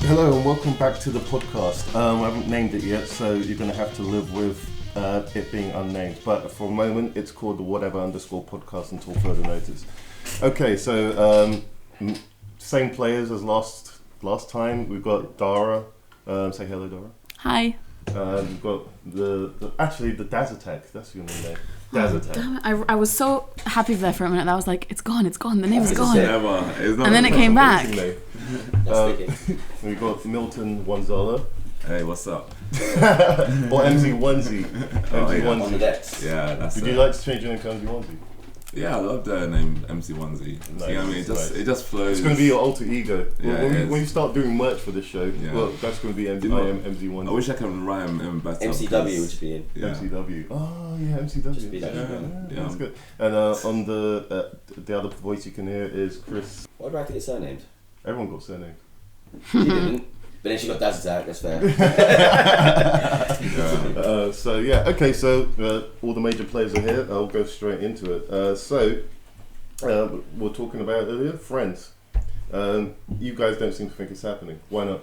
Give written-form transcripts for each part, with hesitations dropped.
Hello and welcome back to the podcast. I haven't named it yet, so you're going to have to live with it being unnamed. But for a moment, it's called the whatever_podcast until further notice. Okay, so same players as last time. We've got Dara. Say hello, Dara. Hi. We've got the Daz Attack. That's your name. Daz Attack. Damn it. I was so happy there for a minute. I was like, it's gone. The name's gone. And then it came back. We've got Milton Wanzala. Hey, what's up? Or MZ Onesie. MZ Onesie. On the decks. Yeah, that's Would you like to change your name to MZ Onesie? Yeah, I love the name MC Onesie. Nice, You know what I mean? It just flows. It's going to be your alter ego. Yeah, when you start doing merch for this show, well, that's going to be I am MZ Onesie. I wish I could rhyme better. MCW would be in. Yeah. MCW. Oh, yeah, MCW. Just be that. Yeah, that's good. And on the other voice you can hear is Chris. Why do I think it's surnamed? Everyone got surnames. She didn't. But then she got Daz Attack, that's fair. So all the major players are here. I'll go straight into it. We're talking about earlier, Friends. You guys don't seem to think it's happening. Why not?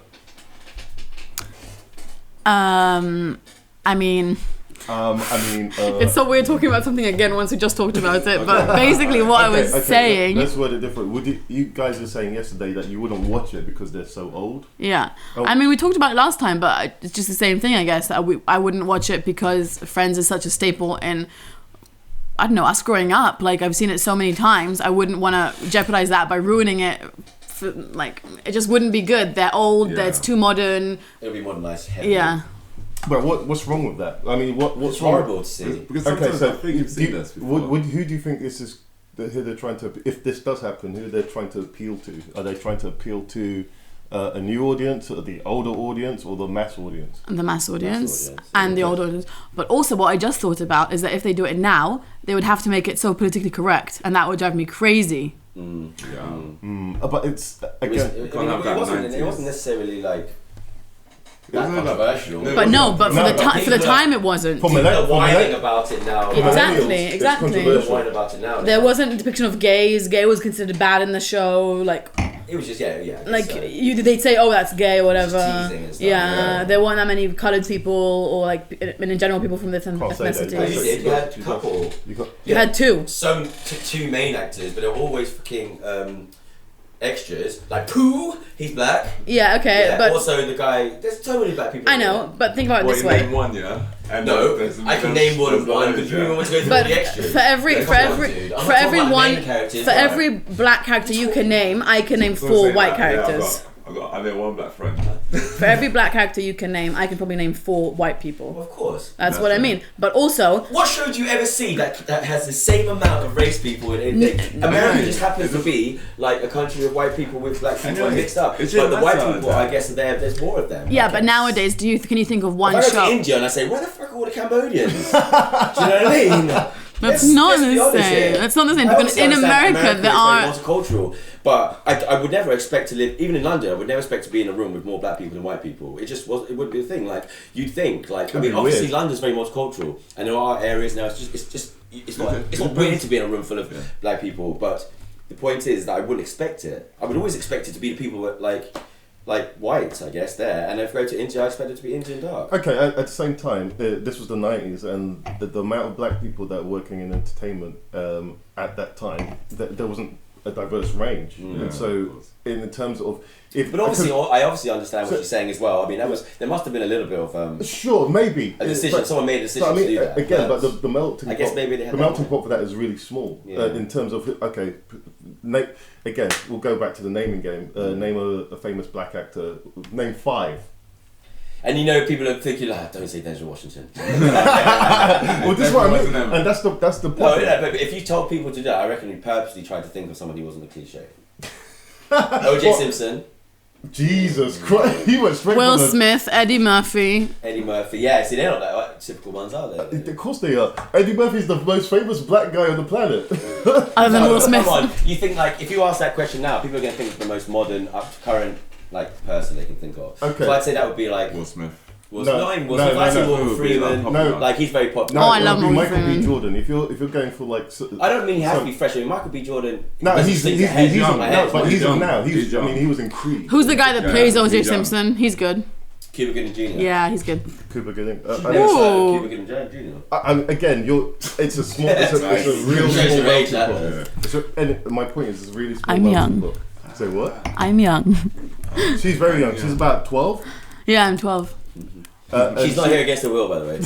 It's so weird talking about something again once we just talked about it. But basically, what I was saying. Let's word it different. You guys were saying yesterday that you wouldn't watch it because they're so old. Yeah, we talked about it last time, but it's just the same thing, I guess. I wouldn't watch it because Friends is such a staple in, I don't know, us growing up. Like, I've seen it so many times. I wouldn't want to jeopardize that by ruining it. It just wouldn't be good. They're old. It's too modern. It'll be modernized. Yeah. But what's wrong with that? I mean, what's horrible to see? Because sometimes I think you've seen this before. Who do you think this is? Who they're trying to? If this does happen, who they're trying to appeal to? Are they trying to appeal to a new audience, or the older audience, or the mass audience? The mass audience and the older audience. But also, what I just thought about is that if they do it now, they would have to make it so politically correct, and that would drive me crazy. But it's again. It wasn't necessarily like. That controversial. But for the time it wasn't. People are whining about it now. Exactly. Whining about it now. There wasn't a depiction of gays. Gay was considered bad in the show. Like, it was just they'd say, oh, that's gay or whatever. Just teasing and stuff, there weren't that many coloured people or like in general people from different ethnicities. You had a couple. You had two. Two main actors, but they were always fucking extras. Like Pooh, he's black. Yeah, okay, yeah, but also the guy. There's so many black people. I know, but think about it this way. Name one, yeah. And no, I can name more than one, but you want to go through all the extras. For every black character you can name, I can name 4 white characters. I know one black friend. For every black character you can name, I can probably name 4 white people. Well, of course. That's what I mean. But also, what show do you ever see that has the same amount of race people in it? America just happens to be like a country of white people with black people mixed up. But the white people, I guess, there's more of them. Yeah, but nowadays, can you think of one if I show? go to India and I say, where the fuck are all the Cambodians? Do you know what I mean? That's not the same. That's not the same because in America there are multicultural. But I would never expect to live, even in London. I would never expect to be in a room with more black people than white people. It just was. It wouldn't be a thing. Like you'd think. Like obviously London's very multicultural, and there are areas now. It's not weird to be in a room full of black people. But the point is that I wouldn't expect it. I would always expect it to be the people that like whites, I guess, there. And if I go to India, I expect it to be Indian dark. Okay, at the same time, this was the 90s, and the amount of black people that were working in entertainment at that time, there wasn't a diverse range. And so, in terms of... But obviously, I obviously understand what you're saying as well. I mean, there must have been a little bit of... sure, maybe. A decision, someone made a decision to do that. Again, but the melting pot... I guess maybe they had the melting pot for that is really small. In terms of, again, we'll go back to the naming game. Name a famous black actor. Name 5. And people are thinking, don't say Denzel Washington. Well, this is what I mean. And that's the point. No, but if you told people to do that, I reckon you purposely tried to think of somebody who wasn't a cliche. O.J. Simpson. Jesus Christ, he went straight Will Smith, Eddie Murphy. Yeah, see, they're not that typical ones, are they? Of course they are. Eddie Murphy's the most famous black guy on the planet. Other than Will Smith. Come on, you think if you ask that question now, people are going to think of the most modern, up to current person they can think of. Okay. So I'd say that would be Will Smith. Not even Will Smith. I see Morgan Freeman. No. Like, he's very popular. Oh, I love Morgan Michael Freeman. B. Jordan. If you're going for like, I don't mean he has to be fresh. I mean, Michael B. Jordan. No, he's young now. But he's young. now. He's young. I mean, he was in Creed. Who's the guy that plays O.J. he's young. Simpson? He's good. Cuba Gooding Jr. Yeah, he's good. Cuba Gooding. Ooh. Cuba Gooding Jr. Again, it's a small. It's a real Shows your age, small that. melting pot. And my point is, it's a really small I'm melting young. pot. Say what? I'm young. She's very young. She's about 12. Yeah, I'm 12. She's not here against her will, by the way.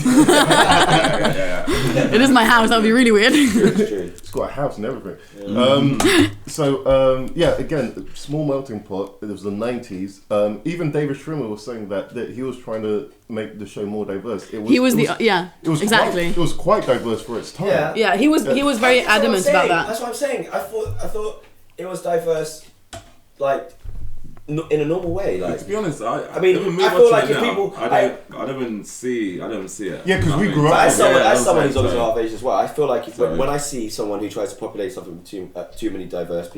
It is my house. That would be really weird. It's true. She's got a house and everything. Again, small melting pot. It was the 90s. Even David Schwimmer was saying that he was trying to make the show more diverse. It was exactly. It was quite diverse for its time. Yeah, he was very adamant about that. That's what I'm saying. I thought it was diverse, like, in a normal way. Like, to be honest, I mean, I feel like if people, I don't even see it. Yeah, because we grew up. As someone who's so. obviously our age as well, I feel like when I see someone who tries to populate something with too many diverse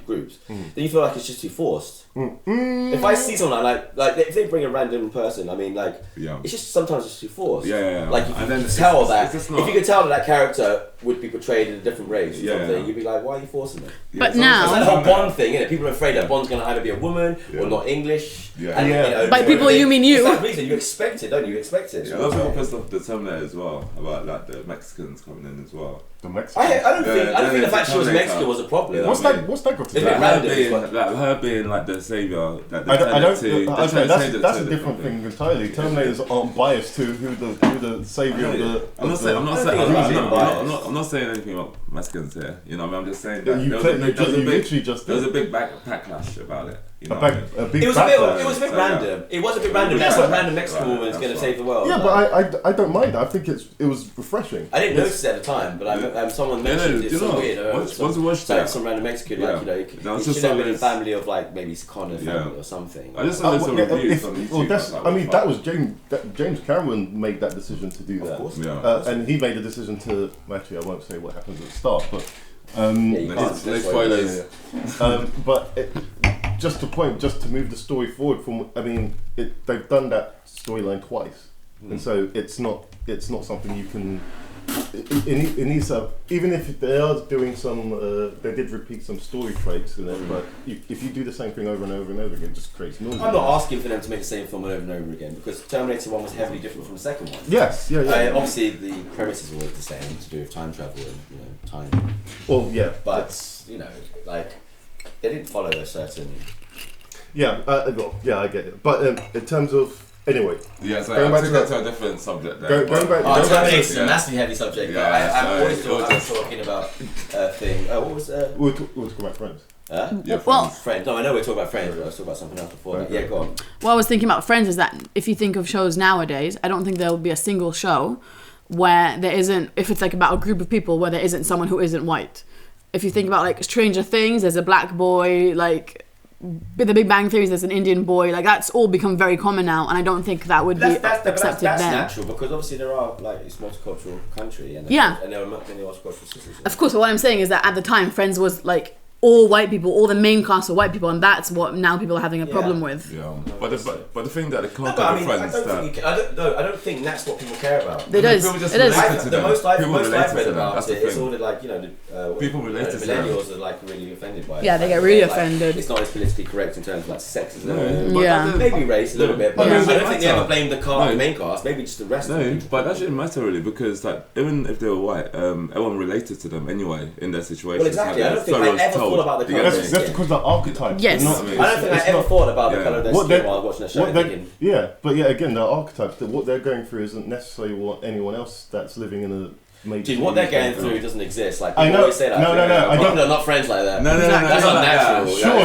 groups, then you feel like it's just too forced. If I see someone like if they bring a random person, I mean, like, it's just sometimes it's too forced. Like, if you could tell that, if you could tell that character would be portrayed in a different race or something, you'd be like, why are you forcing it? But now, it's like the whole Bond thing, isn't it? People are afraid that Bond's going to either be a woman or not English. By people, you mean you. For that reason, you expect it, don't you? You expect it. Yeah, that's what pissed off the Terminator as well, about like the Mexicans coming in as well. The Mexicans. I don't think the fact she was Mexican was a problem. What's that got to do? Her being like the savior. That's a different thing entirely. Terminators aren't biased to who the savior of the. I'm not saying anything about Mexicans here. You know, what I mean, I'm just saying that there was a big backlash about it. You know, it was a bit random. It was a bit random. That's what random Mexican woman is going to save the world. Yeah, but I don't mind. I think it was refreshing. I didn't notice it at the time, but someone mentioned it's so weird. Once you watch that, some random Mexican, like, you know, it should have been a family of like maybe Connor family or something. I just saw some reviews on YouTube. That was James Cameron made that decision to do that. Of course. And he made a decision to. Actually, I won't say what happens at the start, but. Spoilers. But just to move the story forward they've done that storyline twice, and so it's not something you can. It needs to, even if they are doing some, they did repeat some story traits in it, but if you do the same thing over and over and over again, it just creates noise. I'm not asking for them to make the same film over and over again, because Terminator 1 was heavily different from the second one. Yes, obviously, the premise is always the same, to do with time travel and time. Well, yeah, but like they didn't follow a certain. Yeah, I get it. But in terms of. Anyway, so going back to a different subject. Going back. Terminator is a massively heavy subject. I'm always talking about thing. What was? We're talking about Friends. Friends. No, I know we're talking about Friends, but I was talking about something else before that. Yeah, go on. What I was thinking about Friends is that if you think of shows nowadays, I don't think there will be a single show where there isn't, if it's like about a group of people, where there isn't someone who isn't white. If you think about like Stranger Things, there's a black boy, like The Big Bang Theory, there's an Indian boy, like that's all become very common now, and I don't think that would be accepted that's then. Natural, because obviously there are, like, it's a multicultural country, and there are many multicultural systems. Of course, but what I'm saying is that at the time, Friends was like all white people, all the main cast were white people, and that's what now people are having a problem with. Yeah, but the thing that the content of Friends I don't think that's what people care about. It is. The most I've read about it is all the, like, people related to millennials are like really offended by it. Yeah, they get really offended. It's not as politically correct in terms of like sexism. Maybe race a little bit, but I don't think they ever blame the main cast. Maybe just the rest. No, but that shouldn't matter really, because like even if they were white, everyone related to them anyway in their situation. Well, exactly. I don't think I ever thought about the colour. That's because they're archetypes. Yes. I don't think I ever thought about the colour of their skin while watching a show. Again, they're archetypes. What they're going through isn't necessarily what anyone else that's living in a major. Dude, what they're going through doesn't exist. Like, people always say that. No. I don't. They're not friends like that. No. That's not natural. Sure.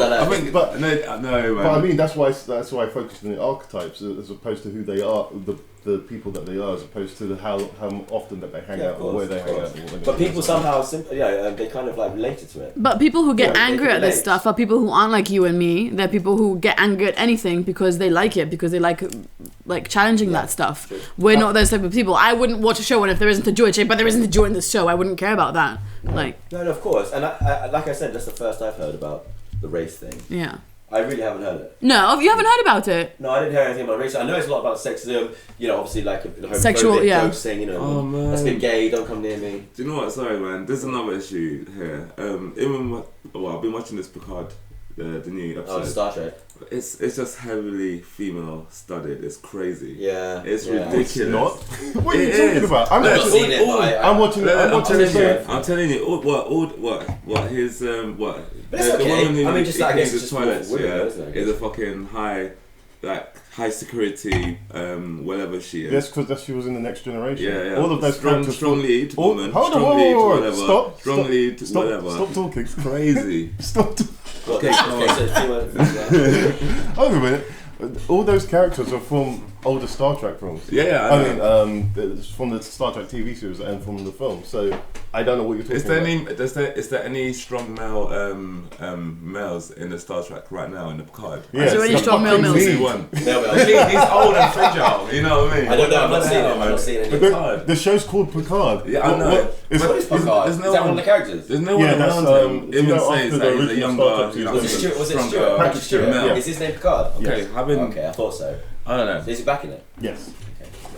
I think, but no. But I mean, that's why I focused on the archetypes as opposed to who they are, the people that they are, as opposed to how often that they hang out or where they hang out. But people somehow, they kind of like related to it. But people who get angry at this stuff are people who aren't like you and me. They're people who get angry at anything because they like it, because they like challenging that stuff. True. We're not those type of people. I wouldn't watch a show and if there isn't a Jew, but there isn't a Jew in this show, I wouldn't care about that. No, of course. And I, like I said, that's the first I've heard about the race thing. Yeah. I really haven't heard it. No, you haven't heard about it? No, I didn't hear anything about research. I know it's a lot about sexism, obviously like sexual, folks saying, let's get gay, don't come near me. Do you know what? Sorry, man. There's another issue here. I've been watching this Picard, the new episode. Oh, Star Trek. It's just heavily female studied. It's crazy. Yeah. It's ridiculous. It's not. What are you talking about? I'm not seen it. I'm watching it. I'm telling you. What his But it's okay. the woman who I mean, just I guess the it's toilets, just women, isn't it? is a fucking high security, whatever she is. Yes, because she was in the Next Generation. Yeah. All of those characters. Strong lead woman. Hold on, strong lead, whoa. whatever. Stop. Strong lead, whatever. Stop talking. It's crazy. Stop talking. Okay, so it's female. Hold on a minute. All those characters are from older Star Trek films. Yeah, I mean, it's from the Star Trek TV series and from the film. So I don't know what you're talking about. Is there any strong male males in the Star Trek right now in the Picard? Yeah, is there any strong male males? He's old and fragile. You know what I mean? I don't know. I'm not seeing it. The show's called Picard. Yeah, I know. What is Picard? Is that one of the characters? There's no one around him. Even says that he's a younger, Was it Stuart? Patrick Stewart. Yeah. Is his name Picard? Okay, Okay, I thought so. I don't know. So is he back in it? Yes.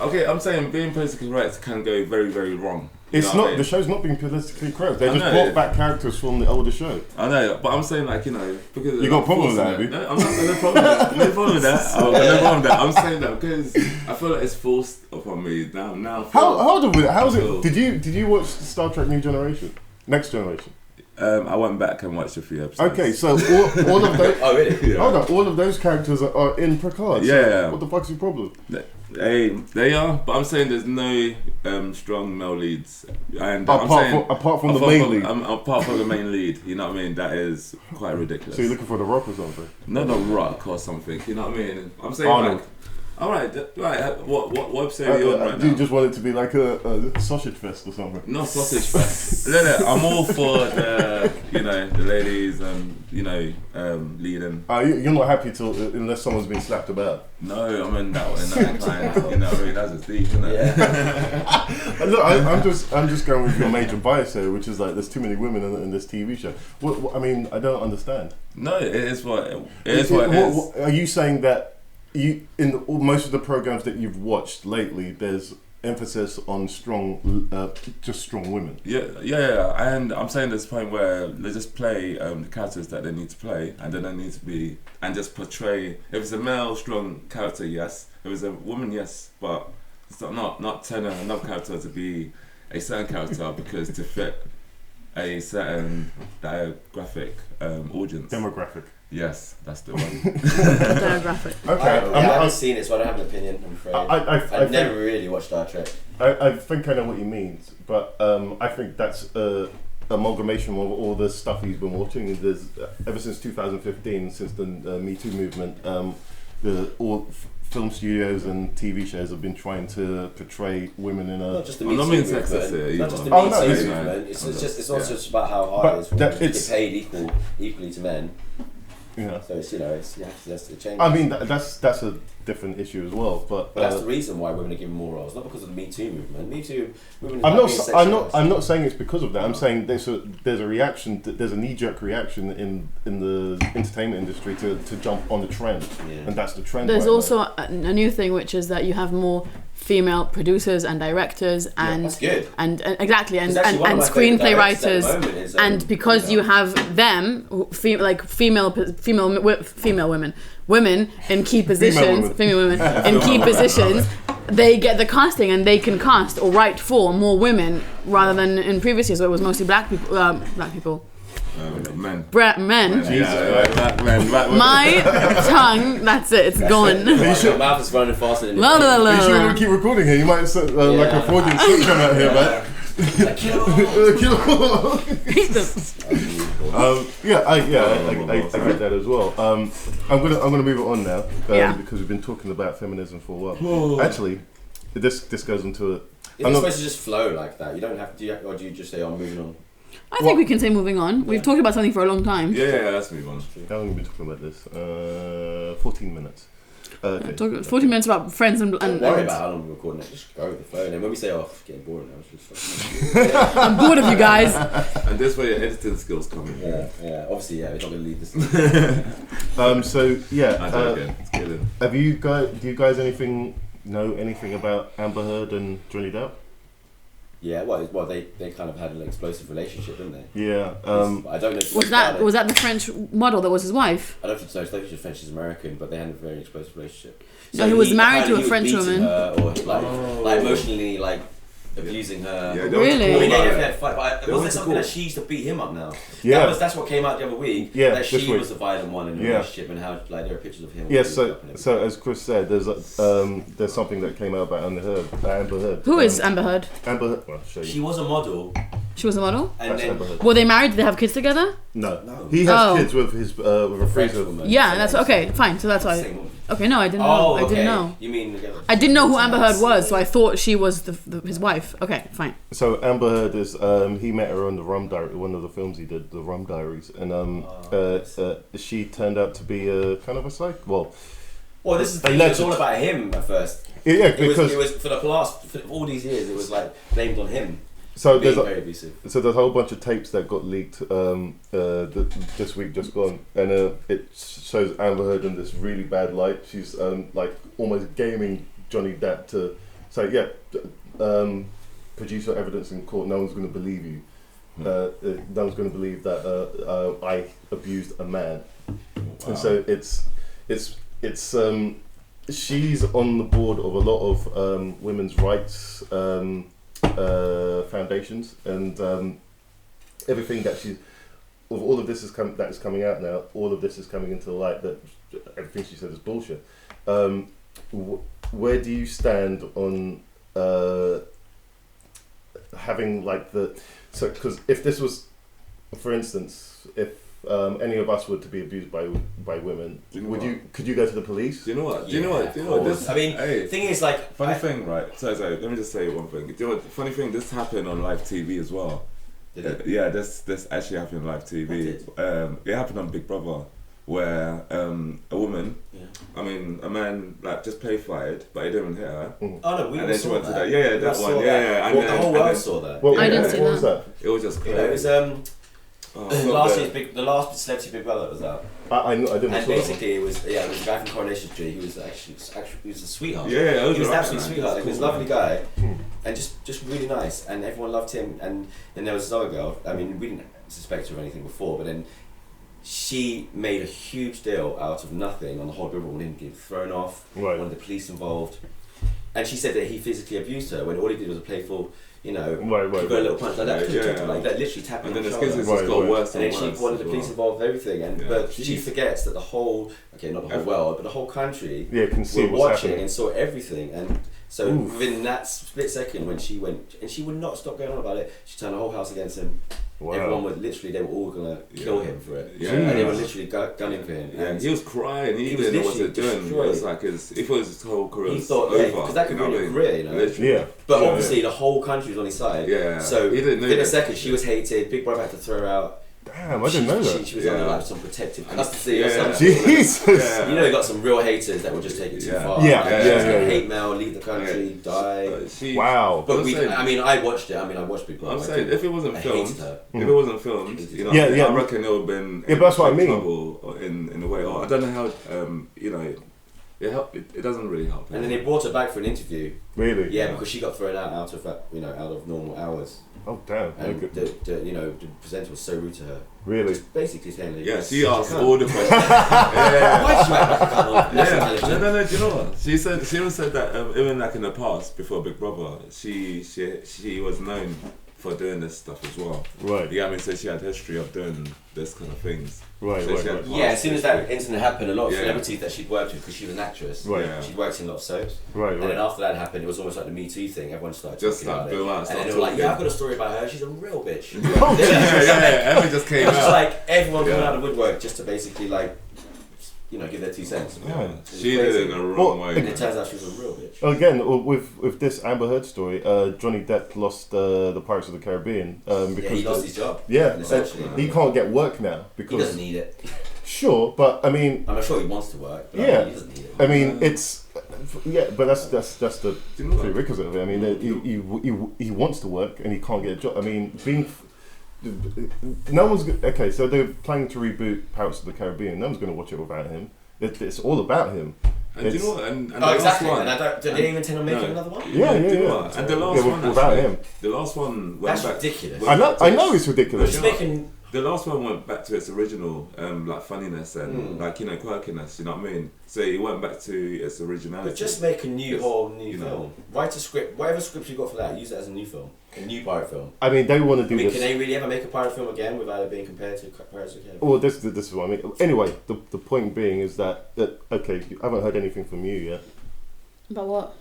Okay, I'm saying being politically correct can go very, very wrong. It's not. The show's not being politically correct. They just brought back characters from the older show. I know, but I'm saying because you got a problem with that, have you? No, I'm not. No problem with that. No problem with that. I'm saying that because I feel like it's forced upon me now. Hold on with it. How's it? Did you watch Star Trek Next Generation? I went back and watched a few episodes. Okay, so all of those. Oh really? Yeah. Hold on, all of those characters are in Picard. So Yeah. what the fuck's your problem? They are, but I'm saying there's no strong male leads, and apart from the main lead. Apart from the main lead, you know what I mean? That is quite ridiculous. So you're looking for the Rock or something? Not a Rock or something, you know what I mean? I'm saying Arnold. Alright, what episode are you on right do now? you just want it to be like a sausage fest or something? Not sausage fest. No, I'm all for the ladies and leading. You're not happy till unless someone's been slapped about. No, I'm in that kind. You know what I mean? That's just deep, isn't it? Yeah. Look, I'm just going with your major bias here, which is like there's too many women in this TV show. I mean, I don't understand. No, it is what it is. Are you saying that most of the programs that you've watched lately, there's emphasis on just strong women? Yeah, and I'm saying there's a point where they just play the characters that they need to play, and they don't need to be, and just portray. If it's a male strong character, yes. If it's a woman, yes. But it's not turn another character to be a certain character because to fit a certain demographic audience. Demographic. Yes, that's the one. Demographic. Okay. I haven't seen it, so I don't have an opinion, I'm afraid. I've never really watched Star Trek. I think I know what he means, but I think that's amalgamation of all the stuff he's been watching. There's ever since 2015, since the Me Too movement, all film studios and TV shows have been trying to portray women in a. Not just the Me Too movement. Not just the Me Too movement. It's not just about how hard it is for women to get paid equally to men. Yeah. So it's that's the change. I mean that's a different issue as well, but that's the reason why women are given more roles, not because of the Me Too movement. Me Too movement. I'm not saying it's because of that. I'm saying there's a reaction. There's a knee-jerk reaction in the entertainment industry to jump on the trend, and that's the trend. There's right also a new thing, which is that you have more female producers and directors and that's good. and exactly and screenplay writers and because you have them women in key positions they get the casting and they can cast or write for more women rather than in previous years where it was mostly black people Men. Men. Black men. My tongue, that's it, it's gone. Your mouth is running faster than la, la, la. Are you sure you want to keep recording here? You might like a fraudulent slip come out here, man. I get that as well. I'm gonna move it on now because we've been talking about feminism for a while. Actually, this goes into it. Is it supposed to just flow like that? You don't have to, or do you just say, "I'm moving on"? I think we can say moving on. We've talked about something for a long time. Yeah, let's move on. How long have we been talking about this? 14 minutes. Okay. Talk 40 minutes about friends and Don't worry about how long we're recording it. Just go with the flow. And then when we say, "Oh, it's getting boring now," it's just like, I'm bored of you guys. And this way your editing skills come in. yeah. Obviously, yeah. We're not gonna leave this. So yeah. I don't again. It's killing. Have you guys? Do you guys know anything about Amber Heard and Johnny Depp? Yeah. Well, they kind of had an explosive relationship, didn't they? Yeah. I don't know. Was that the French model that was his wife? I don't think so. I think she's French, she's American, but they had a very explosive relationship. So he was married to a apparently French he was beating woman. her or like emotionally abusing her. Yeah, Really? I mean, they Cool, definitely had fight, but They was there went to something court. that she used to beat him up now? Yeah. That's what came out the other week. Yeah, that this she week. was the violent one in the Yeah. relationship, and how like there are pictures of him. Yeah, beaten up and so everything. as Chris said, there's something that came out about Amber Heard. Who is Amber Heard? Amber Heard? Well, I'll show you. She was a model, She was a model? and That's then Amber Heard. Were they married? Did they have kids together? No. He has Oh. kids with his with a French freezer. woman. Yeah, that's okay. Fine. So that's why. Same woman. Okay, no, I didn't know. Oh, I okay. didn't know. You mean I didn't know who Amber Heard was, so I thought she was his wife. Okay, fine. So Amber Heard is he met her on the Rum Diary, one of the films he did, the Rum Diaries, and she turned out to be a kind of a psych. Well, this is the thing. It was all about him at first. yeah, It because was for all these years. It was like blamed on him. so Being there's very abusive. a whole bunch of tapes that got leaked this week just gone, and it shows Amber Heard in this really bad light. She's like almost gaming Johnny Depp to say, produce your evidence in court. No one's going to believe you. No one's going to believe that I abused a man. And so it's she's on the board of a lot of women's rights foundations, and everything that she's with all of this is coming out now. All of this is coming into the light that everything she said is bullshit. Where do you stand on having like because if this was, for instance, if any of us were to be abused by women, could you go to the police? Do you know what? This, I mean, thing is like funny thing, right? So let me just say one thing. Do you know what? Funny thing, this happened on live TV as well. Did it? Yeah, this actually happened on live TV. It happened on Big Brother, where a woman, I mean, a man like just play fired, but he didn't hit her. Oh no, we And all then she saw went that. to that. Yeah, that one. Yeah. And Well, the whole world then, saw that. What, I didn't see what was that? It was just You know, it was the last Celebrity Big Brother was out, I didn't. and saw that basically it was a guy from Coronation Street. He was actually he was a sweetheart. Yeah, he was an right, absolute man. sweetheart. That's He was a cool, lovely guy, and just really nice, and everyone loved him. And then there was this other girl. I mean, we didn't suspect her of anything before, but then she made a huge deal out of nothing on the whole river, wanted him to get thrown off, Right. wanted the police involved, and she said that he physically abused her when all he did was a playful, Right. give her a little punch like that, like that, literally tapping And on then the the skills shoulder. just got worse And and then she worse. wanted the as police well. involved, everything, and Yeah. but she Jeez. forgets that the whole, not the whole world, but the whole country can see were what's watching happening. and saw everything, and so Oof. within that split second when she went, and she would not stop going on about it, she turned the whole house against him. Wow. Everyone would literally, they were all gonna kill him for it, Yeah. and they were literally gunning for him. Yeah, And he was crying. He was didn't know what to literally do. It was destroyed. like he thought his whole career He was thought, over. because that could you know ruin your what I mean? career, you know. Literally. Yeah. But Yeah, obviously the whole country was on his side. Yeah. So He didn't know within a that. second she was hated. Big Brother had to throw her out. Damn, I didn't know that. She was Yeah. under like some protective custody Yeah. or something. Jesus. Yeah. You know, you got some real haters that will just take it too Yeah. far. Yeah, Like, yeah, just yeah, get yeah. hate mail, leave the country, die. Wow. But I'm saying- I watched it. I watched Big Brother. I'm saying if it wasn't I filmed, hated her. if it wasn't filmed, you know, Yeah, yeah. I reckon it would have been. Yeah, but that's what I mean. Trouble in a way. Or I don't know how. You know, it doesn't really help. And then they brought her back for an interview. Really? Yeah, because she got thrown out of normal hours. Oh damn. And Okay. the presenter was so rude to her. Really? Just basically saying that Yeah, you're she such a asked cunt. all the questions. yeah. Why did you act like a cunt? That's Yeah, intelligent. no. Do you know what? She even said that even like in the past before Big Brother, she was known for doing this stuff as well. Right. Yeah, I mean, so she had history of doing this kind of things. Right. So Right. she had Right. past Yeah, as soon as that history. incident happened, a lot of Yeah. celebrities that she'd worked with, because she was an actress, Right. Yeah. she'd worked in a lot of soaps. Right. And then Right. after that happened, it was almost like the Me Too thing. Everyone started Just talking like about blew out, it. And started then they were like, talking. yeah, I've got a story about her. She's a real bitch. yeah. Everyone just came It was just out. like everyone coming Yeah. out of the woodwork just to basically give their 2 cents. Yeah. She did it in a wrong Well, way. And it turns out she was a real bitch. Again, with this Amber Heard story, Johnny Depp lost the Pirates of the Caribbean Yeah, because he lost his job. yeah, essentially. he can't get work now He because doesn't need it. Sure, but I mean, I'm sure he wants to work. But yeah, he doesn't need it. I mean, it's but that's the prerequisite of it. I mean, he wants to work and he can't get a job. I mean, no one's okay. So they're planning to reboot Pirates of the Caribbean. No one's going to watch it without him. It's all about him. And do you know what? And the exactly. last one, and did they even intend on making another one? Yeah. And the last one without him. The last one went That's back. ridiculous. I know it's ridiculous. The last one went back to its original, like funniness and like quirkiness. You know what I mean? So it went back to its originality. But just make a whole new film. Know. Write a script, whatever script you got for that. Use it as a new film, a new pirate film. I mean, they want to do this. Can they really ever make a pirate film again without it being compared to Pirates of the Caribbean? Well, this is what I mean. Anyway, the point being is that okay, I haven't heard anything from you yet. About what?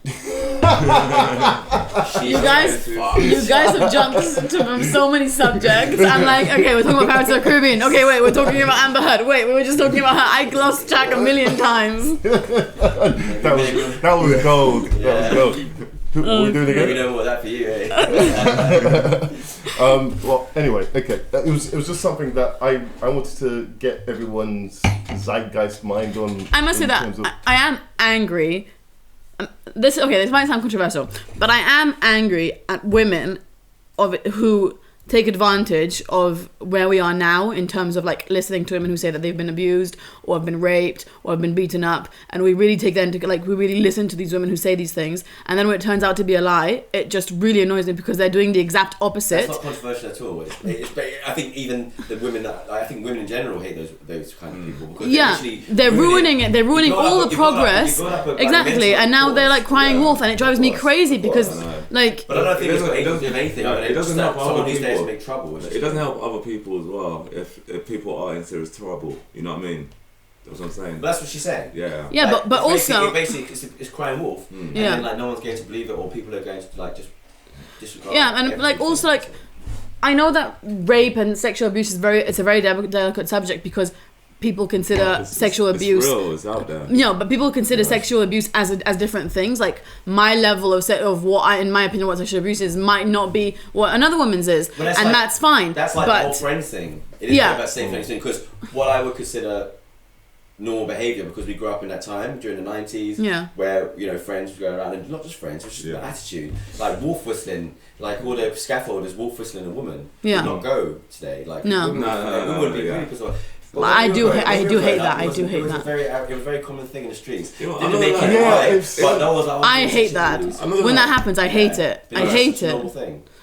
You guys have jumped to so many subjects. I'm like, okay, we're talking about Pirates of the Caribbean. Okay, wait, we're talking about Amber Heard. Wait, we were just talking about her. I lost track a million times. that was gold. Yeah. That was gold. What are we doing again? Maybe no more of that for you, eh? Well, anyway, okay. It was just something that I wanted to get everyone's zeitgeist mind on. I must say that I am angry. This might sound controversial, but I am angry at women who take advantage of where we are now in terms of like listening to women who say that they've been abused or have been raped or have been beaten up, and we really take that into we really listen to these women who say these things, and then when it turns out to be a lie, it just really annoys me because they're doing the exact opposite. That's not controversial at all. I think even the women women in general hate those kind of people because they're ruining it. They're ruining all the progress. Exactly, and now they're like crying wolf, and it drives me crazy because like. But I don't think it's got anything to do with anything. It doesn't help other people. Make trouble. It doesn't help other people as well if people are in serious trouble. You know what I mean? That's what I'm saying. But that's what she's saying. Yeah. Yeah, like, but also basically it's crying wolf. And then like no one's going to believe it, or people are going to like just disregard. Yeah, and like also like I know that rape and sexual abuse is a very delicate subject because people consider sexual abuse. It's real, it's out there. No, but people consider sexual abuse as different things. Like my level of what in my opinion, what sexual abuse is might not be what another woman's is, and like, that's fine. That's like the whole friends thing. It is about the same thing because what I would consider normal behaviour because we grew up in that time during the 90s where friends would go around and not just friends, it was just an attitude like wolf whistling, like all the scaffolders wolf whistling a woman would not go today. Like no. Women would be really pissed off. Well, I do hate that. It was a very common thing in the streets. I hate that. When that happens, I hate it. I hate it.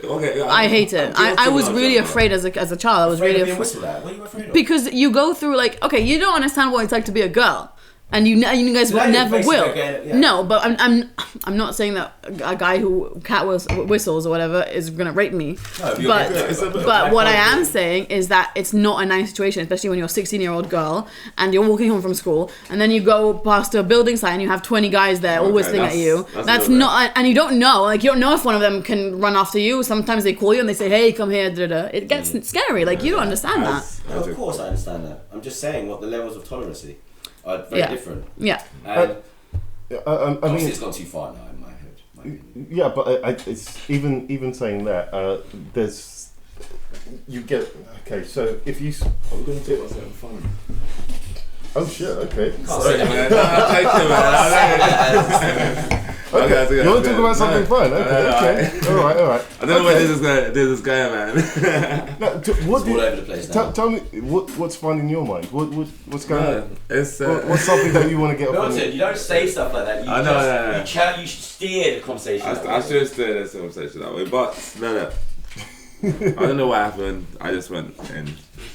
Okay, I hate it. I was really afraid as a child. I was really afraid. What are you afraid of? Because you go through like, okay, you don't understand what it's like to be a girl. And you guys never will. No, but I'm not saying that a guy who cat whistles or whatever is gonna rape me. No, but what I am saying is that it's not a nice situation, especially when you're a 16-year-old girl and you're walking home from school and then you go past a building site and you have 20 guys there all whistling at you. That's not, and you don't know if one of them can run after you. Sometimes they call you and they say, "Hey, come here." It gets scary. Like you don't understand that. No, of course I understand that. I'm just saying what the levels of tolerancy are very different. Yeah. And I mean, it's gone too far now in my head. Yeah, but it's even saying that there's you get okay. So if you, I'm going to take myself fun. Oh shit! Okay. Sorry, man. Okay, you want to talk about something fun? Okay. All right. I don't know where this is going, man. What all over the place now. Tell me what's fun in your mind. What's going on? It's what's something that you want to get off? Milton, you don't say stuff like that. You steer the conversation. I should steer this conversation that way, but no. I don't know what happened. I just went in.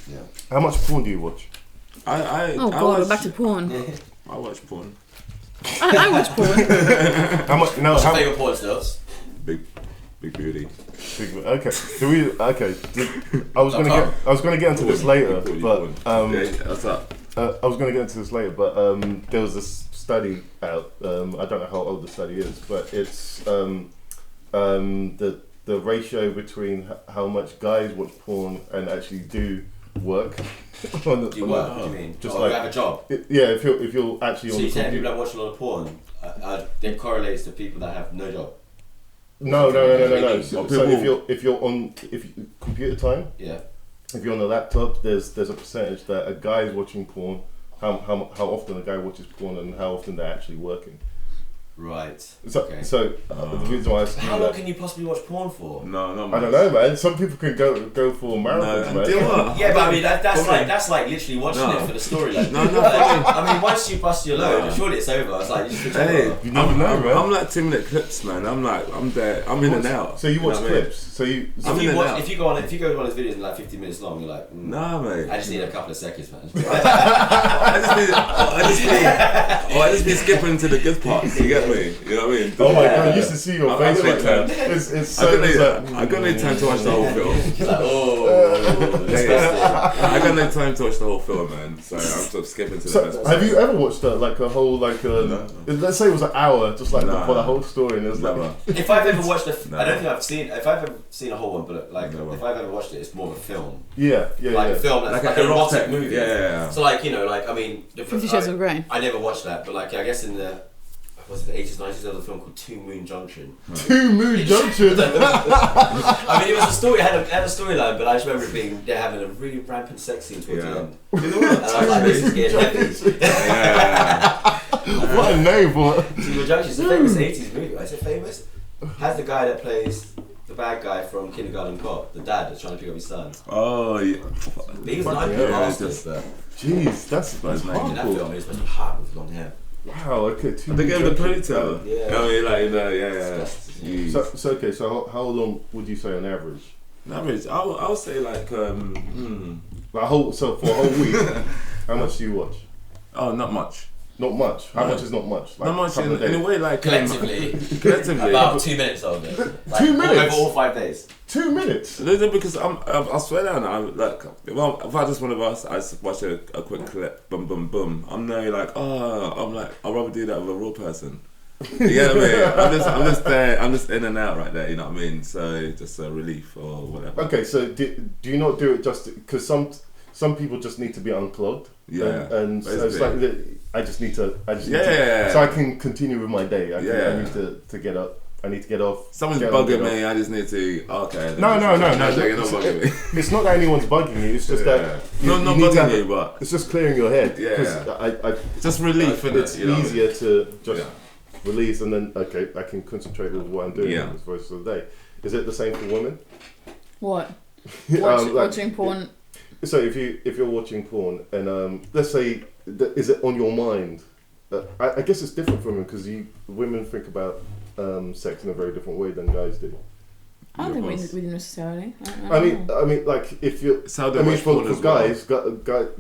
Yeah. How much porn do you watch? We're back to porn. I watch porn. I watch porn. How much? No. What's your favourite porn stars? Big beauty. Okay. I was gonna get into this later, but what's up? I was gonna get into this later, but there was this study out. I don't know how old the study is, but it's the ratio between how much guys watch porn and actually do work. You mean? Just you have a job. If you're actually so on. So you saying people that watch a lot of porn, it correlates to people that have no job. No. So if you're on computer time, if you're on a laptop, there's a percentage that a guy is watching porn, how often a guy watches porn, and how often they're actually working. Right. So, okay. The reason why I ask how long can you possibly watch porn for? No, not I much. don't know, man. Some people can go for marathons, man. Do you know what? Yeah, but I mean that's like literally watching it for the storyline. No. I mean, once you bust your load, surely it's over. It's like you just switch over. You never know, man. I'm like 2-minute clips, man. I'm there. I'm in and out. So you watch know clips. So you. If you go on one of his videos and like 50 minutes long, you're like, nah, mate. I just need a couple of seconds, man. I just be skipping to the good parts. You get me? You know what I mean? Oh my god! I used to see your face right now. It's so. I got no time to watch the whole film. She's like, oh, disgusting. I got no time to watch the whole film, man. So I'm sort of skipping to the best part. Have you ever watched like a whole let's say it was an hour, just like for the whole story, and it was Never. If I've ever watched I don't think I've seen. If I've ever seen a whole one, but like if I've ever watched it, it's more of a film. Yeah. A film that's like an erotic movie. Yeah. So like I mean, 50 Shades of Grey. I never watched that, but like I guess in the 80s, 90s, there was a film called Two Moon Junction. Two Moon Junction. I mean, it was a story. It had a storyline, but I just remember it being having a really rampant sex scene towards the end. You know what? And I was like, this is getting heavy. Yeah. What a name for it. Two Moon Junction is a famous 80s movie. I said famous. Has the guy that plays the bad guy from Kindergarten Cop, the dad that's trying to pick up his son. Oh yeah. He was an IQ master. Jeez, that's hardcore. In that film, he was supposed to be hot with long hair. Wow. Okay. They gave him the ponytail. Yeah. I mean, yeah. So how long would you say on average? On average, I'll say like So for a whole week, how much do you watch? Oh, not much. Not much. How much is not much? Not much in a way, like collectively. About 2 minutes of it. Like, 2 minutes over all 5 days. 2 minutes. Because I swear down, I'm like, well, if I just one of us, I just watch a quick clip, boom, boom, boom. I'm no like, I'd rather do that with a real person. You get what I mean? I'm just there. I'm just in and out right there. You know what I mean? So just a relief or whatever. Okay, so do you not do it just because some people just need to be unplugged? Yeah, and so it's like I just need to. Yeah. So I can continue with my day. I need to get up. I need to get off. Someone's bugging me. I just need to. Okay. No. You're not bugging me. It's not that anyone's bugging you. It's just that not bugging you, but it's just clearing your head. Yeah. Just relief. It's easier to just release, and then I can concentrate with what I'm doing for the rest of the day. Is it the same for women? What? Watching porn. So if you're watching porn and let's say is it on your mind? I guess it's different for women because women think about sex in a very different way than guys do. I don't think we do necessarily. I mean, like if you're. For guys,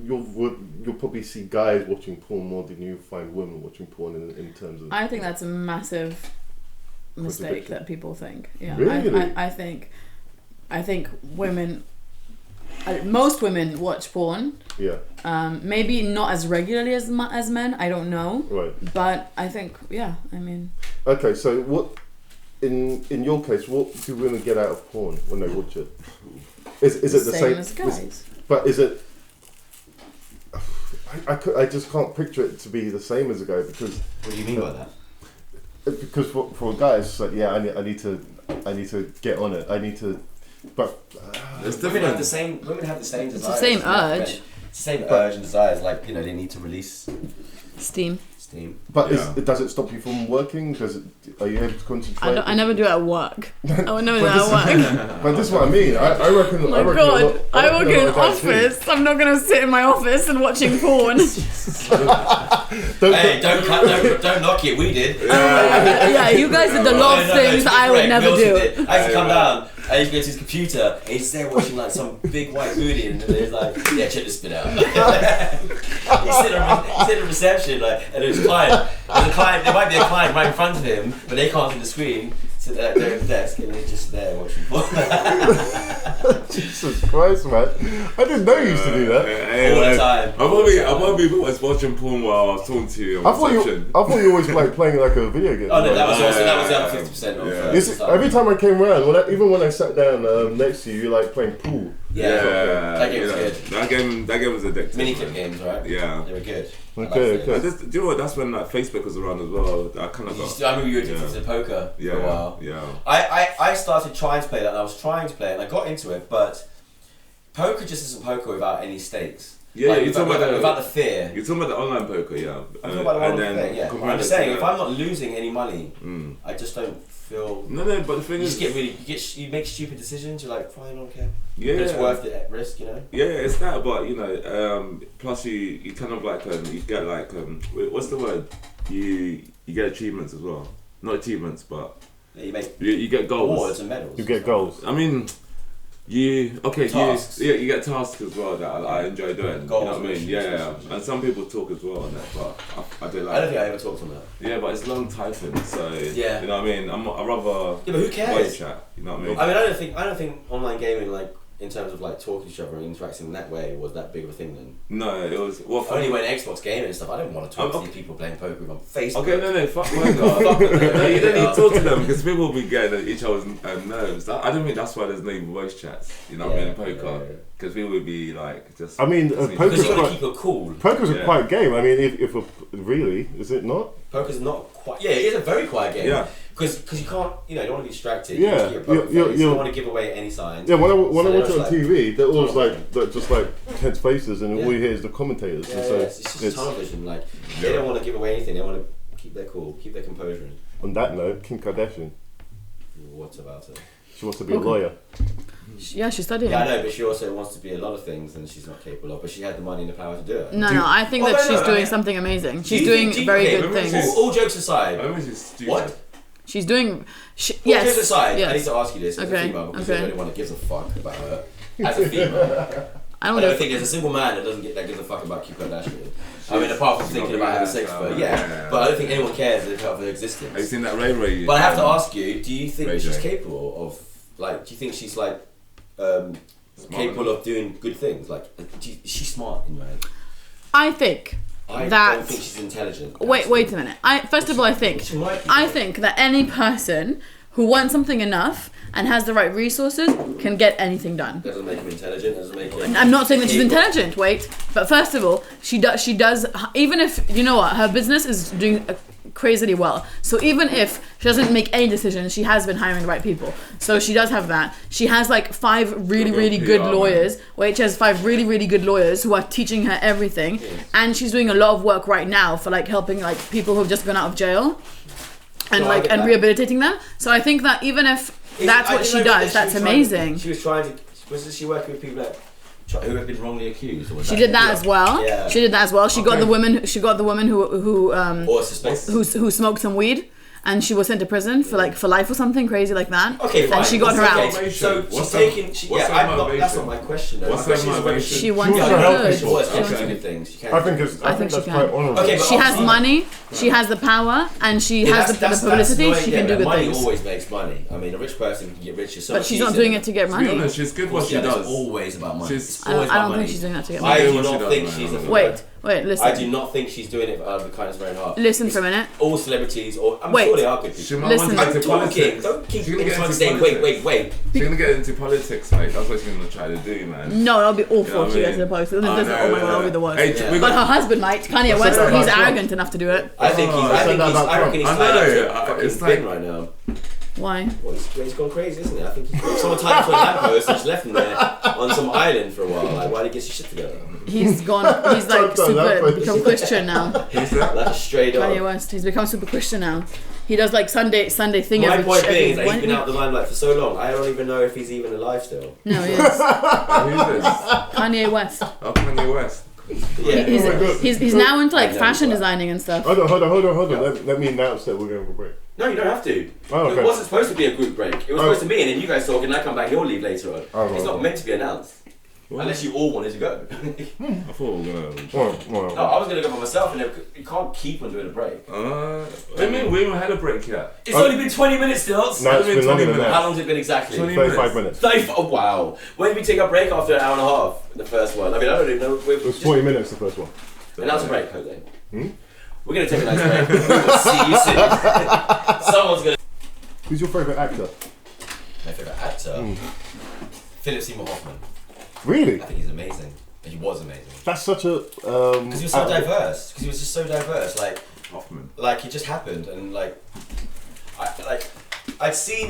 you'll probably see guys watching porn more than you find women watching porn in terms of. I think that's a massive mistake that people think. Yeah, really? I think women. Most women watch porn. Yeah. Maybe not as regularly as men. I don't know. Right. But I think, I mean. Okay, so what, in your case, what do women get out of porn when they watch it? Is it the same as guys? But is it? I just can't picture it to be the same as a guy because. What do you mean by that? Because for a guy, it's like I need to get on it. I need to. But women have the same desires. It's the same urge. It's the same urge and desires. Like they need to release steam. But does it stop you from working? Are you able to concentrate? I never do it at work. I would never do it at work. But this is what I mean. I reckon. I work in an office. I'm not gonna sit in my office and watching porn. Don't knock it. We did. You guys did a lot of things that I would never do. I used to come down. I used to go to his computer and he's there watching like some big white booty and he's like, check this bit out. he's sitting at reception and there's a client. There might be a client right in front of him, but they can't see the screen. So they're at the desk and they're just there watching porn. Jesus Christ, man. I didn't know you used to do that. All the time. I probably was watching porn while I was talking to you. I thought you always like playing like a video game. Oh no, that was the other 50% of every time I came around, even when I sat down next to you, you're like playing pool. Yeah, that game was good. That game was addictive. Mini clip games, right? Yeah, they were good. Okay. Do you know what? That's when Facebook was around as well. I kind of got. I remember you were addicted to poker for a while. Yeah. I started trying to play that, and I was trying to play it, and I got into it, but Poker just isn't poker without any stakes. Yeah, like, you're talking without the fear. You're talking about the online poker, yeah. I'm talking about the online thing, yeah. I'm just saying, if I'm not losing any money, I just don't feel. No, but the thing is, you make stupid decisions. You're like, fine, I don't care. Yeah, but it's worth the risk, you know. Yeah, it's that, but you know, plus you kind of like you get like what's the word? You get achievements as well. Not achievements, but you get goals. Awards and medals. You get goals. I mean. Tasks. You get tasks as well that I enjoy doing. Goals, you know what I mean? Yeah. And some people talk as well on that, but I do like. I don't think I ever talked on that. Yeah, but it's long typing, so yeah. You know what I mean? I rather. Yeah, but who cares? Voice chat. You know what I mean? I mean, I don't think online gaming, like in terms of like talking to each other and interacting in that way, was that big of a thing then. No, it was. Only when Xbox gaming and stuff. I don't want to talk to these people playing poker on Facebook. Okay, no, fuck poker. No, you don't need to talk to them because people will be getting at each other's nerves. I don't think that's why there's no voice chats. You know what I mean? In poker, because people would be like just. I mean, poker's quite. Keep it cool. Poker's a quiet game. I mean, if really, is it not? Poker's not quite. Yeah, it is a very quiet game. Yeah. Because you can't, you don't want to be distracted. Yeah, you don't want to give away any signs. Yeah, when I watch it on TV, they're always just like tense faces, and all you hear is the commentators. Yeah, so it's just tunnel vision. Like they don't want to give away anything. They want to keep their cool, keep their composure. On that note, Kim Kardashian. What's about her? She wants to be a lawyer. Yeah, she's studying. Yeah, I know, but she also wants to be a lot of things, and she's not capable of. But she had the money and the power to do it. No, I think that she's doing something amazing. She's doing very good things. All jokes aside, what? She's doing. All jokes aside, I need to ask you this as a Okay, female because there's anyone that gives a fuck about her. As a female, I don't think there's a single man that gives a fuck about Kim Kardashian. I mean, apart from thinking about having sex with her, but I don't think anyone cares about her existence. Have you seen that Ray? But I have to ask you: do you think she's capable of, like, do you think she's like capable of doing good things? Like, is she smart in your head? I think. I don't think she's intelligent. Wait a minute. First of all, I think that any person who wants something enough and has the right resources can get anything done. Doesn't make him intelligent. Doesn't make him. I'm not saying that she's intelligent. Wait, but first of all, she does. Even if you know what, her business is doing crazily well. So even if she doesn't make any decisions, she has been hiring the right people. So she does have that. She has like 5 really good lawyers. Wait, she has 5 really good lawyers who are teaching her everything, and she's doing a lot of work right now for like helping like people who've just gone out of jail, and rehabilitating them. So I think that even if that's what she does, that's amazing. She was she working with people who have been wrongly accused? Or she did that as well. Yeah. She did that as well. She got the woman. She got the woman who smoked some weed, and she was sent to prison for life or something crazy like that. Okay, fine. And she got her out. So she's taking. That's not my question. Though. What's her motivation? She wants to do good things. I think that's quite honourable. Okay, she has money. She has the power, and she has the publicity. She can do good things. Money always makes money. I mean, a rich person can get richer. But she's not doing it to get money. To be honest, she's good what she does. It's always about money. I don't think she's doing that to get money. I do not think she's. Wait, listen. I do not think she's doing it out of the kindness of her own heart. Listen for a minute. All celebrities, I'm sure they are good people. Listen. I'm talking. Don't keep saying wait. She's gonna get into politics, mate. That's what she's gonna try to do, man. No, that'll be awful if she gets into politics. Oh my god, that'll be the worst. But her husband, mate, Kanye West, he's arrogant enough to do it. I reckon he's tied up to a fucking right now. Why? Well, he's gone crazy, isn't he? I think someone tied him to a lamppost and just left him there on some island for a while. Like, why did he get his shit together? He's like super become Christian now. Like a stray dog. Kanye West, he's become super Christian now. He does like Sunday thing. My point being is that he's been out of the limelight for so long. I don't even know if he's even alive still. No, he is. Who's this? Kanye West. Oh, Kanye West. Yeah. He's now into like fashion designing and stuff. Hold on. Let me announce that we're going for a break. No, you don't have to. Oh, okay. It wasn't supposed to be a group break. It was supposed to be, and then you guys talk, and I come back, you'll leave later on. It's not meant to be announced. Unless you all wanted to go. I thought we were going to No, I was going to go by myself, and you can't keep on doing a break. I mean, we haven't had a break yet. It's only been 20 minutes still. No, it's been longer than that. How long has it been exactly? 35 minutes. 35. Oh, wow. When did we take a break after an hour and a half? The first one. I mean, I don't even know. It was 40 minutes, the first one. Announce a break, Jose. We're going to take a nice break. We'll see you soon. Someone's going to... Who's your favourite actor? My favourite actor? Philip Seymour Hoffman. Really? I think he's amazing. He was amazing. That's such a... Because he was so diverse. Because he was just so diverse. Like, Hoffman. Like, it just happened. And, like... I'd seen...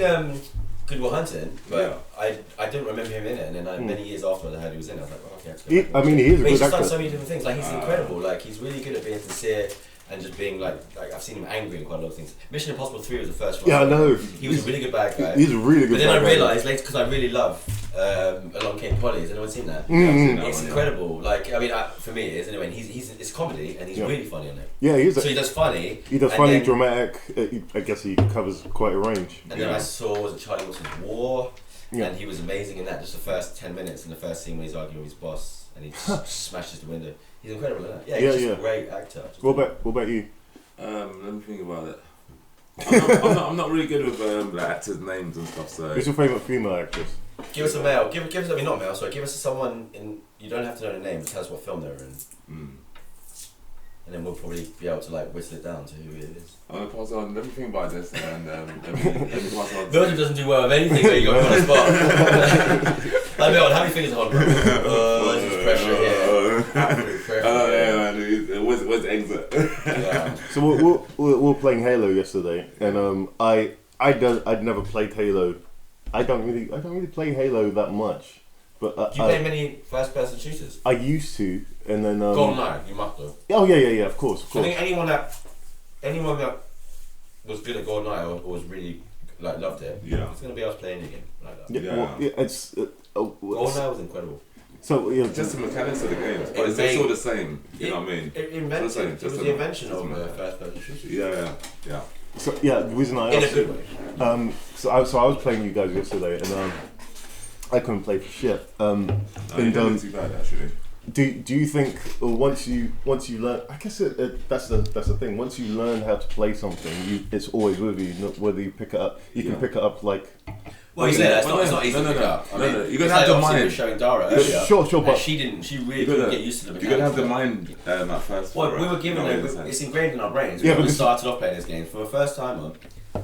Good Will Hunting, but I didn't remember him in it, and then many years afterwards I heard he was in it. I was like, well, okay. I mean, he is a but he's good just actor. done so many different things. Like he's incredible. Like he's really good at being sincere and just being like I've seen him angry in quite a lot of things. Mission Impossible 3 was the first one. Yeah, I know. He was a really good bad guy. He's a really good. But then bad I guy. realised later because I really love Along Came Polly. Has anyone seen that? It's incredible. Like I mean, for me it is anyway. And he's it's comedy and he's really funny on it. Yeah, he is. So he does funny. He does funny, dramatic. I guess he covers quite a range. And then I saw was it Charlie Wilson's War, and he was amazing in that. Just the first 10 minutes in the first scene when he's arguing with his boss and he just smashes the window. He's incredible in that. Yeah, he's just a great actor. What about you? Let me think about it. I'm not really good with like actors' names and stuff. So. Who's your favourite female actress? Give us a male. Give us not male. Sorry. Give us someone in. You don't have to know the name. But tell us what film they're in. And then we'll probably be able to like whistle it down to who it is. I'm gonna pass on. Let me think about this, and let me pass on. Milton doesn't do well with anything that you got put on the spot. Like Milton, how many fingers hold, bro? There's just pressure here. Absolute pressure. Where's the exit? Yeah. So we were playing Halo yesterday, and I'd never played Halo. I don't really play Halo that much. But do you play many first-person shooters? I used to, and then GoldenEye, you must do. Oh yeah, of course. I think anyone that was good at GoldenEye or was really like loved it, it's gonna be else playing a game like that. It's GoldenEye was incredible. So just the mechanics of the games, but it's all the same. You know what I mean? It was the invention of first-person shooters. Yeah. So the reason I in asked, a good way. So I was playing you guys yesterday, and I couldn't play for shit. You didn't too bad actually. Do you think once you learn? I guess that's the thing. Once you learn how to play something, it's always with you. Whether you pick it up, you can pick it up like. Well, you said it's not easy to pick up. I mean, you're gonna have the mind. Showing Dara earlier. Sure, but she really couldn't get used to the mechanics. You're gonna have the mind at first. Well, we were given it. It's ingrained in our brains. We started off playing this game for the first timer.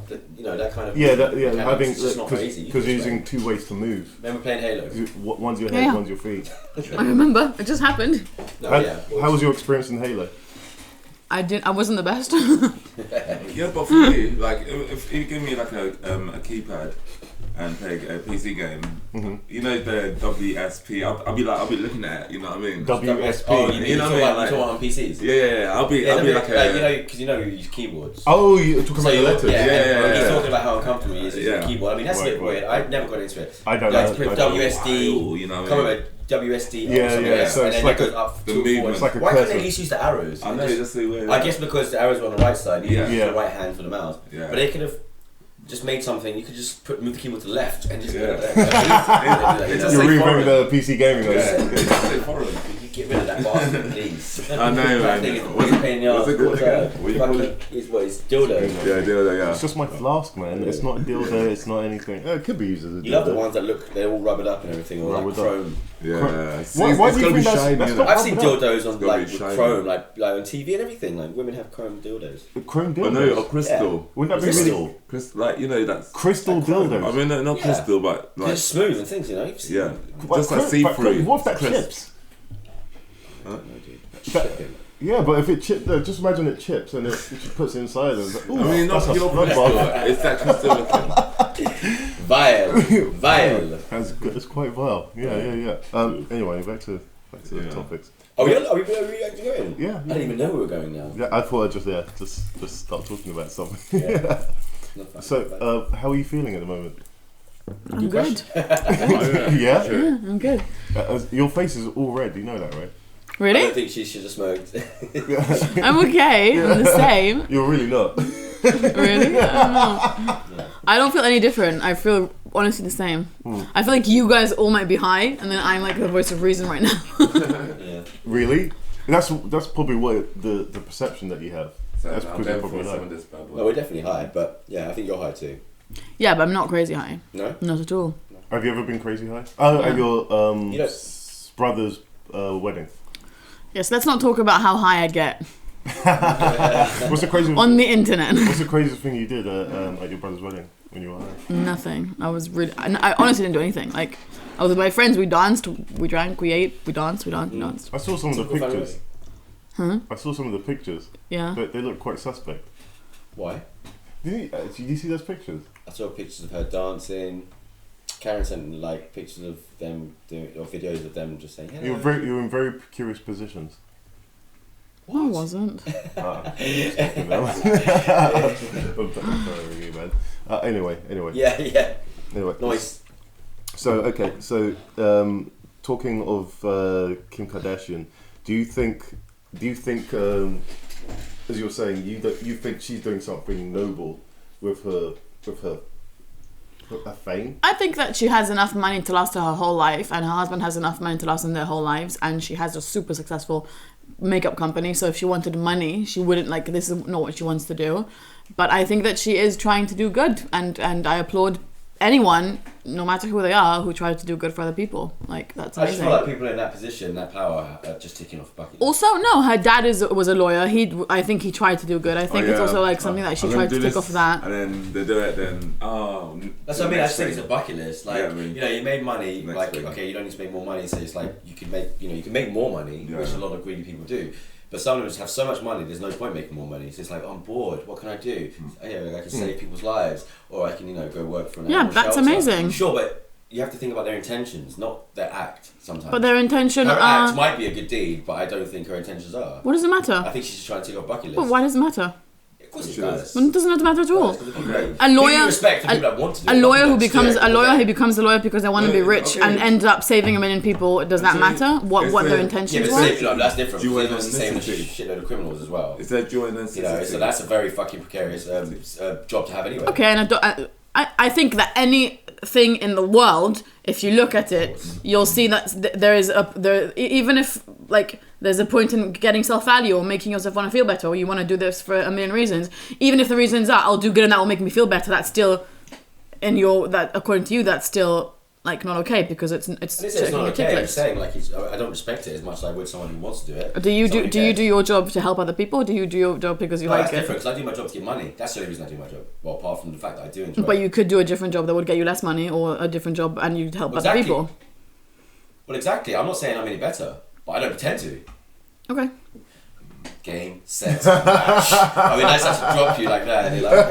That kind of having it's not very easy because using two ways to move. Remember playing Halo? One's your head, one's your feet. I remember. It just happened. How was your experience in Halo? I wasn't the best. Yeah, but for me, like if you give me like a keypad and play a PC game, you know the WSP. I'll be looking at it. You know what I mean? WSP. Oh, you know what I mean? Like, on PCs. Yeah. I'll be like because you use keyboards. Oh, you're talking about the letters. Yeah. He's talking about how uncomfortable he is using a keyboard. I mean, that's a bit weird. I never got into it. I don't know. WSD. You know what I mean? WSD. So and it's then like it goes up the to movement. It's like a Why cursor. can't they at least use the arrows? I know, just the way. I guess because the arrows were on the right side, you use Yeah. the right hand for the mouse. Yeah. But they could have just made something. You could just move the keyboard to the left and just. Yeah. You're revamping the PC gaming. It's foreign. Get rid of that bastard, please. I know, That thing is a pain in the arse. What's it called again? What do you call it? It's dildo. Yeah, dildo, yeah. It's just my flask, man. It's not a dildo. It's not anything. It could be used as a dildo. You love the ones that look, they're all rubbered up and everything, or like chrome. Yeah. Why do you think that's I've seen rubbered up? dildos on like with chrome, like on TV and everything. Like women have chrome dildos. Chrome dildos? Oh no, or crystal. Wouldn't that be really... Crystal, like, you know, that's... Crystal dildos? I mean, not crystal, but They're like... just smooth and things, you know? Yeah. Just like see-through. What if that chips? Yeah, but if it chips, just imagine it chips and it puts it inside and it's like, ooh, I mean, not your crystal. It's that crystal looking. Vile. It's quite vile. Yeah. Anyway, back to the topics. Are we actually going? Yeah. I didn't even know we were going now. Yeah, I thought I'd just start talking about something. Yeah. So, how are you feeling at the moment? I'm good. Yeah? I'm good. Your face is all red, you know that, right? I Really? don't think she should have smoked. I'm okay. I'm the same. You're really not. Really? I don't know. I don't feel any different. I feel honestly the same. I feel like you guys all might be high, and then I'm like the voice of reason right now. Yeah. Really? That's probably what the perception that you have. That's I'm because going you're probably for high. some of this bad boy. Well, we're definitely high, but yeah, I think you're high too. Yeah, but I'm not crazy high. No? Not at all. Have you ever been crazy high? Oh, at your You know- brother's wedding. Yes, let's not talk about how high I get What's the craziest? on the internet. What's the craziest thing you did at your brother's wedding when you were high? Nothing. I honestly didn't do anything. Like, I was with my friends. We danced, we drank, we ate, we danced. I saw some of the pictures. Huh? I saw some of the pictures. Yeah. But they look quite suspect. Why? Did you see those pictures? I saw pictures of her dancing. Karen sent like pictures of them doing, or videos of them just saying hello. You were in very precarious positions. No, I wasn't. Anyway. Yeah. Anyway. Nice. So talking of Kim Kardashian, do you think as you were saying, you think she's doing something noble with her fame? I think that she has enough money to last her whole life, and her husband has enough money to last them their whole lives, and she has a super successful makeup company. So if she wanted money, she wouldn't this is not what she wants to do. But I think that she is trying to do good, and I applaud anyone, no matter who they are, who tries to do good for other people. That's amazing. I just feel like people in that position, that power, are just ticking off buckets. Also, no, her dad was a lawyer. I think he tried to do good. I think it's also something that she tried to tick off that. And then they do it. Then that's what I mean. I just think it's a bucket list. You made money. Thing. Okay, you don't need to make more money. So it's you can make more money, which a lot of greedy people do. But some of us have so much money, there's no point making more money. So it's I'm bored, what can I do? I can save people's lives, or I can, go work for an animal that's shelter. amazing. Sure, but you have to think about their intentions, not their act sometimes. But their intention her act might be a good deed, but I don't think her intentions are. What does it matter? I think she's just trying to tick off bucket list. But why does it matter? Of course it does. Well, it doesn't matter at all. Okay. A lawyer, respect for people that want to do a lawyer who it, becomes a lawyer who becomes a lawyer because they want to be rich and ends up saving 1 million people. Does that matter? What their intentions were? That's different. Because it's saving a shitload of criminals as well. Is that joy and so that's a very fucking precarious job to have anyway. Okay, and I think that anything in the world, if you look at it, you'll see that even if there's a point in getting self-value or making yourself want to feel better, or you want to do this for 1 million reasons, even if the reasons are I'll do good and that will make me feel better, that's still according to you, that's still not okay, because it's not okay. I'm saying I don't respect it as much as I would someone who wants to do it. Do you do your job to help other people? Or do you do your job because you like it? That's different, because I do my job to get money. That's the only reason I do my job. Well, apart from the fact that I do enjoy it. But you could do a different job that would get you less money, or a different job and you'd help other people. Well, exactly. I'm not saying I'm any better, but I don't pretend to. Okay. Game, set, match. I mean, I just have to drop you like that, and you're like,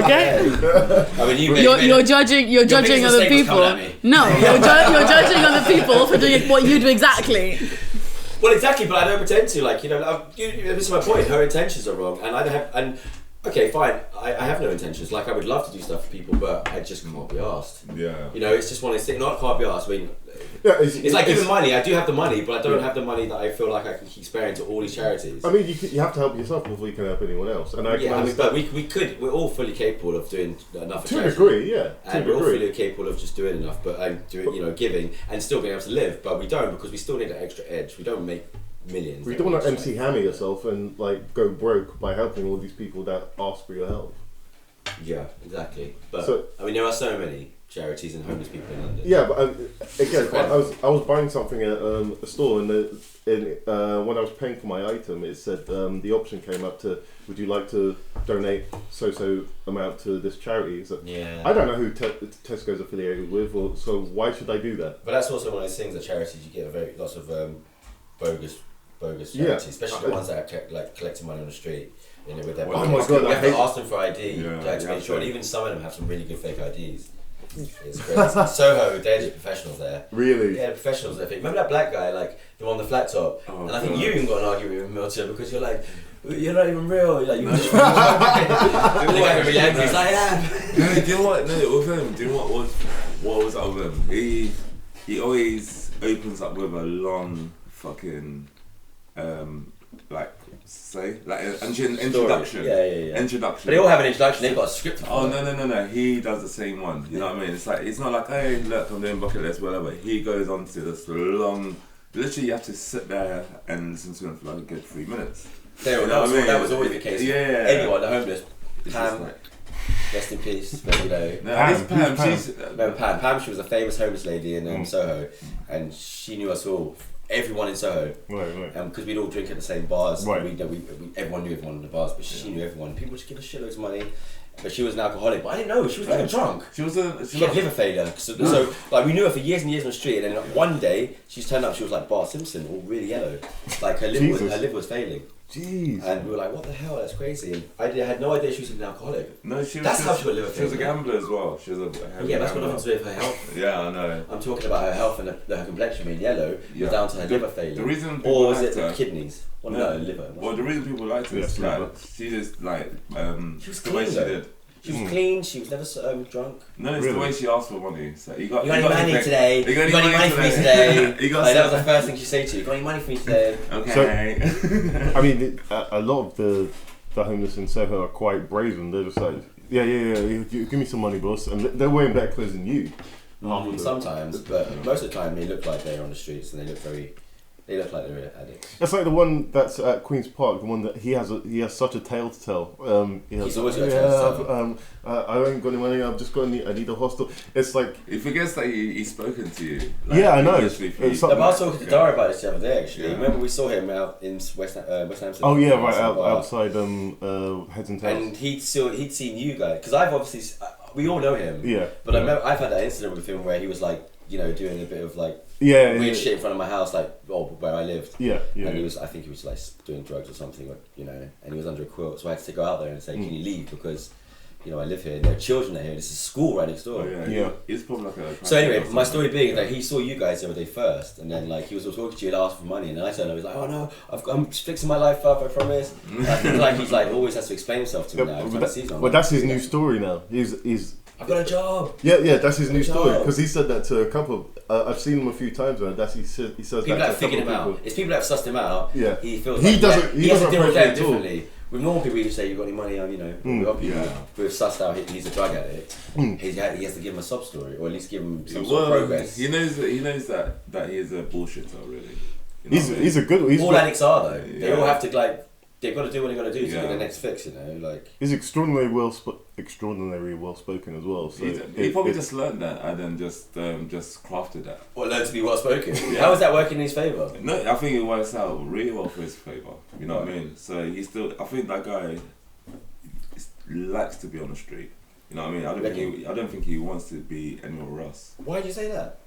okay. I mean, you're judging other people. No, you're judging other people for doing what you do exactly. Well, exactly, but I don't pretend to. This is my point. Her intentions are wrong, and I don't have. Okay, fine. I have no intentions. I would love to do stuff for people, but I just can't be asked. Yeah. It's just one of those things. Not can't be asked. I mean, it's like giving money. I do have the money, but I don't have the money that I feel like I can keep sparing to all these charities. I mean, you have to help yourself before you can help anyone else. And but we're all fully capable of doing enough. To a degree, yeah. And we're all fully capable of just doing enough, but giving and still being able to live. But we don't, because we still need an extra edge. We don't make millions. We don't want to MC Hammer yourself and go broke by helping all these people that ask for your help. Yeah, exactly. But there are so many charities and homeless people in London. Yeah, but again, I was buying something at a store, and when I was paying for my item, it said the option came up to, would you like to donate so amount to this charity? So I don't know who Tesco's affiliated with, so why should I do that? But that's also one of those things that charities, you get lots of bogus charities, especially the ones that are collecting money on the street. With their oh my god! You have to ask them for ID to make sure, and even some of them have some really good fake IDs. It's crazy. Soho, they're professionals there. Really? Yeah, professionals. I think. Remember that black guy, the one on the flat top? And I think you even got an argument with Milton because you're not even real. You're just really angry. He's like, No, do you know what? No, with him. Do you know what was up with him? He always opens up with a long fucking introduction. Yeah. Introduction. But they all have an introduction. They've got a script. No. He does the same one. You know what I mean? It's not like, hey, look, I'm doing bucket list, whatever. He goes on to this long. Literally, you have to sit there and listen to him for a good 3 minutes. That was always the case. Yeah. Anyone, the homeless. Pam, rest in peace. But, Pam. Pam. She was a famous homeless lady in Soho, and she knew us all. Everyone in Soho, right. Because we'd all drink at the same bars. Right. Everyone knew everyone in the bars, but she knew everyone. People just give her shitloads of money, but she was an alcoholic. But I didn't know she was never drunk. She had liver failure. So we knew her for years and years on the street, and then one day she's turned up. She was like Bart Simpson, all really yellow, her liver was failing. Jeez. And we were like, what the hell? That's crazy. And I had no idea she was an alcoholic. No, That's how she got liver She was a failure. gambler as well. She was a Yeah, that's got nothing to do with her health. Yeah, I know. I'm talking about her health and her complexion being yellow was down to her liver failure. The reason people or was liked it the her- kidneys? Well, no, liver. Well, the reason people liked her is like she just like She was the way clean, she though. did. She was clean. She was never drunk. No, it's the way she asked for money. So you got any money today? You got any money for me today? That was the first thing she said to you. Got any money for me today? Okay. So, I mean, a lot of the homeless in Soho are quite brazen. They're just like, yeah, give me some money, boss. And they're wearing better clothes than you. Sometimes, but most of the time they look like they're on the streets and they look like they're addicts. It's like the one that's at Queen's Park, the one that he has such a tale to tell. He's always got a tale to tell. I ain't got any money. I need a hostel. It's like he forgets that he's spoken to you. Like, yeah, I know. I was talking to Dara about this the other day. Actually, remember we saw him out in West Hampton. Oh yeah, right outside Heads and Tails. And he'd seen you guys because I've obviously we all know him. Yeah. But I remember I've had that incident with him where he was like, doing a bit of like weird shit in front of my house, like where I lived. Yeah. And I think he was like doing drugs or something, and he was under a quilt. So I had to go out there and say, can you leave because, I live here. And there are children out here. This is a school right next door. Oh, yeah. It's probably like a. So anyway, my story being that he saw you guys the other day first, and then like he was talking to you and asked for money, and then I said, I was like, oh no, I'm fixing my life up, I promise. I feel like he's like always has to explain himself to me now. But that's his new story now. He's. I've got a job. Yeah, that's his new story because he said that to a couple. I've seen him a few times, and he says people that that have to a figured couple him of people. out. It's people that have sussed him out. Yeah, he feels he like doesn't. He has to deal with them at all. differently. With normal people, you just say you got any money, we help you. We've sussed out he's a drug addict. He has to give him a sob story, or at least give him some sort of progress. He knows that he is a bullshitter, really. He's a good. All addicts are though. They all have to like. They've got to do what they've got to do to get the next fix, like. He's extraordinarily well spoken as well. So he probably just learned that and then just crafted that. Or learned to be well spoken. How is that working in his favour? No, I think it works out really well for his favour. You know what I mean? So I think that guy likes to be on the street. You know what I mean? I don't think he wants to be anywhere else. Why do you say that?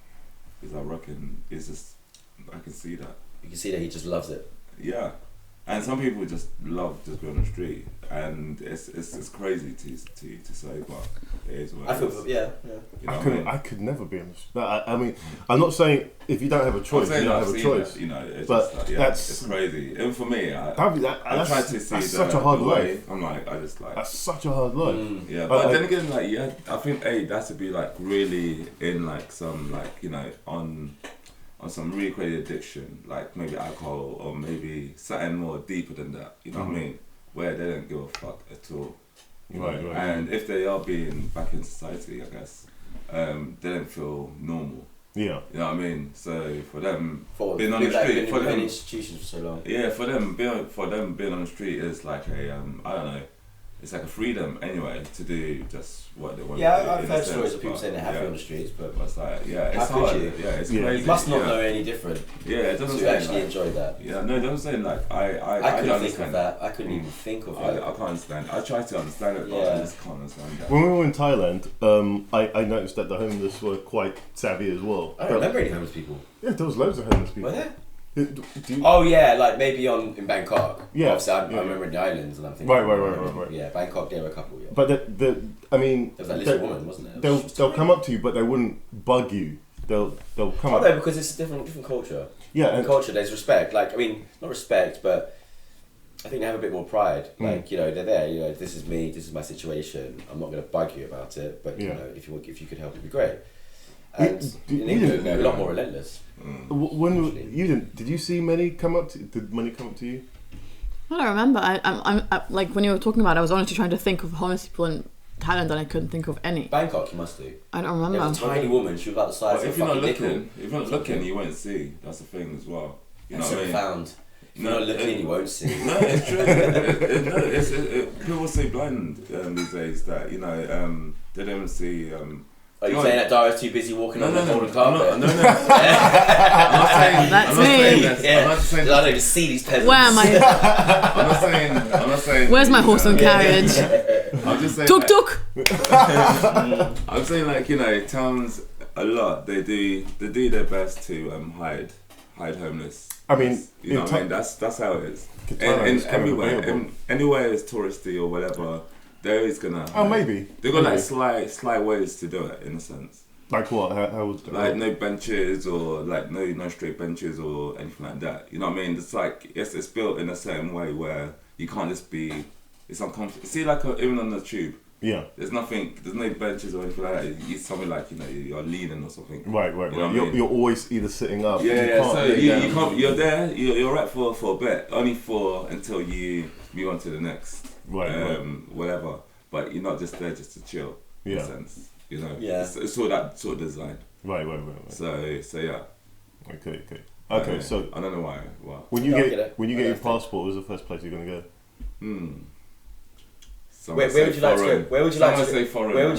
Because I reckon I can see that. You can see that he just loves it. Yeah. And some people just love just being on the street, and it's crazy to say, but it is what it is. Yeah. You know I could never be on the street. I mean, I'm not saying if you don't have a choice, you don't have a choice. That, it's but just like, it's crazy. And for me, I try to see that's such a hard life. I'm like, I just like that's such a hard life. Yeah, but then again, like I think that has to be like really in like some like on some really crazy addiction, like maybe alcohol or maybe something more deeper than that, you know what I mean? Where they don't give a fuck at all. Right. And if they are being back in society, I guess, they don't feel normal. Yeah. You know what I mean? So for them being on the street, for them institutions for so long. Yeah, for them being on the street is like a I don't know. It's like a freedom anyway to do just what they want to do. Yeah, I've heard stories of people saying they're happy on the streets, but it's like, it's how hard. could you? Yeah, it's crazy. You must not know any different. Yeah, it doesn't to actually enjoy that. Yeah, no, it doesn't say like I couldn't think of that. I couldn't even think of that. I can't understand. I try to understand it, but I just can't understand that. When we were in Thailand, I noticed that the homeless were quite savvy as well. I don't remember any homeless people. Yeah, there was loads of homeless people. Were there? Oh yeah, like maybe in Bangkok. Yeah, obviously I remember in the islands, and I'm thinking. Right. Yeah, Bangkok there were a couple. Yeah. But I mean, there was that little woman, wasn't there? They'll come up to you, but they wouldn't bug you. They'll come up. No, because it's a different culture. Yeah, in culture there's respect. Like not respect, but I think they have a bit more pride. Like they're there. This is me. This is my situation. I'm not going to bug you about it. But if you could help, it'd be great. And in England, they're a lot more relentless. When did you see many come up to? Did many come up to you? I don't remember. I like when you were talking about it, I was honestly trying to think of homeless people in Thailand, and I couldn't think of any. Bangkok, you must do. I don't remember. There was a tiny woman. She was about the size of a fucking nickel. If you're not looking, you won't see. That's the thing as well. You know what I mean? Found. If you're not looking, you won't see. No, it's true. People say blind these days that they don't see. Are you saying that Dara's too busy walking on the golden carpet? No. I'm not saying that's me. I'm not saying I don't even see these peasants. Where am I? I'm not saying. Where's my horse and carriage? I'm just saying. Tuk. I'm saying towns a lot. They do their best to hide hide homeless. I mean, you know what I mean? That's how it is. And anywhere it's touristy or whatever, there is gonna. Maybe they've got like sly ways to do it in a sense. Like what? How was that? Like no benches or like no straight benches or anything like that. You know what I mean? It's like it's built in a certain way where you can't just be. It's uncomfortable. See, like even on the tube. Yeah. There's no benches or anything like that. It's something like you're leaning or something. Right. You're always either sitting up. Yeah. So you can't. You're there. You're right for a bit. Only until you move on to the next. Right. Whatever. But you're not just there just to chill. In a sense. You know. Yeah. It's all that sort of design. Right. So yeah. Okay. So I don't know why. When you get your passport, what's the first place you're gonna go? Where would you like to go? Where would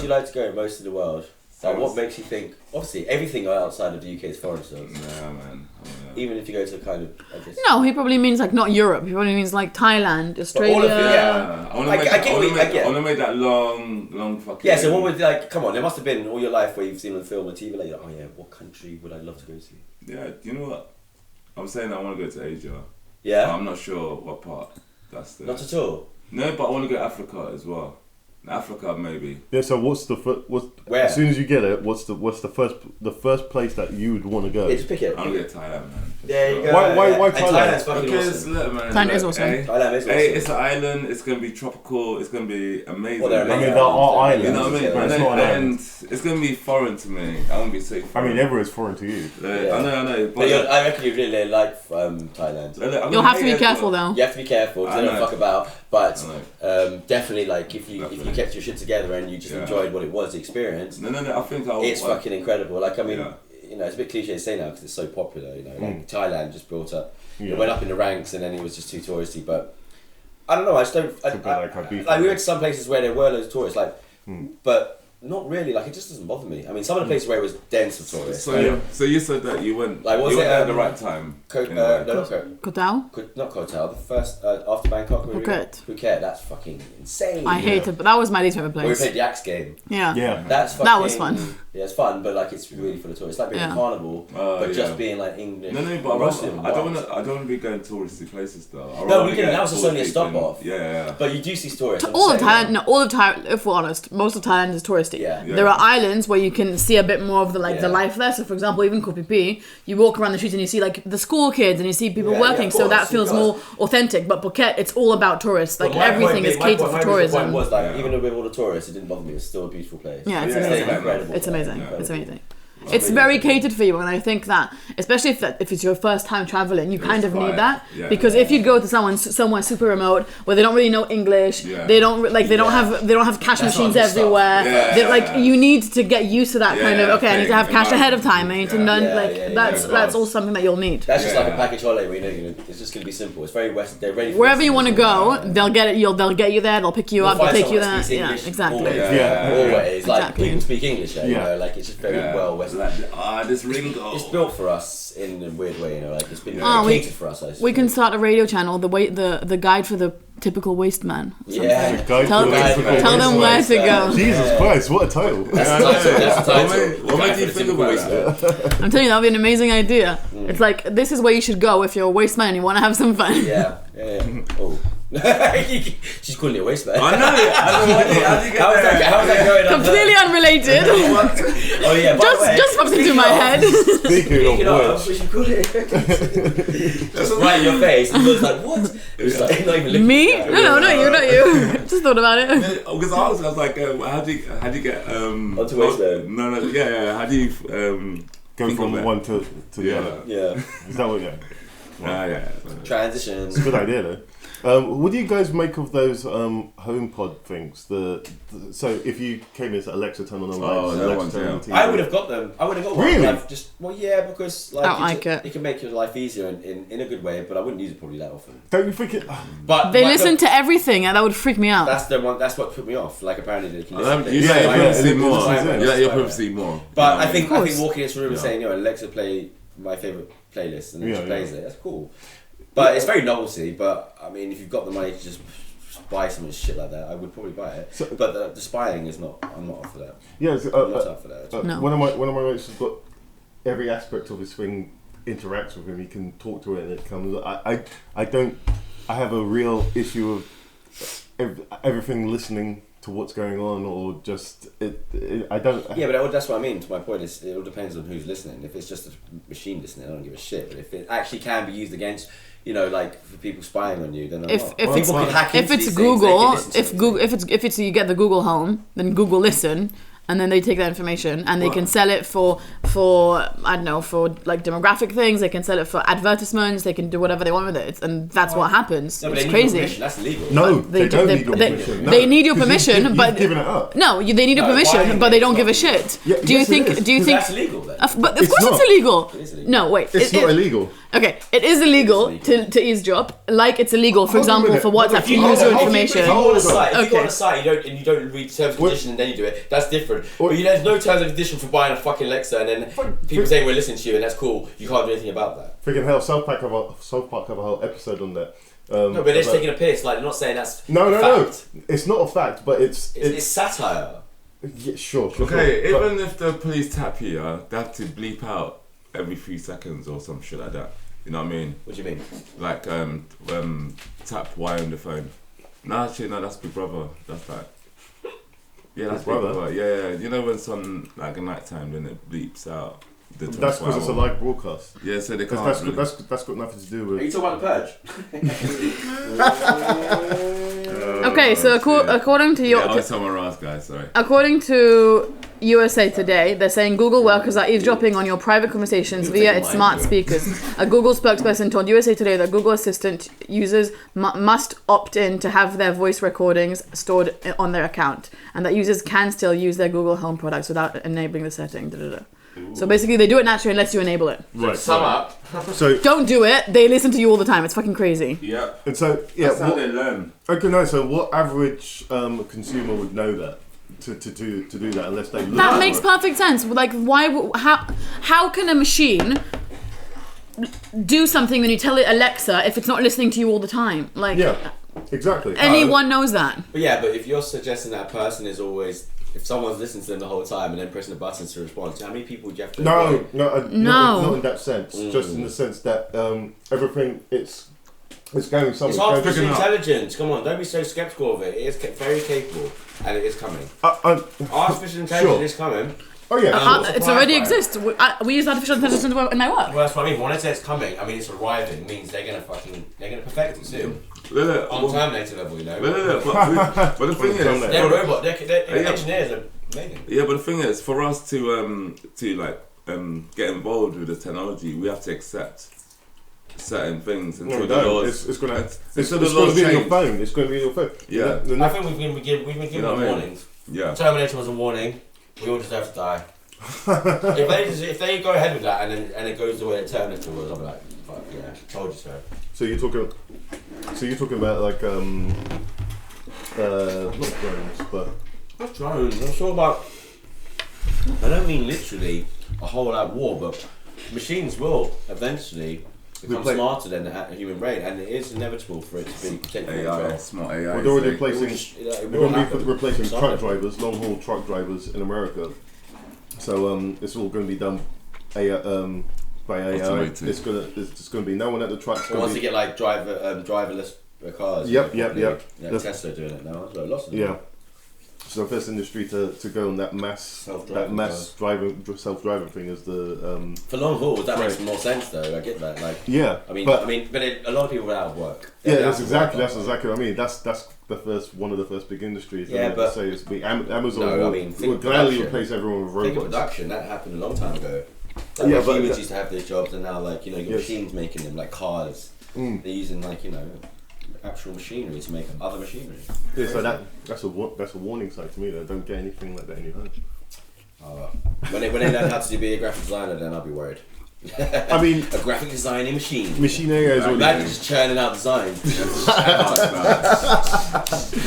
you like to go most of the world? Like, what makes you think? Obviously, everything outside of the UK is foreign to us. Nah, man. Even if you go to kind of, I guess. No, he probably means like not Europe. He probably means like Thailand, Australia. All of it, I want to make that long fucking. Yeah. So what would come on? There must have been all your life where you've seen on film or TV like, oh yeah, what country would I love to go to? Yeah. You know what? I'm saying I want to go to Asia. Yeah. But I'm not sure what part. Not at all. No, but I want to go to Africa as well. Africa, maybe. Yeah. So what's the first? Where? As soon as you get it, what's the first place that you would want to go? Yeah, just pick it. I'm gonna go to Thailand, man. There you go. Why Thailand? Thailand's fucking Because awesome. look, man. Thailand is awesome. Thailand is awesome. It's an island. It's gonna be tropical. It's gonna be amazing. Well, they're I mean, amazing. there are islands. You know what I mean? But it's not an island. And it's gonna be foreign to me. I won't be safe. I mean, everywhere's foreign to you. I know. But I reckon you really like Thailand. You'll have to be careful though. You have to be careful. They don't fuck about. But definitely, like if you kept your shit together and you just enjoyed what it was, the experience. No. I think it's fucking incredible. Like I mean, you know, it's a bit cliche to say now because it's so popular. You know, like Thailand just built up. It went up in the ranks and then it was just too touristy. But I don't know. I just don't. Like we went to some places where there were loads of tourists, but. Not really, like it just doesn't bother me. I mean, some of the places where it was dense with tourists. So you said that you went. Like, you went there at the right time. Koh Tao? Not Koh Tao. The first after Bangkok. Phuket. That's fucking insane. I hate it, but that was my least favorite place. We played the Axe game. Yeah. That's fucking, that was fun. Yeah, it's fun, but like it's really for the tourists. It's like being a carnival, but just being like English. No, but I don't want to be going touristy places though. No, we didn't. That was just only a stop off. Yeah. But you do see tourists. All of Thailand. If we're honest, most of Thailand is touristy. Yeah. There are islands where you can see a bit more of the the life there. So for example, even Koh Phi Phi, you walk around the streets and you see like the school kids and you see people working. So that feels more authentic. But Phuket, it's all about tourists. Like everything is catered for tourism. My point was like even with all the tourists, it didn't bother me. It's still a beautiful place. Yeah, it's amazing. It's amazing. It's amazing. It's very catered for you, and I think that, especially if it's your first time traveling, you kind of need that because if you go to somewhere super remote where they don't really know English, they don't have cash machines everywhere. You need to get used to that kind of. I need to have cash ahead of time. I need to that's all something that you'll need. That's just like a package holiday where you know it's just gonna be simple. It's very Western. They're ready. Wherever you want to go, they'll get it. They'll get you there. They'll pick you up. They'll take you there. Yeah, exactly. Always like people speak English. You know, like it's just very well Western. This Ringo. It's built for us in a weird way, you know, like it's been catered for us. We can start a radio channel, the guide for the typical waste man. Yeah. Tell them where to go. Jesus Christ, what a title. That's the title. What made you think about that? I'm telling you, that would be an amazing idea. It's like, this is where you should go if you're a waste man and you want to have some fun. Yeah. Oh. She's calling it a waste man. I know. How's that going? Completely unrelated. Oh yeah. Just popped into my head. Speaking of we should call it. Just right in your face. And was like, what? It was like, not even looking. Me? No, not you. Just thought about it. Because I was like, how do you get onto waste man? No, yeah. How do you go from one to the other? Yeah. Is that what? Yeah. Yeah. Transition. It's a good idea though. What do you guys make of those HomePod things? So if you came in as Alexa, turn on the lights. I would have got them. I would have got one. Really? Because like it can make your life easier in a good way. But I wouldn't use it probably that often. Don't you think it? But they listen to everything, and that would freak me out. That's the one. That's what put me off. Like apparently they can listen. You let your privacy more. You let your privacy more. But I think walking into a room and saying, Alexa, play my favorite playlist, and then she plays it. That's cool. But it's very novelty. But I mean, if you've got the money to just buy some shit like that, I would probably buy it. So, but the spying is not. I'm not up for that. Yeah, I'm not up for that. No. One of my mates has got every aspect of his thing interacts with him. He can talk to it, and it comes. I don't. I have a real issue of everything listening to what's going on, or just I don't. Yeah, but that's what I mean. To my point is, it all depends on who's listening. If it's just a machine listening, I don't give a shit. But if it actually can be used against, like for people spying on you, then I'm not. If it's Google, if it's you get the Google Home, then Google Listen. And then they take that information and they can sell it for I don't know, for like demographic things. They can sell it for advertisements. They can do whatever they want with it, and that's what happens. No, it's crazy. That's illegal. No, they don't need your permission. They need your permission, but giving it up. No, they need your permission, but they don't give a shit. Yeah, do you think? That's illegal then? But of course it's illegal. It is illegal. No, wait. It's not illegal. Okay, it is illegal to eavesdrop, like it's illegal, for example, for WhatsApp to use your information. If you go on a site, and you don't read terms and conditions and then you do it, that's different. But there's no terms and conditions for buying a fucking Alexa and then people saying we're listening to you and that's cool. You can't do anything about that. Freaking hell, South Park have a whole episode on that. No, but they're just taking a piss. Like they're not saying that's no. fact. It's not a fact, but it's satire. Yeah, sure. Okay, even if the police tap you, they have to bleep out every 3 seconds or some shit like that. You know what I mean? What do you mean? Like tap Y on the phone. No, actually, no, that's Big Brother. That's like, yeah, that's Big Brother. Yeah. You know when some like at night time, then it bleeps out. That's because it's a live broadcast. Yeah, so they can't. That's got nothing to do with. Are you talking about the Purge? Okay, so according to your, I was somewhere else, guys. Sorry. According to USA Today, they're saying Google workers are eavesdropping on your private conversations via its smart speakers. A Google spokesperson told USA Today that Google Assistant users must opt in to have their voice recordings stored on their account, and that users can still use their Google Home products without enabling the setting. So basically, they do it naturally unless you enable it. Right. Sum up. So don't do it. They listen to you all the time. It's fucking crazy. Yeah. And so that's how they learn. Okay, no. So what average consumer would know that to do that unless they learn? That makes perfect sense. Like, how can a machine do something when you tell it Alexa if it's not listening to you all the time? Like, yeah, exactly. Anyone knows that. But yeah, but if you're suggesting that person is always. If someone's listening to them the whole time and then pressing the buttons to respond, how many people would you have to? No, not in that sense. Just in the sense that everything it's going somewhere. It's artificial intelligence. Come on, don't be so skeptical of it. It is very capable, and it is coming. Artificial intelligence is coming. Oh yeah, it already exists. We use artificial intelligence in my work. Well, that's what I mean. When I say it's coming, I mean it's arriving. Means they're gonna perfect it soon. On Terminator level, you know. But the thing is, they're robot. They're engineers are amazing. Yeah, but the thing is, for us to get involved with the technology, we have to accept certain things until the laws. It's going to be in your phone. It's going to be in your phone. Yeah. I think we've been given warnings. Yeah. Terminator was a warning. We all deserve to die. if they go ahead with that and it goes the way the Terminator was, I'll be like, fuck yeah, told you so. So you're talking about like not drones, but not drones. I'm talking about. I don't mean literally a whole out war, but machines will eventually become smarter than the human brain, and it is inevitable for it to be potentially smart AI. They're already replacing truck drivers, long haul truck drivers in America. So it's all going to be done by AI. Automated. It's just going to be no one at the trucks. Once you get like driverless cars. Yep. Tesla doing it now. Lots of them. Yeah. So the first industry to go on that mass self-driving thing is the for long hauls. That makes more sense though. I get that. Like yeah, but a lot of people are out of work. That's exactly what I mean. That's the one of the first big industries. Yeah, but say it's big. Amazon will gladly replace everyone with robots. Think of production. That happened a long time ago. Like humans used to have those jobs, and now your machines making them, like cars. They're using actual machinery to make other machinery. Yeah, so that's a warning sign to me. Though. Don't get anything like that in your home. When they learn how to be a graphic designer, then I'll be worried. I mean, a graphic designing machine. Machine AI is already just churning out designs.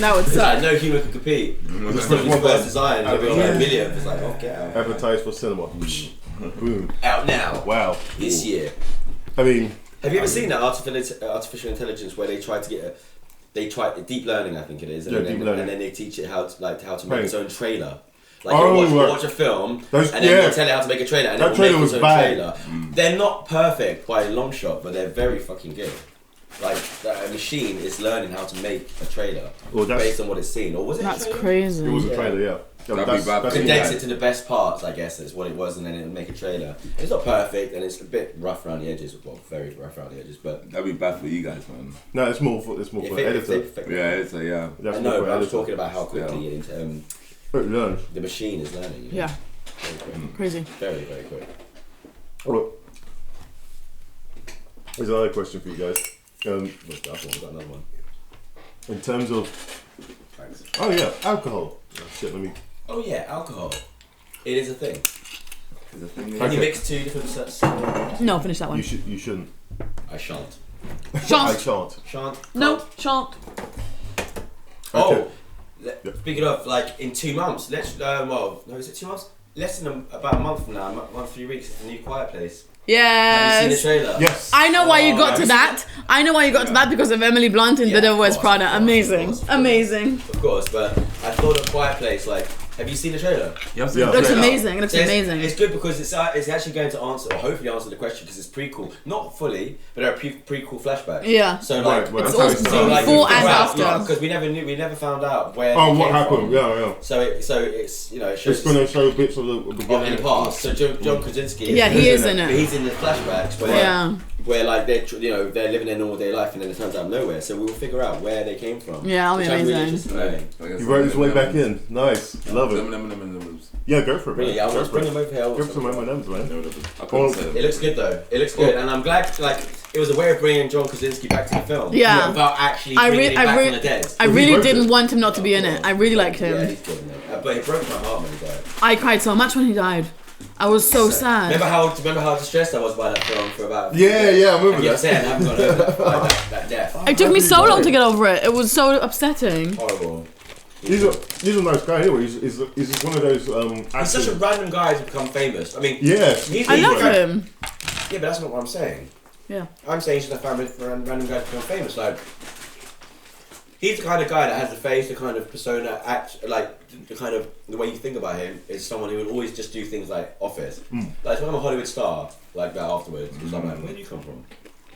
No, it's no human can compete. It's the first design. It'll be on million. It's like, get out. Advertise for cinema. Boom. Out now. Wow. This year. I mean, have you ever seen that artificial intelligence where they try to get deep learning? I think it is. And then they teach it how to make its own trailer. Like you watch a film and then you tell it how to make a trailer and that it will trailer make was its own bad. trailer. They're not perfect by a long shot, but they're very fucking good. Like a machine is learning how to make a trailer based on what it's seen. Or was it? That's crazy. It was a trailer, yeah. Condense it to the best parts, I guess, is what it was, and then it'll make a trailer. And it's not perfect, and it's a bit rough around the edges. Well, very rough around the edges, but that'd be bad for you guys, man. No, it's more for editor. Editor, yeah. I know, but I was talking about how quickly it learns. The machine is learning. You know? Yeah. Crazy. Very, very quick. Well, here's another question for you guys. We've got another one. In terms of, Thanks. oh yeah, alcohol. Oh, shit, let me. Oh yeah, alcohol. It is a thing. It's a thing. Can you mix two different sets? No, finish that one. You shouldn't. I shan't. I shan't. Shan't. No, shan't. Oh, speaking of, like in 2 months, is it 2 months? Less than about a month from now, 3 weeks, it's a new Quiet Place. Yes. Have you seen the trailer? Yes. I know why you got to that. I know why you got to that because of Emily Blunt in The Devil Wears Prada. Amazing. Amazing. Of course, but I thought of Quiet Place, like, have you seen the trailer? Yeah. It looks amazing. It looks amazing. It's good because it's actually going to answer, or hopefully answer the question, because it's prequel. Not fully, but there are prequel flashbacks. Yeah. So like, it's also before and after. Because we never found out where. Oh, what happened? From. Yeah. So it's you know it shows. It's going to show bits of the beginning. In the past. So John Krasinski. He is in it. He's in the flashbacks where like they're living their normal day life and then it turns out of nowhere. So we will figure out where they came from. Yeah, that'll be amazing. He wrote his way back in. Nice. Love it. Yeah, go for it, man. Really, I want to bring them over here. Go for some M&Ms, man. It looks good though. It looks good, and I'm glad. Like it was a way of bringing John Krasinski back to the film. Yeah. Without actually bringing him back from the dead. I really didn't want him not to be in it. I really liked him. Yeah, he's good in it. But it broke my heart when he died. I cried so much when he died. I was so sad. Remember how distressed I was by that film for about. Yeah, I remember that. I haven't got over that death. It took me so long to get over it. It was so upsetting. Horrible. He's a nice guy anyway. He's just one of those. He's such a random guy to become famous. I mean, I love him. Yeah, but that's not what I'm saying. Yeah. I'm saying he's just a random guy to become famous. Like, he's the kind of guy that has the face, the kind of persona, the way you think about him is someone who would always just do things like Office. Like, when I'm a Hollywood star, like that afterwards, because I'm like, where do you come from?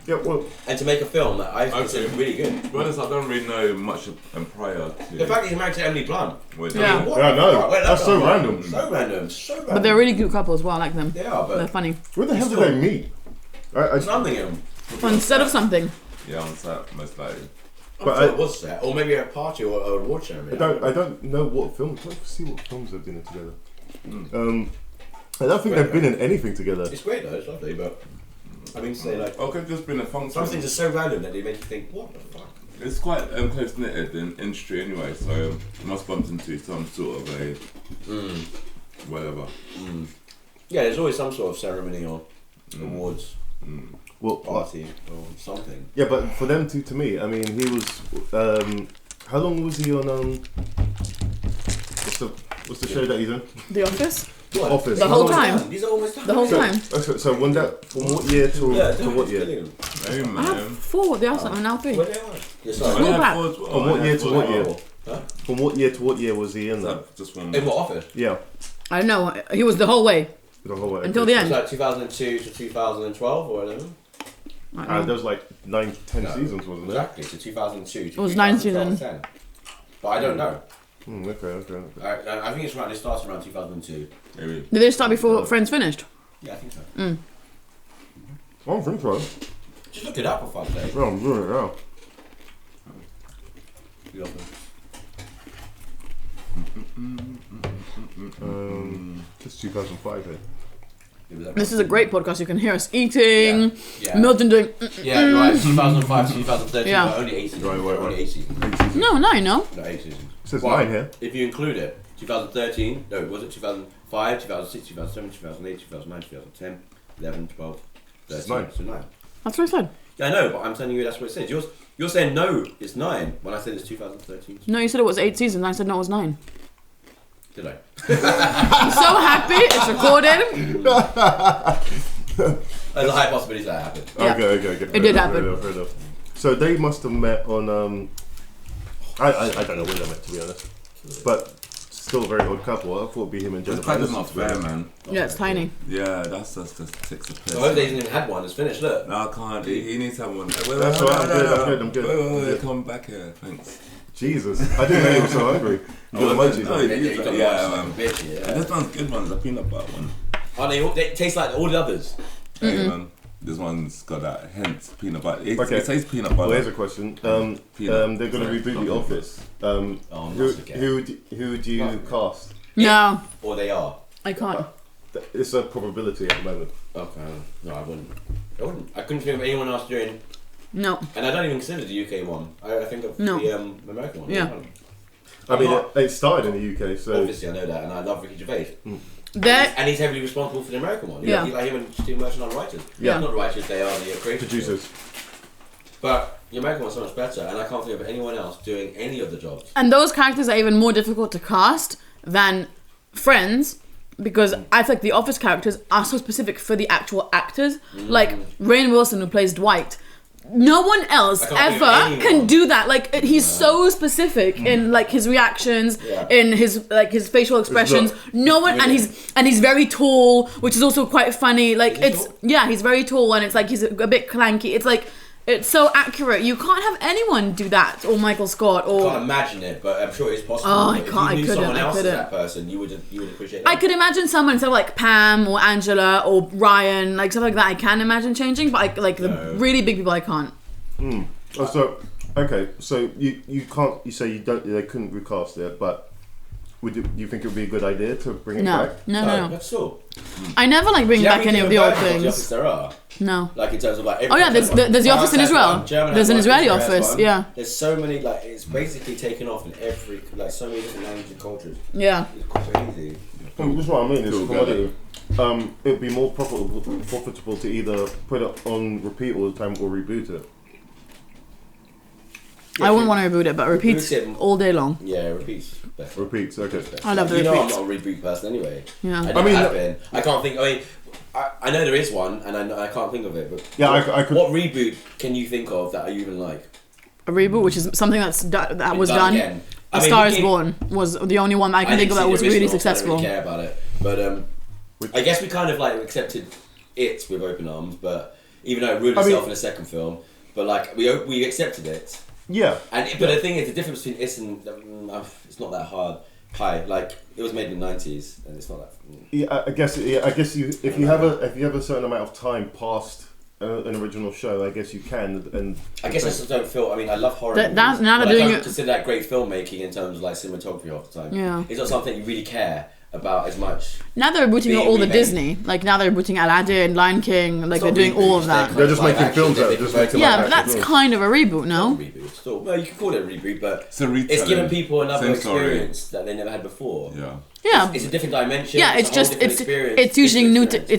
Yeah, well, and to make a film that I consider really good. To be honest, I don't really know much prior to... The fact that he's married to Emily Blunt. Yeah. I know. That's so random. So random. But they're a really good couple as well. I like them. They are, but... They're funny. Where the hell did they meet? Nottingham. On set of something. Yeah, on set, most likely. But it was set. Or maybe a party or a award ceremony. I don't know what films. Let's see what films they've been in together. I don't think they've been in anything together. It's great though, it's lovely, but... I mean to say like... Okay, just been a function. Some things are so random that they make you think, what the fuck? It's quite close-knitted in industry anyway, so you must bump into some sort of a... whatever. Yeah, there's always some sort of ceremony or awards. Well, party or something. Yeah, but for them to me, I mean, he was... how long was he on... What's the show that he's on? The Office? Office. The whole time. These are almost done. The whole time. So when that, from what year to what year? Hey, man. I have 4. They are I'm now 3. Where they are? Small back. From what year to what year? From what year to what year was he in that? Just one. In what Office? Yeah. I don't know. He was the whole way. The whole way. Until the end. It was like 2002 to 2012 or whatever. There was like 9, 10 seasons, wasn't it? Exactly, so 2002 to it was 9 seasons. But I don't know. Okay. I think it's right, it starts around 2002. Maybe. Did they start before Friends finished? Yeah, I think so. I don't think so. Just look it up for fuck's sake. No, I'm doing it now. Just 2005 then. This is a great podcast. You can hear us eating. Yeah. Milton doing. Yeah, you're right. 2005 to 2013. Yeah. But only 8 seasons. Right. Only 8 seasons. No, 9, no. No, 8 seasons. It says 9 here. If you include it, 2013. No, was it 2005, 2006, 2007, 2008, 2009, 2010, 11, 12, 13. 9. So 9. That's what I said. Yeah, I know, but I'm telling you that's what it says. You're saying no, it's 9 when I said it's 2013. No, you said it was 8 seasons. I said no, it was 9. Did I? I'm so happy. It's recorded. There's a high possibility that happened. Yeah. Okay. It did happen. Fair enough. So they must have met on. I don't know where they met, to be honest. But still a very odd couple. I thought it'd be him and His Jennifer. crack is not fair, man. Yeah, it's tiny. Yeah, that's just takes a piss. I hope they hasn't even had one. It's finished. Look. No, I can't. He needs someone. That's alright. I'm good. Wait, come back here. Thanks. Jesus, I didn't know you were so hungry. You got emojis. And this one's good one. The peanut butter one. Oh, they taste like all the others. Hey, man. This one's got that hint peanut butter. It says peanut butter. Well, here's a question. They're going to reboot The Office. Who do you cast? No, Or they are. I can't. It's a probability at the moment. Okay. No, I wouldn't. I couldn't think of anyone else doing. No. And I don't even consider the UK one. I think of the American one. Yeah. I mean, it started in the UK, so obviously I know that, and I love Ricky Gervais. That And he's heavily responsible for the American one. Yeah. Like him and Steve Merchant are writers. Yeah. Not writers, they are the creators. producers. But the American one's so much better, and I can't think of anyone else doing any of the jobs. and those characters are even more difficult to cast than Friends, because I feel like the Office characters are so specific for the actual actors. Like Rainn Wilson, who plays Dwight. No one else I can't think of ever anyone. can do that. Like he's so specific in like his reactions, in his facial expressions. No one, brilliant. and he's very tall, which is also quite funny. Like he's very tall, and it's like he's a bit clanky. It's like it's so accurate. You can't have anyone do that, or Michael Scott, I or can't imagine it, but I'm sure it's possible. Oh, I But if can't- I you knew couldn't, someone I else as couldn't. that person, you would appreciate that. I could imagine someone instead of like Pam or Angela or Ryan, like stuff like that. I can imagine changing, but the really big people I can't. Oh, so okay, so you can't. You say you don't. They couldn't recast it, but would you think it would be a good idea to bring it back? No. That's all. I never like bring back any of the old things. There are. No. Like in terms of like. Oh yeah, there's the Office in Israel. There's an Israeli Office. Yeah. There's so many like it's basically taken off in every like so many different languages and cultures. Yeah. It's crazy. That's what I mean. It's commodity. It'd be more profitable to either put it on repeat all the time or reboot it. I wouldn't want to reboot it, but repeats all day long. Yeah, repeats. Better. Repeats, okay. I love the You know I'm repeats. not a reboot person anyway. Yeah. I mean, have been. I can't think. I mean, I know there is one, and I can't think of it. But Yeah, I could. what reboot can you think of that you even like? A reboot, which is something that was done. Again. A Star Is Born was the only one I can think of that was really successful. I don't really care about it, but I guess we kind of like accepted it with open arms. But even though it ruined itself in the second film, but like we accepted it. Yeah. But the thing is, the difference between it and it's not that high. Like it was made in the 90s, and it's not that. Yeah, I guess if you have a certain amount of time past an original show, I guess you can. And I guess I just don't feel. I mean, I love horror. Now movies, they're but doing I don't it. consider that great filmmaking in terms of like cinematography half the time. Yeah. It's not something you really care about as much. Now they're rebooting Being all the remade. Disney. Like now they're rebooting Aladdin, Lion King. Like they're doing all of that. They're just making films out. Yeah, but that's kind of a reboot, no? Reboot. Still, well, you can call it a reboot, but It's a retelling. it's giving people another Same story. experience that they never had before. Yeah. Yeah. It's a different dimension. Yeah, it's a whole just different it's experience, using new different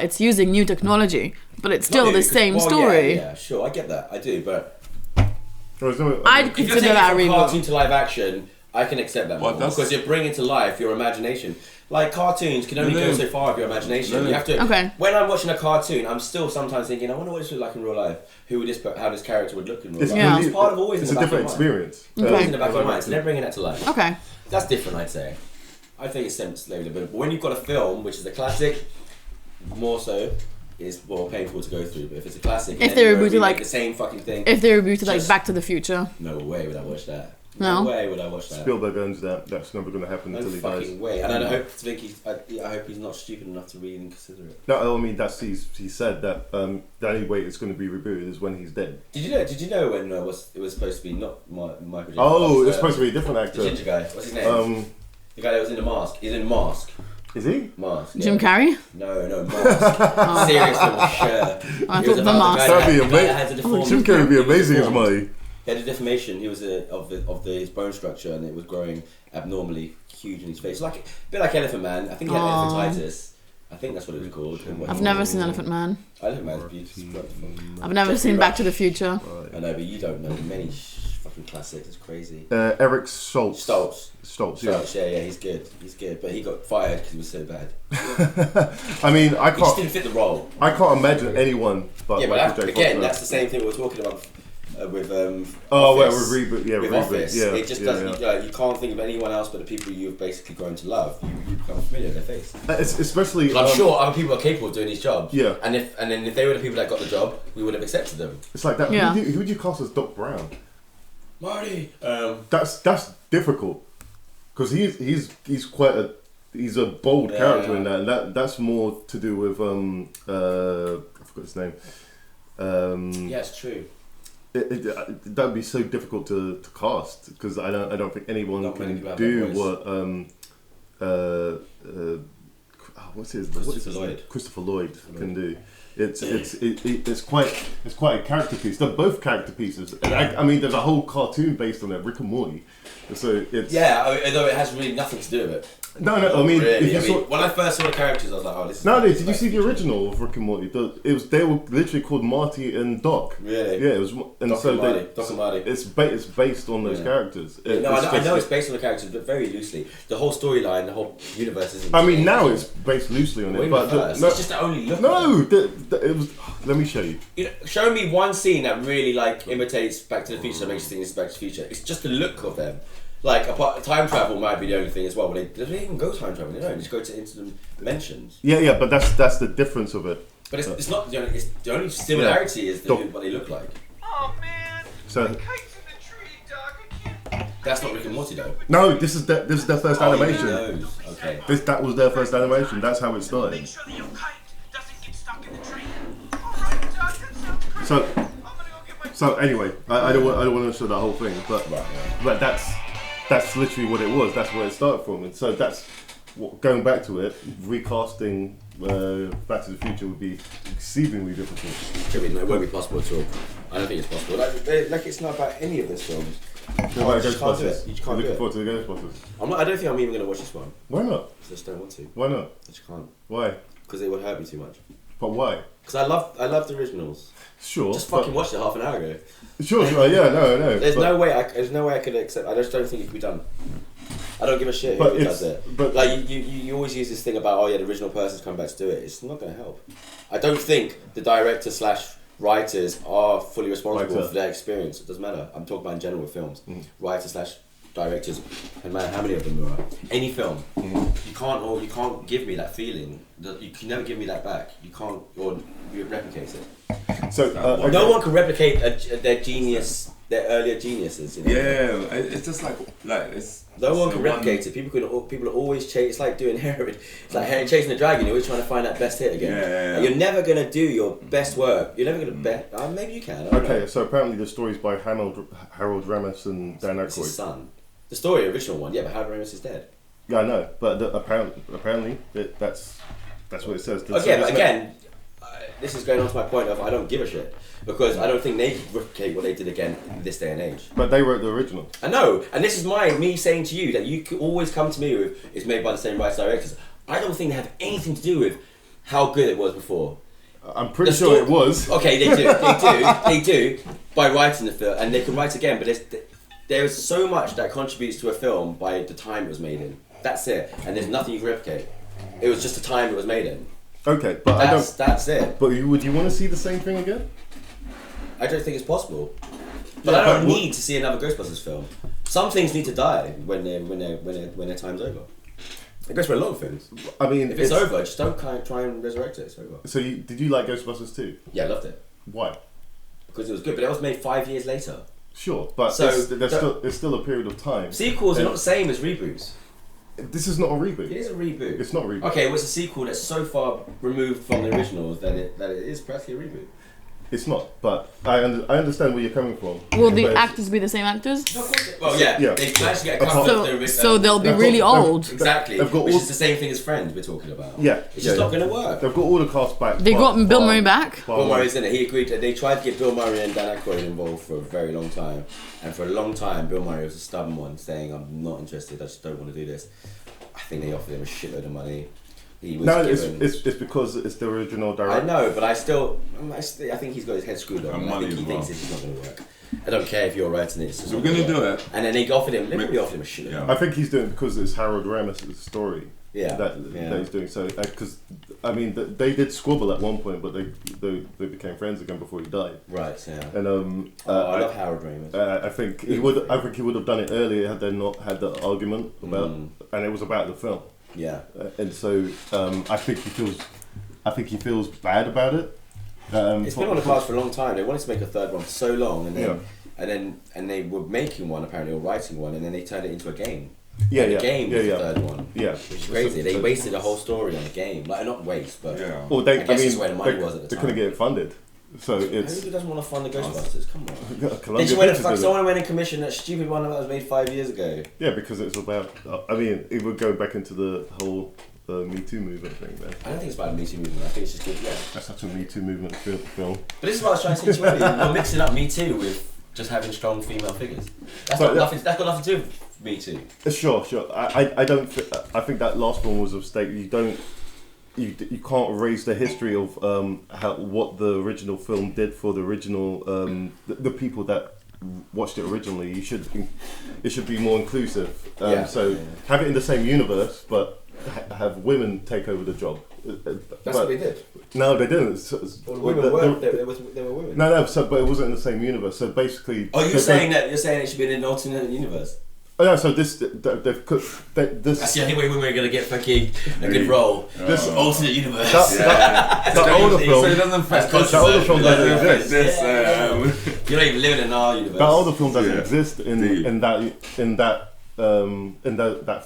it's using new technology, but it's still Not the new, same well, story. Yeah, sure, I get that, I do, but I'd if you're consider taking that a from reboot. cartoon to live action, I can accept that more, that's- because you're bringing to life your imagination. Like cartoons can only go so far with your imagination. You have to. Okay. When I'm watching a cartoon, I'm still sometimes thinking, I wonder what this would look like in real life. How this character would look in real life. Yeah. It's part of always It's in a the back different of your mind. experience. Okay. In the back of your mind, so they're bringing that to life. Okay. That's different, I'd say. I think it's slightly different. But when you've got a film, which is a classic, more so, is more painful to go through. But if it's a classic, If and they then you rebooted, remake like- the same fucking thing, If they rebooted like Just- Back to the Future. no way would I watch that. No? No way would I watch that. Spielberg owns that. That's never going to happen No until he dies. fucking way. And I hope he's not stupid enough to really consider it. No, I mean he said that the only way it's going to be rebooted is when he's dead. Did you know when it was supposed to be not Michael J. Oh, Fox, it's supposed to be a different the actor. ginger guy. What's his name? The guy that was in the Mask. He's in Mask. Is he? Mask. Jim yeah. Carrey? No, Mask. Seriously, sure. I He was thought The about Mask. guy That'd be the guy that had the deformed- Jim Carrey would be amazing as deformed. Marty. He had a deformation. He was his bone structure, and it was growing abnormally huge in his face, like a bit like Elephant Man. I think he had elephantitis. I think that's what it was called. I've never seen Elephant Man. Elephant Man's beautiful. I've never seen Back to the Future. I know, but you don't know many fucking classics. It's crazy. Eric Stoltz. Stoltz, yeah, he's good. But he got fired because he was so bad. I mean, He just didn't fit the role. I can't imagine anyone but Yeah, but Michael J. Fox. that's the same thing we were talking about with with Reboot, with Reboot, Office. yeah, It just doesn't. You can't think of anyone else but the people you've basically grown to love. You become familiar with their face. Especially, But I'm sure other people are capable of doing these jobs. Yeah. And then if they were the people that got the job, we would have accepted them. It's like that. Yeah. Who would you cast as Doc Brown? Marty. That's difficult because he's quite a bold character in that, and that's more to do with I forgot his name. Yeah, it's true. That'd be so difficult to cast because I don't think anyone Not many can people have do that what what's his Lloyd. Christopher Lloyd can do. It's quite a character piece. They're both character pieces. I mean, there's a whole cartoon based on it, Rick and Morty. So it's although it has really nothing to do with it. No. I mean, Really. When I first saw the characters, I was like, "Oh, this is." Nowadays, did you see the original of Rick and Morty? They were literally called Marty and Doc. Really? Yeah, it was, and Doc so and Marty. Doc and Marty. It's based on those characters. I know it's based on the characters, but very loosely. The whole storyline, the whole universe isn't. I mean, now it's based loosely on it, but it's just the only look. No, it was. Let me show you. Show me one scene that really imitates Back to the Future that makes you think it's Back to the Future. It's just the look of them. Time travel might be the only thing as well. They don't even go time travel. They don't. They just go into the dimensions. Yeah, but that's the difference of it. But it's not the only. It's the only similarity is what they look like. Oh man! So. Kites in the tree, Doc. I can't. That's not Rick and Morty though. No, this is their first animation. Okay. That was their first animation. That's how it started. Make sure that your kite doesn't get stuck in the tree. Alright, Doc, that sounds great. So. I'm gonna go get my. So anyway, I don't want to show the whole thing, but that's literally what it was. That's where it started from, and so that's going back to it. Recasting Back to the Future would be exceedingly difficult. It won't be possible at all. I don't think it's possible. It's not about any of this films. You just can't do it. You just can't do looking it. forward to the Ghostbusters. I don't think I'm even going to watch this one. Why not? I just don't want to. Why not? I just can't. Why? Because it would hurt me too much. But why? Because I love the originals. Sure. Just fucking watched it half an hour ago. Sure. Yeah. No. There's no way I could accept. I just don't think it could be done. I don't give a shit who does it. But you always use this thing about the original person's coming back to do it. It's not going to help. I don't think the director / writers are fully responsible for their experience. It doesn't matter. I'm talking about in general with films. Writers / directors, no matter how many of them there are. Any film, you can't give me that feeling. You can never give me that back. You can't or you replicate it. So no one can replicate their genius, their earlier geniuses. You know? Yeah, it's just like it's. No one can replicate it. People are always chasing. It's like doing heroin. It's like chasing the dragon. You're always trying to find that best hit again. Yeah. Like, you're never gonna do your best work. You're never gonna bet. Maybe you can. I don't know. So apparently the story's by Harold Ramis and Dan It's his Aykroyd. son. The story, original one, but Harold Ramis is dead. Yeah, I know, but apparently that's what it says. Okay, but again, this is going on to my point of I don't give a shit because I don't think they could replicate what they did again in this day and age. But they wrote the original. I know, and this is me saying to you that you could always come to me with it's made by the same writers directors. I don't think they have anything to do with how good it was before. I'm pretty sure it was. Okay, they do by writing the film, and they can write again. But there's so much that contributes to a film by the time it was made in. That's it, and there's nothing you can replicate. It was just the time it was made in. Okay, but That's it. But would you want to see the same thing again? I don't think it's possible. But I don't need to see another Ghostbusters film. Some things need to die when their time's over. It goes for a lot of things. I mean, if it's over, just don't try and resurrect it. It's over. So did you like Ghostbusters too? Yeah, I loved it. Why? Because it was good, but it was made 5 years later. Sure, but there's still a period of time. Sequels are not the same as reboots. This is not a reboot. It is a reboot. It's not a reboot. Okay, well, it's a sequel that's so far removed from the originals that it is practically a reboot. It's not, but I understand where you're coming from. Will the actors be the same actors? Well, yeah. They managed to get a couple of the originals. So they'll be really old. Exactly. Which is the same thing as Friends we're talking about. Yeah. It's just not going to work. They've got all the cast back. They got Bill Murray back. Bill Murray's in it. He agreed. They tried to get Bill Murray and Dan Aykroyd involved for a very long time. And for a long time, Bill Murray was a stubborn one, saying, I'm not interested, I just don't want to do this. I think they offered him a shitload of money. He was it's because it's the original director. I know, but I think he's got his head screwed on. I think he thinks this is not going to work. I don't care if you're writing it. So we're going to do it. And then they offered him a shitload. I think he's doing it because it's Harold Ramis' story. that he's doing. So because I mean they did squabble at one point, but they became friends again before he died. Right. Yeah. And I love Harold Ramis. I think he would have done it earlier had they not had the argument about, and it was about the film. Yeah. And so I think he feels bad about it. It's been on the cards for a long time. They wanted to make a third one for so long, and they were making one apparently or writing one, and then they turned it into a game. The game was the third one. Yeah, which is crazy. They wasted a whole story on a game. Like not waste, but well, I guess it's where the money was at the time. They couldn't get it funded. So it's who doesn't want to fund the Ghostbusters? Come on. Columbia Someone went and commissioned that stupid one that was made 5 years ago. Yeah, because it's about. I mean, it would go back into the whole Me Too movement thing. There. I don't think it's about the Me Too movement. I think it's just good. Yeah. That's such a Me Too movement film. But this is what I was trying to say to you earlier. You're mixing up Me Too with just having strong female figures. That's got nothing to do with Me Too. Sure. I don't. I think that last one was a mistake. You can't erase the history of what the original film did for the original the people that watched it originally. It should be more inclusive. Have it in the same universe, but have women take over the job. That's what they did. No, they didn't. Well, women they were women. No. But it wasn't in the same universe. So basically. Oh, you're saying it should be in an alternate universe. Oh yeah, so this they've cooked this. That's the only way we're gonna get fucking a good role. This alternate universe. The older film. So it doesn't affect the older film doesn't exist. You're not even living in our universe. That older film doesn't exist in that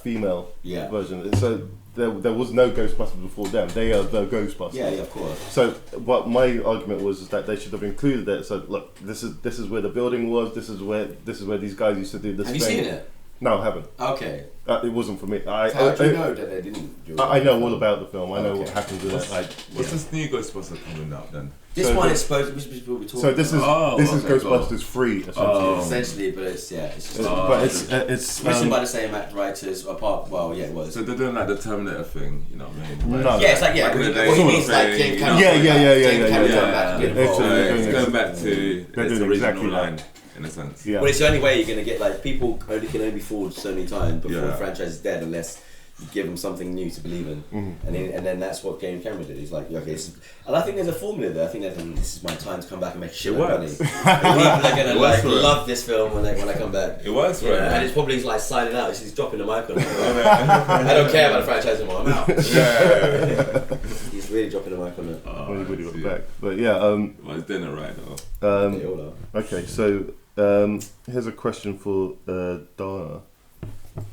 female version. So there was no Ghostbusters before them. They are the Ghostbusters. Yeah, of course. So what my argument was is that they should have included it. So look, this is where the building was. This is where these guys used to do this. Have you seen it? No, I haven't. Okay. It wasn't for me. How do you know that they didn't do it? I know all about the film. I know what happened with it. What's this new Ghostbuster coming out then? This one is supposed to be what we're talking about. So this is Ghostbusters 3 essentially. Essentially, but it's just but it's written by the same writers apart. Well, yeah, it was. So they're doing like the Terminator thing, you know what I mean? No. Yeah, it's like what he means like James Cameron. It's going back to its original line. In a sense. Well, it's the only way you're going to get like people can only be fooled so many times before the franchise is dead unless you give them something new to believe in, and then that's what James Cameron did. He's like, okay, and I think there's a formula there. I think this is my time to come back and make shit money. People are going to love this film when I come back. It works for him. And it's probably like signing out. He's dropping the mic on it. I don't care about the franchise anymore. I'm out. He's really dropping the mic on it. When he really got back, but yeah. Well, it's dinner right though. Okay, so here's a question for Dara.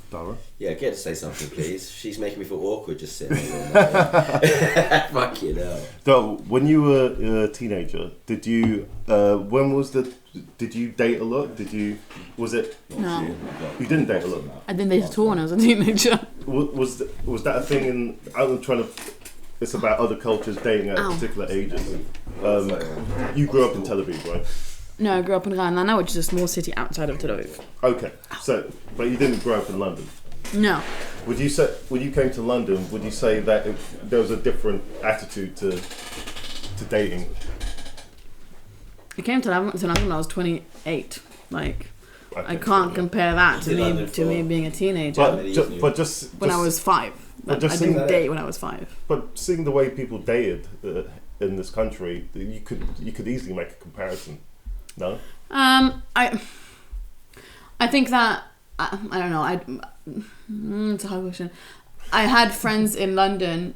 Dara? Yeah, get to say something, please. She's making me feel awkward just sitting there. Fucking hell. So, when you were a teenager, did you? Did you date a lot? Was it? No. You didn't date a lot. I didn't date at all when I was a teenager. Was that a thing in? I'm trying to. It's about other cultures dating at particular ages. You grew up in Tel Aviv, right? No, I grew up in Ra'anana, which is a small city outside of Tel Aviv. Okay, so but you didn't grow up in London. No. Would you say when you came to London, would you say that there was a different attitude to dating? I came to London when I was 28. Like, okay, I can't compare that to me being a teenager. But just when I was 5. I didn't date when I was 5. But seeing the way people dated in this country, you could easily make a comparison. No. I think that I don't know. It's a hard question. I had friends in London,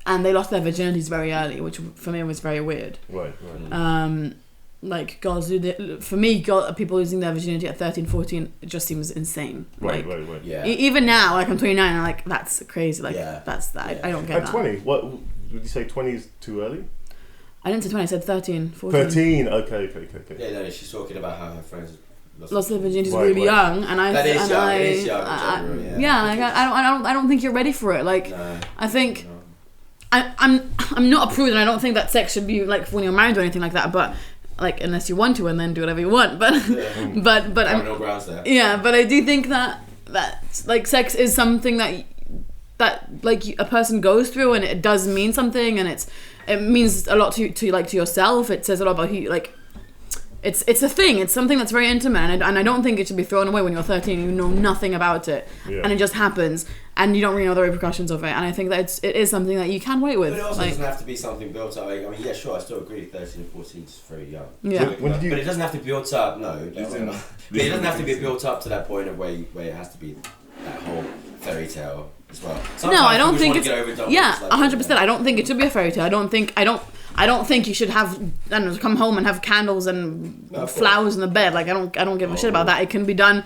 and they lost their virginities very early, which for me was very weird. Right. Like girls people losing their virginity at 13, 14, it just seems insane. Right. Yeah. Even now, like I'm 29, and I'm like that's crazy. Like that's that. I don't get that. At 20, what would you say? 20 is too early? I didn't say 20. I said 13, 14. 13. Okay. Yeah, no, she's talking about how her friends lost their virginities really young, and it is young. I don't think you're ready for it. Like, no, I think I'm not a prude, and I don't think that sex should be like when you're married or anything like that. But like, unless you want to, and then do whatever you want. But but I'm no grounds there. Yeah, but I do think that like sex is something that like a person goes through, and it does mean something, and it means a lot to yourself. It says a lot about who it's a thing. It's something that's very intimate, and I don't think it should be thrown away when you're 13 and you know nothing about it, and it just happens, and you don't really know the repercussions of it. And I think that it is something that you can wait with. But it also like, doesn't have to be something built up. I mean, yeah, sure, I still agree. 13 and 14 is very young. Yeah. When did you- But it doesn't have to be built up. No, but it doesn't have to be built up to that point of where it has to be that whole fairy tale as well. Sometimes no, I don't people think just it's. wanna get over it, don't Yeah, just like, 100%. I don't think it should be a fairy tale. I don't think you should have, I don't know, come home and have candles and No, of flowers in the bed. Like I don't give a shit about that. It can be done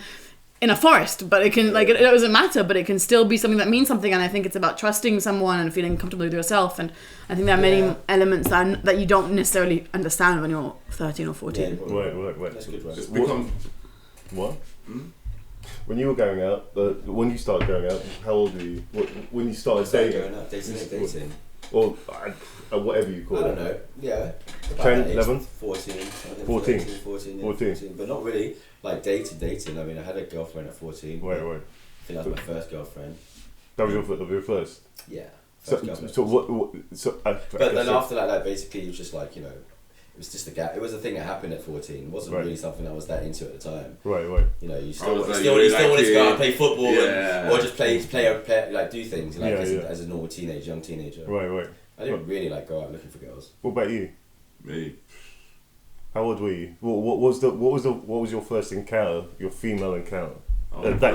in a forest, but it can like it doesn't matter. But it can still be something that means something. And I think it's about trusting someone and feeling comfortable with yourself. And I think there are many elements that you don't necessarily understand when you're 13 or 14. Yeah, Wait. That's good, right? It's become. What? When you were going out, when you started going out, how old were you? When you started dating? Dating. Or whatever you call I it. don't know. Yeah. 10, 11? 14. 14. 14. But not really like dating. I mean, I had a girlfriend at 14. Wait. I think that was my first girlfriend. That was your first? Yeah. So what But then after that, like, basically, it was just like, you know, it was just a gap. It was a thing that happened at 14. It wasn't really something I was that into at the time. Right. You know, you still you wanted really to go out and like play football Yeah. or just play like do things like as a normal young teenager. Right. I didn't really like go out looking for girls. What about you? Me. How old were you? What was your first encounter? Your female encounter?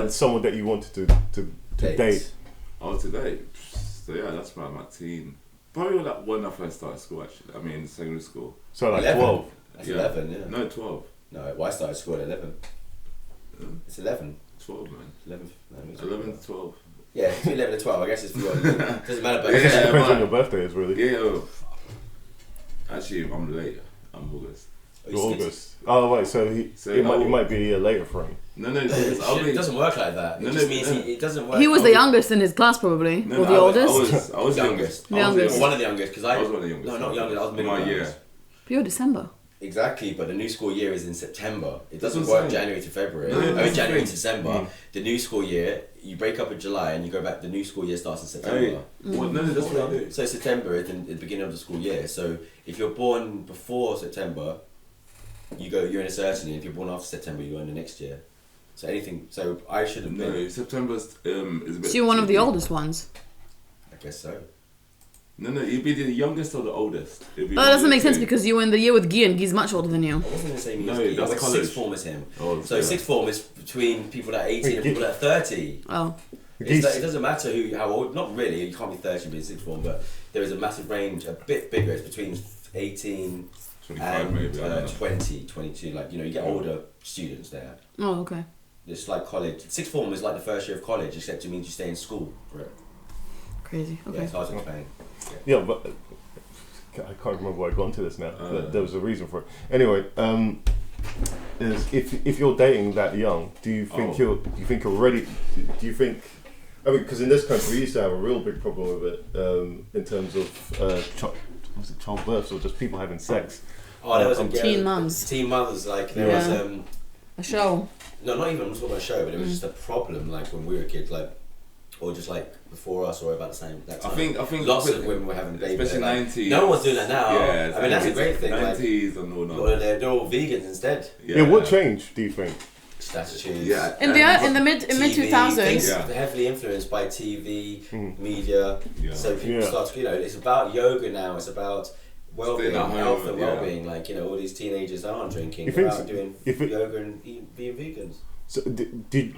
Someone that you wanted to date. Oh, to date. So yeah, that's about my teen. Probably like when I first started school. Actually, I mean secondary school. So like 11. 12. That's 11, yeah. No, 12. No, well, I started school at 11. It's 11. 12, man. 11. No, it's 11 to 12. Yeah, it's 11 to 12. I guess it's for you. Doesn't matter, but Yeah, It depends man. when your birthday is, really. Yeah. Actually, I'm late. I'm August. You're August. Oh, right. So it might be a year later for him. No, it doesn't work like that. It just means it doesn't work. He was the youngest in his class, probably, or the oldest. I was the youngest. The youngest. One of the youngest, because I was one of the youngest. No, not youngest. I was middle My year. youngest. Pure December. Exactly, but the new school year is in September. It doesn't That's what I'm work saying. January to February. No, I mean that's January the to thing. December. The new school year, you break up in July and you go back. The new school year starts in September. Hey, no, that's what I do. So September is the beginning of the school year. So if you're born before September, you're in a certain year. If you're born after September, you're in the next year. So anything. So I should have been. No, September's is a bit. So you're one of the oldest ones. I guess so. No, you'd be the youngest or the oldest. Oh, that doesn't make sense because you were in the year with Guy, and Guy's much older than you. I wasn't in the same year. No, as he. I that's went college. sixth form as him. Oh, So yeah. sixth form is between people that are 18 and people that are 30. Oh. It doesn't matter how old. Not really. You can't be 30 and be in sixth form, but there is a massive range, a bit bigger. It's between 18 25 and maybe. I don't know. 20, 22. Like, you know, you get older students there. Oh, okay. It's like college. Sixth form is like the first year of college, except it means you stay in school for it. Crazy. Yeah, Okay. it's hard to explain. Yeah, but I can't remember why I got into this now. But there was a reason for it. Anyway, if you're dating that young, do you think you're ready? Do you think? I mean, because in this country we used to have a real big problem with it in terms of childbirth or just people having sex. Oh, there was a Teen mums. Teen mothers, like there Yeah. was A show. no, not even I'm talking about a show, but it was just a problem. Like when we were kids, like or just like before us or about the same that time. I think lots of women were having babies. especially like, 90s. No one's doing that now. Yeah, I mean that's a great thing. 90s and all Like, that. they're all vegans instead. Yeah, what changed? Do you think? Attitudes. Yeah. In the mid TV, 2000s. things Yeah. heavily influenced by TV, media. Yeah. So people Yeah. start to, you know, it's about yoga now. It's about well-being, Staying at home, health and yeah. well-being. Like, you know, all these teenagers aren't drinking. You They're think out so? doing If it- yoga and being vegans. So did Being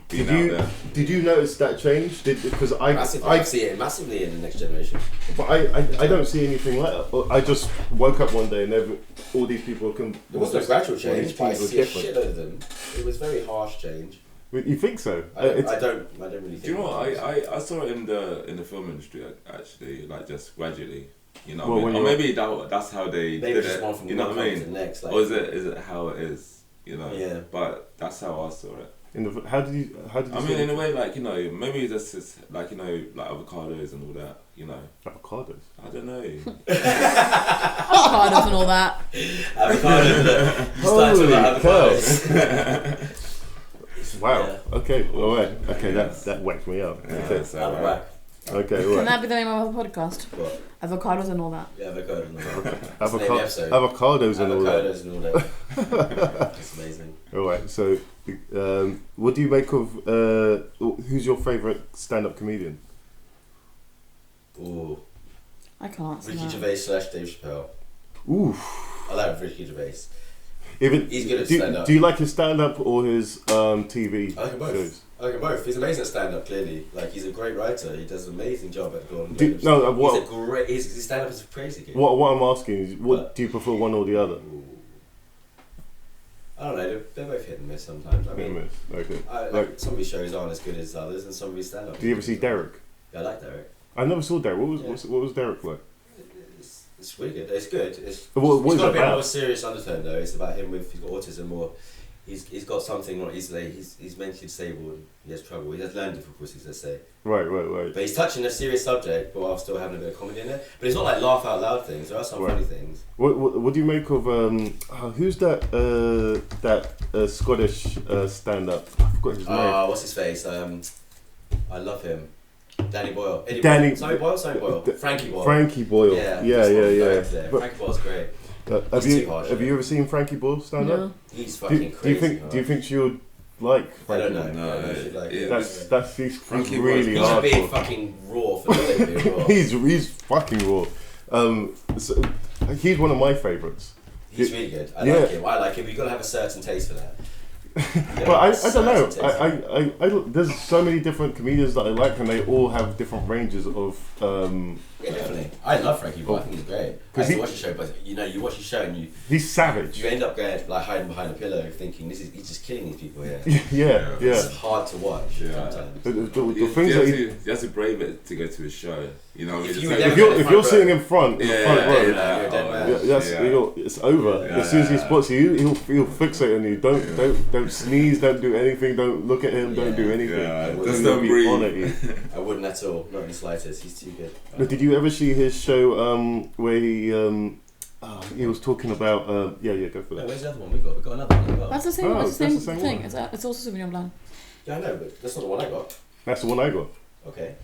out there. you notice that change? Because Massively, I see it massively in the next generation. But I don't see anything like that. I just woke up one day and all these people can. There wasn't a gradual change, but I see a different. shitload of them. It was very harsh change. You think so? I don't really think. Do you know what? it was. I saw it in the film industry actually, like just gradually. You know, Well, what I mean? when or maybe that's how they Maybe did just it. one from You know one what I to mean? the next. Like, Or is it how it is? You know. Yeah. But that's how I saw it. How did you? I mean, in a way, like, you know, maybe this is like, you know, like avocados and all that. You know, Avocados. I don't know. Avocados and all that. Avocados. Holy avocados. Wow. Yeah. Okay. All right. Okay. That whacked me up. Okay. so, Out of whack. Okay. All Can right. that be the name of our podcast? What? Avocados and all that. Yeah, avocados and all that. That's the name of the episode. Avocados and all that. Avocados and all that. It's amazing. All right. So, what do you make of? Who's your favourite stand-up comedian? Ooh, I can't say Ricky that. Gervais / Dave Chappelle. Ooh. I like Ricky Gervais. Even He's good at stand-up. Do you like his stand-up or his TV I like them both. shows? I like them both. He's amazing at stand-up. Clearly, like he's a great writer. He does an amazing job at Golden Globes. What He's a great. His stand-up is crazy good. what I'm asking is, do you prefer one or the other? Ooh. I don't know. They're both hit and miss sometimes. I mean, Okay. like some of his shows aren't as good as others, and some of his stand-up. Do you ever see Derek? Yeah, I like Derek. I never saw Derek. What was Derek like? It's really good. It's good. It's What is got it a bit about? more serious undertone though. It's about him with he's got autism or he's got something not easily. He's mentally disabled. He has trouble. He has learning difficulties. Let's say. Right. But he's touching a serious subject, but while still having a bit of comedy in it. But it's not like laugh out loud things. There are some funny things. What do you make of who's that Scottish stand-up? I forgot his name. What's his face? I love him. Danny Boyle. Sammy Boyle. Frankie Boyle. Frankie Boyle. Yeah. Frankie Boyle's great. Have you ever seen Frankie Boyle stand up? No. He's fucking crazy. Do you think she would like I Frankie don't know. Boyle? I should like That's he's Frankie really He's hard. being fucking raw for the sake of being raw. He's fucking raw. So, he's one of my favourites. He's really good. I like him. You've got to have a certain taste for that. But I don't know. I there's so many different comedians that I like, and they all have different ranges of. Yeah, definitely. I love Frankie Boyle. I think he's great. I used to watch the show, but you watch the show and he's savage. you end up going like hiding behind a pillow, thinking he's just killing these people here. Yeah. It's hard to watch sometimes. The things that you have to brave it to go to his show. You know, If if you're sitting in front, you're a dead man. it's over. As soon as he spots you, he'll fixate on you. Don't sneeze. Don't do anything. Don't look at him. Don't do anything. Just He'll don't be breathe. on at you. I wouldn't at all. Not in the slightest. He's too good. But did you ever see his show where he was talking about go for No, that. where's the other one? We got another one as well. That's the same. Oh, That's the that's same the same thing. one. It's also Sauvignon Blanc. Yeah, I know, but that's not the one I got. That's the one I got. Okay.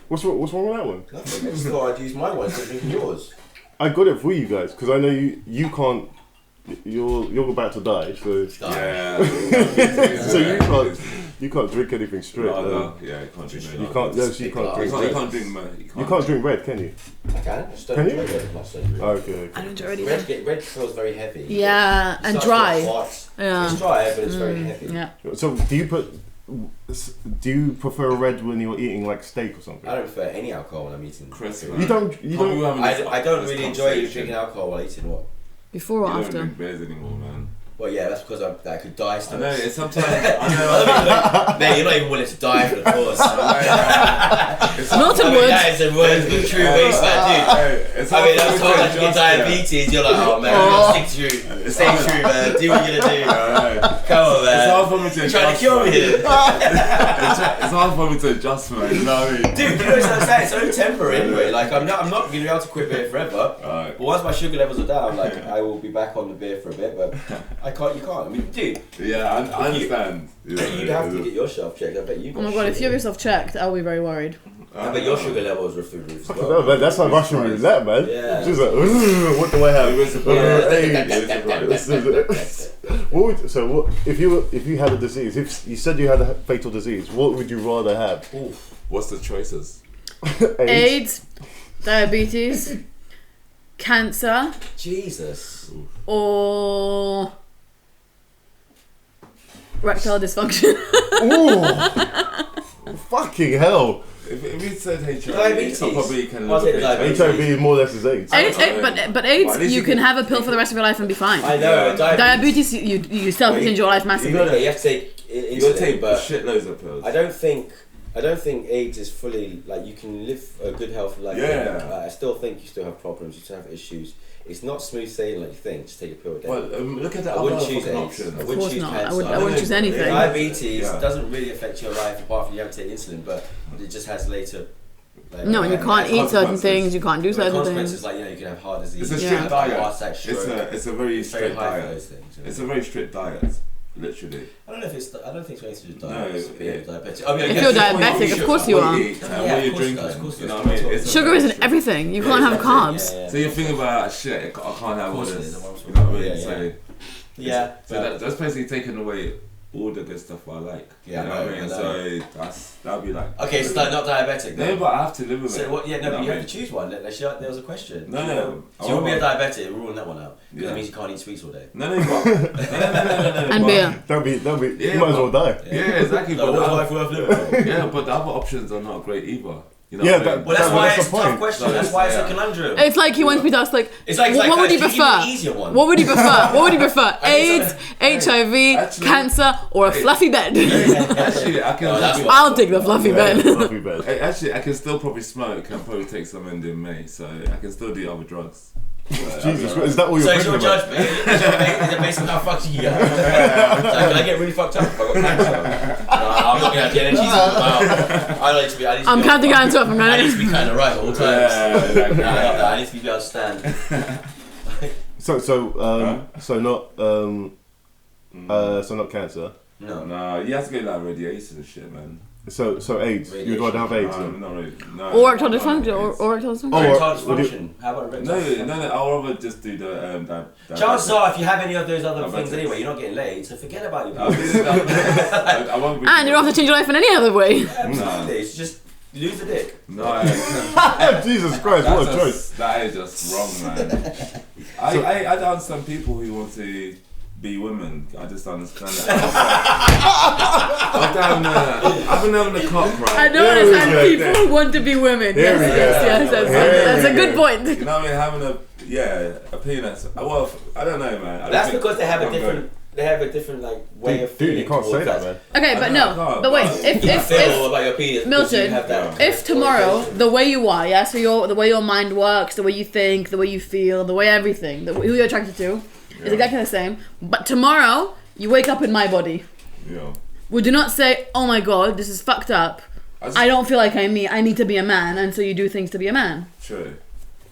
What's wrong with that one? Nothing. I just thought I'd use my one instead of yours. I got it for you guys because I know you can't. You're about to die, so so you can't drink anything straight. No, you can't drink. You can't. No, so you can't drink. You can't drink. You can't drink red, can you? I can. Just don't Can you? enjoy it. Not so good. Okay. I don't enjoy it Red, either. red feels very heavy. Yeah, It and starts dry. to get hot. Yeah. It's dry, but it's very heavy. Yeah. So do you prefer red when you're eating like steak or something? I don't prefer any alcohol when I'm eating. Chris, You don't. I don't really enjoy drinking alcohol while eating what? Before or You don't after? drink beers anymore, man. Well, yeah, that's because I could die I still. know. It's sometimes. I know. Man, you're not even willing to die for the cause. Milton would. That is a good true waste, dude. It's I mean, I hard was for me told to I could get adjust, diabetes. You're like, oh man, you gotta stick true. Stay true, man. Do what you're gonna do. Come on, man. It's hard for me to You're trying to kill me here. It's hard for me to adjust, man. You know what I mean? Dude, you know what I'm saying? It's only temporary anyway. Like, I'm not gonna be able to quit beer forever. Right. But once my sugar levels are down, like, I will be back on the beer for a bit. But you can't. I mean, dude, Yeah, I understand. you'd have to get yourself checked. I bet you. Oh my god, if you have yourself checked, I'll be very worried. I bet your sugar levels are through the roof as No, well. man, that's like Russian roulette, man. Yeah. She's like, what do I have? So if you had a disease, if you said you had a fatal disease, what would you rather have? What's the choices? AIDS, diabetes, cancer, Jesus. or erectile dysfunction. Ooh, fucking hell! If you said HIV, Diabetes. I probably can I'll live take with diabetes. HIV is more or less as AIDS. But AIDS, Well, at least you you can can- have a pill for the rest of your life and be fine. I know. Diabetes, you self-change your life massively. You have to take You gotta take insulin, but shitloads of pills. I don't think AIDS is fully like you can live a good healthy life. Yeah. I still think you still have problems. You still have issues. It's not smooth sailing like you think. Just take a pill a day. Well, look at the I other wouldn't choose fucking AIDS. options. I Of wouldn't course choose not. cancer. I wouldn't choose anything. Diabetes Yeah. doesn't really affect your life apart from you have to take insulin, but it just has later. Like, No, and you can't eat certain consequences. things. You can't do the certain consequences things. like you can have heart disease. It's a you strict can have diet. heart attack, stroke. It's a very It's very strict high for diet. those things. It's a very strict diet, literally. I don't know if it's. I don't think it's anything to do with No, diabetes. it- Diabetic. I mean, I If guess you're it's what diabetic, of course you What are. you eat and Yeah, what of you're course it drinking. does, of course it You know does. what I mean? It's a Sugar very is in strict- everything. You Yeah, can't have exactly. carbs. Yeah. So you think about shit, I can't have all course it this. is, You know what I mean? yeah, So Yeah. So that's basically taking away all the good stuff I like. Yeah, you know what I mean? So that'd be like. Okay, so like not diabetic. No, but I have to live with it. So what? Yeah, no, You know but you what I have to choose one. There was a question. No. So you won't be a diabetic. We're ruling that one out. Because Yeah. that means you can't eat sweets all day. No, but no. And beer. That'd be. Yeah, You might as well die. Yeah, exactly. Like, But what's life worth living for? yeah, but the other options are not great either. You know Yeah, what I mean? Well, that's No, why that's it's a the tough point. question. That's why it's a conundrum. It's like he wants me to ask, like, It's like what would he guys, give me prefer? an easier one. What would he prefer? What would he prefer? AIDS, HIV, Actually- cancer, or a fluffy bed? Actually, I can. Oh, that's what- I'll take the fluffy bed. Fluffy bed. Actually, I can still probably smoke and probably take some MDMA, so I can still do other drugs. Jesus, is that all So you're it's your thinking about? judgment. Is it based on how fucked you get? Like, can I get really fucked up if I got cancer? No, I'm not gonna have the energy. I need to be. I'm counting down to it. I'm I need going to be kind of right at all times. I need to be able to stand. So not cancer. No. No, you have to get like radiation and shit, man. So AIDS. You'd rather have AIDS. then? No, not really. No. Or erectile dysfunction. Or erectile dysfunction. Erectile would you- dysfunction. How about No, erectile? I'll rather just do the Chances are, if you have any of those other No, things but- anyway, you're not getting laid. So forget about your I'll do that. I won't be. And you don't have to change your life in any other way. Absolutely. It's just lose the dick. No, Jesus Christ, what a choice. that is just wrong, man. I don't understand people who want to be women. I just don't understand that. I've been having a cock, right? I don't Here we understand go. people who want to be women. Here Yes, we go. yes. That's a good point. You know what I mean? Having a penis. Well, I don't know, man. That's because they have a different. They have a different like way of feeling. Dude, you can't say towards that, man. Okay, but no. But wait, You feel if about your penis. because Milton, you have that if tomorrow orientation. the way you are, yeah, so the way your mind works, the way you think, the way you feel, the way everything, who you're attracted to, is exactly the same. But tomorrow you wake up in my body. Yeah. Would you not say, "Oh my God, this is fucked up. I don't feel like I'm me. I need to be a man," and so you do things to be a man. True.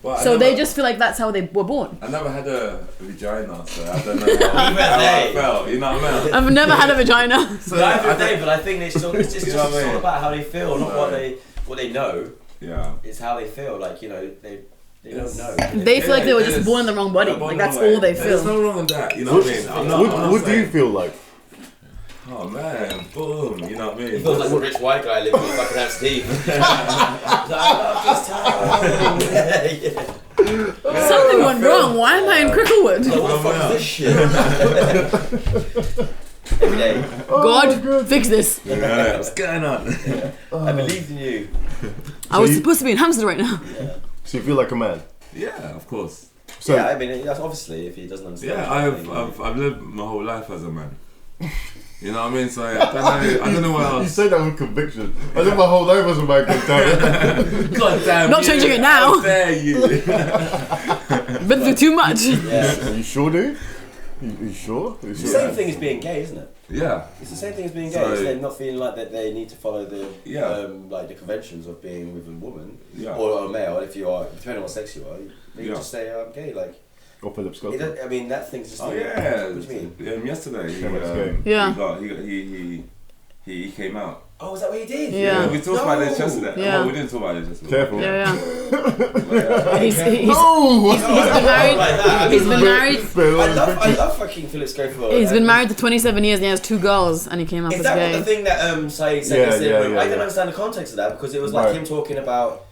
But So they just feel like that's how they were born. I never had a vagina, so I don't know how I felt. You know what I mean? I've never had a vagina. So Neither have they, but I think it's just You know what I all mean? about how they feel, not what they know. Yeah. It's how they feel. Like they don't know. They feel like they were just born in the wrong body. Like that's all they There's feel. no wrong with that. You know what I mean? I'm not What do you saying- feel like? Oh man, boom. You know what I mean? He feels like a rich white guy living with fucking Am's teeth. I love this town. Something went wrong. Why am I in Cricklewood? What the fuck is this shit? Every day. God, fix this. Yeah, what's going on? I believed in you. I was you- supposed to be in Hamster right now. So you feel like a man? Yeah, of course. So Yeah, I mean, that's obviously if he doesn't understand. Yeah, I've lived my whole life as a man. You know what I mean? So I don't know what you else. say that with conviction. I live my whole life as a man, God damn it. God damn Not changing it now. How dare you? Been through too much. Yeah. Are you sure, dude? You sure? You It's the sure? same thing as being gay, isn't it? Yeah. It's the same thing as being gay. So- It's them not feeling like that they need to follow the Yeah. like the conventions of being with a woman Yeah. or a male. If you are, depending on what sex you are, you Yeah. just say I'm gay. Like, Or Philip Scott. I mean, that thing's just. Oh like, yeah. What do you mean? Yesterday, Yeah, it's gay. Yeah. he came out. Oh, is that what he did? Yeah. We talked about this yesterday. Yeah. Well, we didn't talk about this yesterday. Careful. Yeah. Yeah. He's been No! married. Like that. He's been married. I love fucking Philip Schofield. He's been married to 27 years and he has 2 girls and he came out Is as that gay. the thing that Saeed said Yeah, yesterday? yeah, I didn't yeah. understand the context of that because it was like Right. him talking about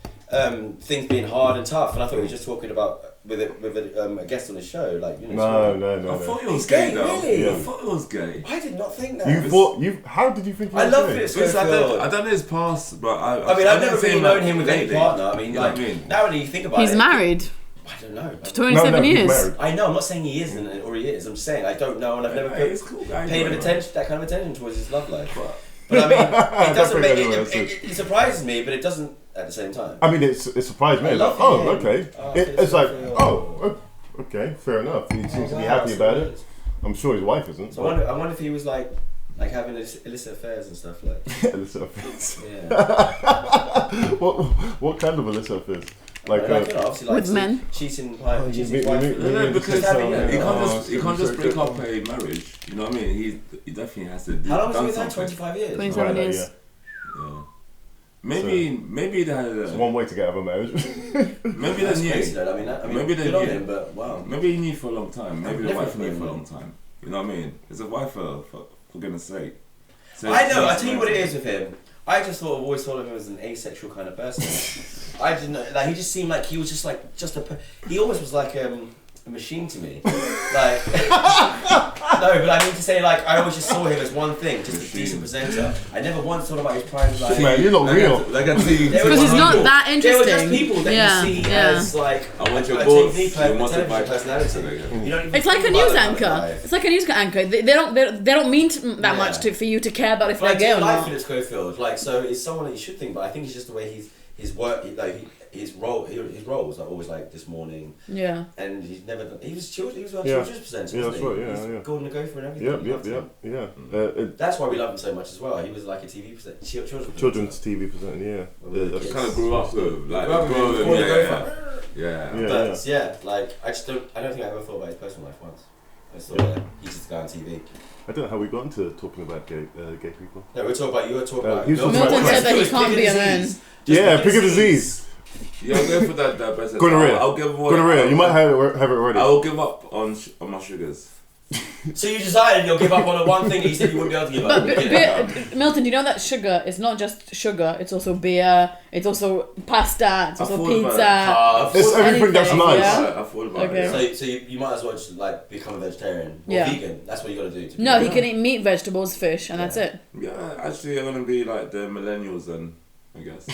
things being hard and tough, and I thought he was just talking about with a guest on his show, like No. I thought it was He's gay gay, though. really? I thought it was gay. I did not think that. How did you think he I was love gay? Philip Because I Schofield. don't know his past, but I mean, I I've didn't never see really like known him with any lately. partner. I mean, You know like what I mean? now that you think about He's it, married. I don't know. 27 he's years. married. I know. I'm not saying he isn't or he is. I'm saying I don't know, and I've never Hey, it's cool guy. paid bro. attention that kind of attention towards his love life. But I mean, it doesn't think make anyone else is. it surprises me, but it doesn't at the same time. I mean, it surprised me. I Like, love oh, him. okay. Oh, It's like, Philip oh, okay, fair enough. He seems to be happy about it. I'm sure his wife isn't. So I wonder if he was like having illicit affairs and stuff like. Illicit affairs. Yeah. What kind of illicit affairs? Like, obviously, like With men? cheating, you cheating mean- wife. you mean- No, because having you it. can't just break up a marriage. You know what I mean? He definitely has to do. How long was he done with that? something. 25 years. 27 Right, years. Yeah. Maybe they had it's one way to get out of a marriage. maybe they That's crazy, knew. though. I mean, Maybe they good on knew. him, but wow. Maybe he knew for a long time. Maybe the Never wife knew known for a him. long time. You know what I mean? It's a wife for goodness sake. So I know. I tell you what it is with him. I just always thought of him as an asexual kind of person. I didn't know, like he just seemed like he was just he almost was like a machine to me. Like no, but I mean to say like I always just saw him as one thing, just a decent presenter. I never once thought about his private life. Man, you're not real. Because he's not that interesting. They were just people that you see as like I want your a boss, television personality. You don't even It's like a think news about anchor. life. It's like a news anchor. They don't mean that much for you to care about if But they're gay or life not. in Schofield, like so, it's someone that you should think. But I think it's just the way his work, his roles are always like this morning. Yeah. And he's never done. He was a children's presenter. Yeah, wasn't that's he? right. Yeah, He's yeah. Golden the Gopher and everything. Yeah. That's why we love him so much as well. He was like a TV presenter, Children's TV presenter. Yeah. Kind of grew up with like Golden Gopher. yeah. But yeah, like I don't think I ever thought about his personal life once. I just thought he's just a guy on TV. I don't know how we got into talking about gay people. No, you were talking about. he was talking Milton about said that he Just can't pick be a disease. man. Just Yeah, pick pick a disease. Yeah, I'll go for that person. Gonorrhea. I'll give one. Gonorrhea. You might have it already. I will give up on my sugars. So you decided you'll give up on the one thing that you said you wouldn't be able to give up. But Milton, do you know that sugar is not just sugar? It's also beer. It's also pasta. It's also pizza. It's everything that's anything, nice. yeah? I thought about Okay. it. So you might as well just like become a vegetarian or Yeah. vegan. That's what you got to do. No, he can eat meat, vegetables, fish, and that's it. Yeah, actually, I'm gonna be like the millennials then, I guess.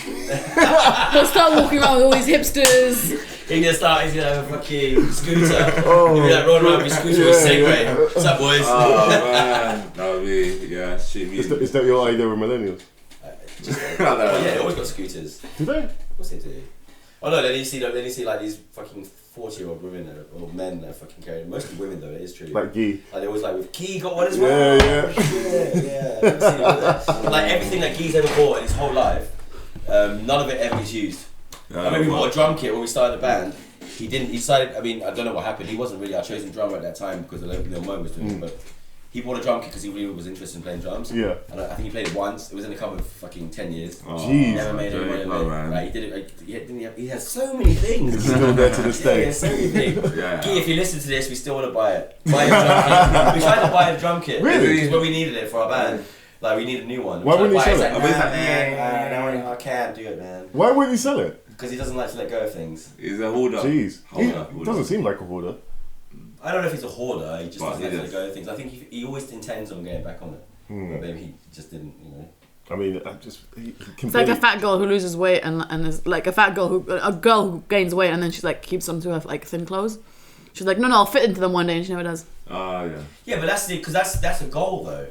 He'll start walking around with all these hipsters. He's gonna have a fucking scooter. He'll be like rolling around with his scooter with a Segway. What's up, boys? Oh man, that would be shit. Is that your idea of millennials? Well, yeah, they always got scooters. Do they? Of course they do. Oh no, then you see like these fucking 40-year-old women or men that are fucking carrying. Mostly women though, it is true. Like Guy. Like they always like with Key got one as well. Yeah. Never seen all that. Like everything that Guy's ever bought in his whole life, none of it ever gets used. I remember we bought a drum kit when we started the band. He decided, I mean, I don't know what happened. He wasn't really our chosen drummer at that time because Lil Mo was doing it, but he bought a drum kit because he really was interested in playing drums. Yeah. And I think he played it once. It was in a cover for fucking 10 years. Jeez. Never made any money. Man. Like, he did it. He has so many things. It's still there to this Yeah, day. he has so many things. Yeah. Gee, if you listen to this, we still want to buy it. Buy a drum kit. We tried to buy a drum kit. Really? Because when we needed it for our band. Like, we needed a new one. Why wouldn't he sell it? Like, man, I can't do it, man. Why wouldn't he sell it? Because he doesn't like to let go of things. He's a hoarder. Jeez. Hoarder. He doesn't seem like a hoarder. I don't know if he's a hoarder, he just But doesn't like he to let is. go of things. I think he always intends on getting back on it. But maybe he just didn't, you know. I mean, he can It's like a barely- fat girl who loses weight and is like a girl who gains weight and then she's like keeps on to her like thin clothes. She's like, no, I'll fit into them one day, and she never does. Yeah. Yeah, but that's a goal though.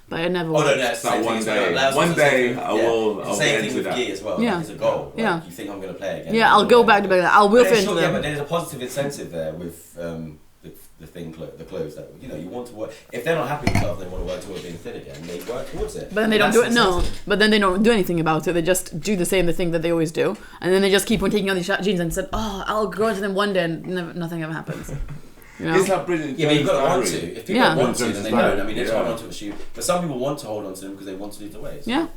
But it never Oh no, works. that's the That same one thing as day. well. One day I will. It's I'll the same get thing into with that. Gi as well. Yeah. Like, it's a goal. Like, Yeah. You think I'm going to play again? Yeah, I'll go back to being that. I will fit into Yeah, them. but there's a positive incentive there with the clothes that you want to work. If they're not happy with themselves, they want to work towards being thin again. They work towards it. But then they don't That's do it. the No, incentive. but then they don't do anything about it. They just do the thing that they always do, and then they just keep on taking on these jeans and said, "Oh, I'll grow into them one day," and nothing ever happens. You know? It's like Bridget Yeah, but you've got to want Jones' to. Diary. If people Yeah. want to, then they don't. I mean, they just Yeah. hold on to a shoe. But some people want to hold on to them because they want to lose the weight. So Yeah.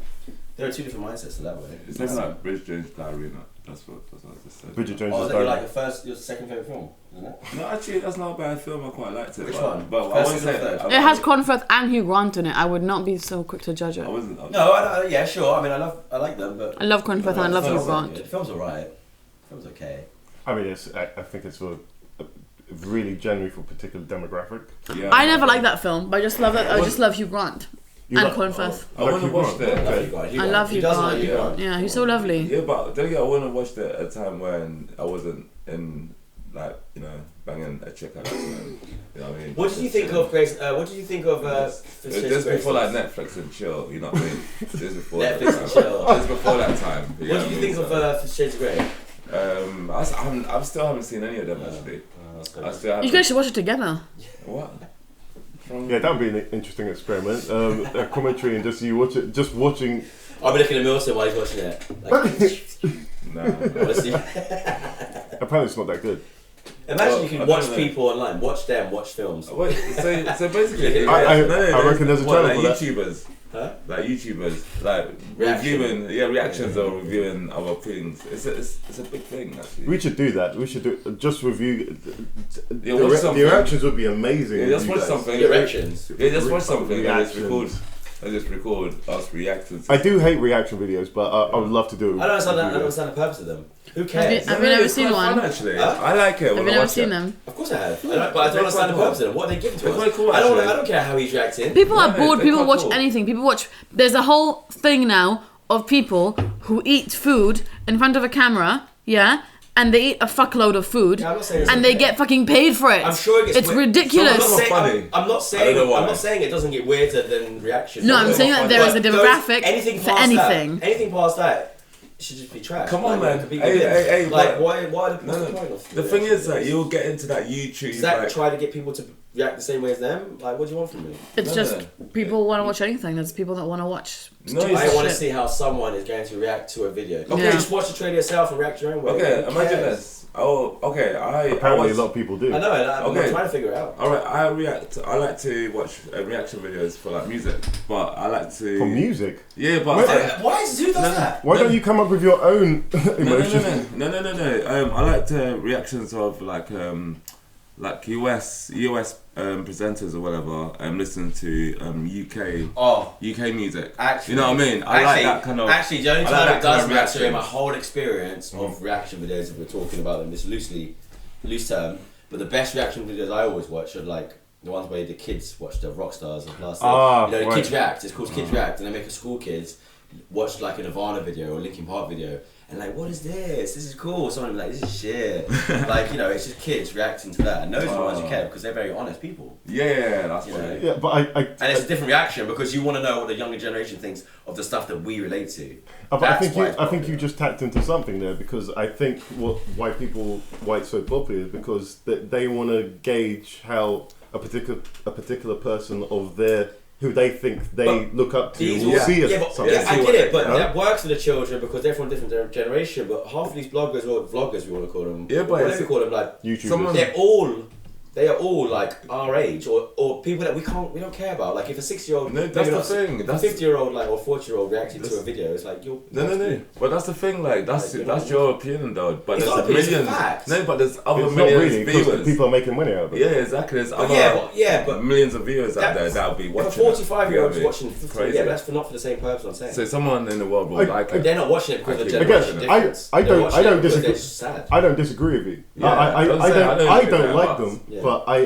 there are two different mindsets to that way. It's something like Bridget Jones' Diary. That's what I just said. Bridget Jones' Oh, is that Diary. like your second favourite film, isn't it? No, actually, that's not a bad film. I quite liked it. Which but, one? But I First wouldn't say season or that. third? It has Colin Firth and Hugh Grant in it. I would not be so quick to judge it. I wasn't. No, yeah, sure. I mean, I like them, but I love Colin Firth and I love Hugh film's Grant. good. The film's alright. The film's okay. I mean, I think it's for really genuine for a particular demographic. Yeah, I never liked that film, but I just love that. I just love Hugh Grant and like- Colin Firth. I wouldn't have watched it. I love Hugh Grant. Yeah, he's so lovely. Yeah, but don't get. I wouldn't have watched it at a time when I wasn't in, like, banging a chick at that time. You know what I mean? What did you think of Grace? What did you think of? Just before like Netflix and chill, you know what I mean? Just before Netflix that and time. chill. Just before that time. What did you think of Shades of Grey? I still haven't seen any of them actually. I still haven't. You guys should watch it together. What? Yeah, that would be an interesting experiment. A commentary and just you watch it, just watching. I'll be looking at Milton while he's watching it. Like, No. honestly. Apparently, it's not that good. Imagine you I can don't watch know. people online, watch them, watch films. Wait, so basically, I reckon there's a what, channel like for that. YouTubers. Huh? Like YouTubers, like reviewing, reactions or reviewing other things. It's a big thing actually. We should do that. We should do just review. The reactions would be amazing. Yeah, just watch something. The reactions. Yeah, just watch something and just record us reacting. I do hate reaction videos, but I would love to do it. I don't understand the purpose of them. Who cares? Have you never seen one? Fun, actually, I like it. Have you never seen them? Of course I have. But I don't understand the purpose of them. What are they giving to us? Quite cool, I don't care how he's reacting. People are bored. People watch anything. People watch. There's a whole thing now of people who eat food in front of a camera. Yeah. And they eat a fuckload of food, and they get fucking paid for it. I'm sure it gets ridiculous. I'm not saying it doesn't get weirder than reaction. No, I'm saying that there is a demographic for anything. Anything past that should just be trash. Come on, man. Hey, like, why the point of the thing is that you'll get into that YouTube. Does that try to get people to react the same way as them? Like, what do you want from me? It's just people want to watch anything. There's people that want to watch. I want to see how someone is going to react to a video. Okay, just watch the trailer yourself and react your own way. Okay, imagine this. Oh, okay. Apparently a lot of people do. I know. I'm trying to figure it out. Alright, I like to watch reaction videos for like music, but I like to for music. Yeah, but who does that? Why don't you come up with your own emotions? No. I like the reactions of like US presenters or whatever. Listening to UK music. Actually, you know what I mean? I like that kind of. Actually, the only time it does reaction in my whole experience of reaction videos, if we're talking about them, this loose term. But the best reaction videos I always watch are like the ones where the kids watch the rock stars of last year. The Kids React. It's called Kids React, and they make a school kids watch like a Nirvana video or a Linkin Park video. And like, what is this? This is cool. Someone will be like, this is shit. Like, it's just kids reacting to that. And those are the ones you care because they're very honest people. Yeah, that's right. Yeah, but and it's a different reaction because you want to know what the younger generation thinks of the stuff that we relate to. But I think you just tapped into something there because I think why it's so popular is because they want to gauge how a particular person of their who they think they look up to will see us. I get it, but that works for the children because they're from a different generation. But half of these bloggers or vloggers, we want to call them, whatever we call them, like YouTubers, they are all like our age or people that we don't care about. Like if a 6-year-old, that's the thing. If a 50-year-old or 40-year-old reacted to a video, it's like you're no. But that's the thing. Like that's your opinion though. But it's there's millions. No, but there's other it's millions not really, viewers. People are making money out of it. Yeah, exactly. There's other millions of viewers out there that'll be watching. If a 45-year-old's watching, but that's not for the same purpose. I'm saying. So someone in the world will like it. They're not watching it because of the generation difference. I don't disagree with you. I don't like them, but No, but I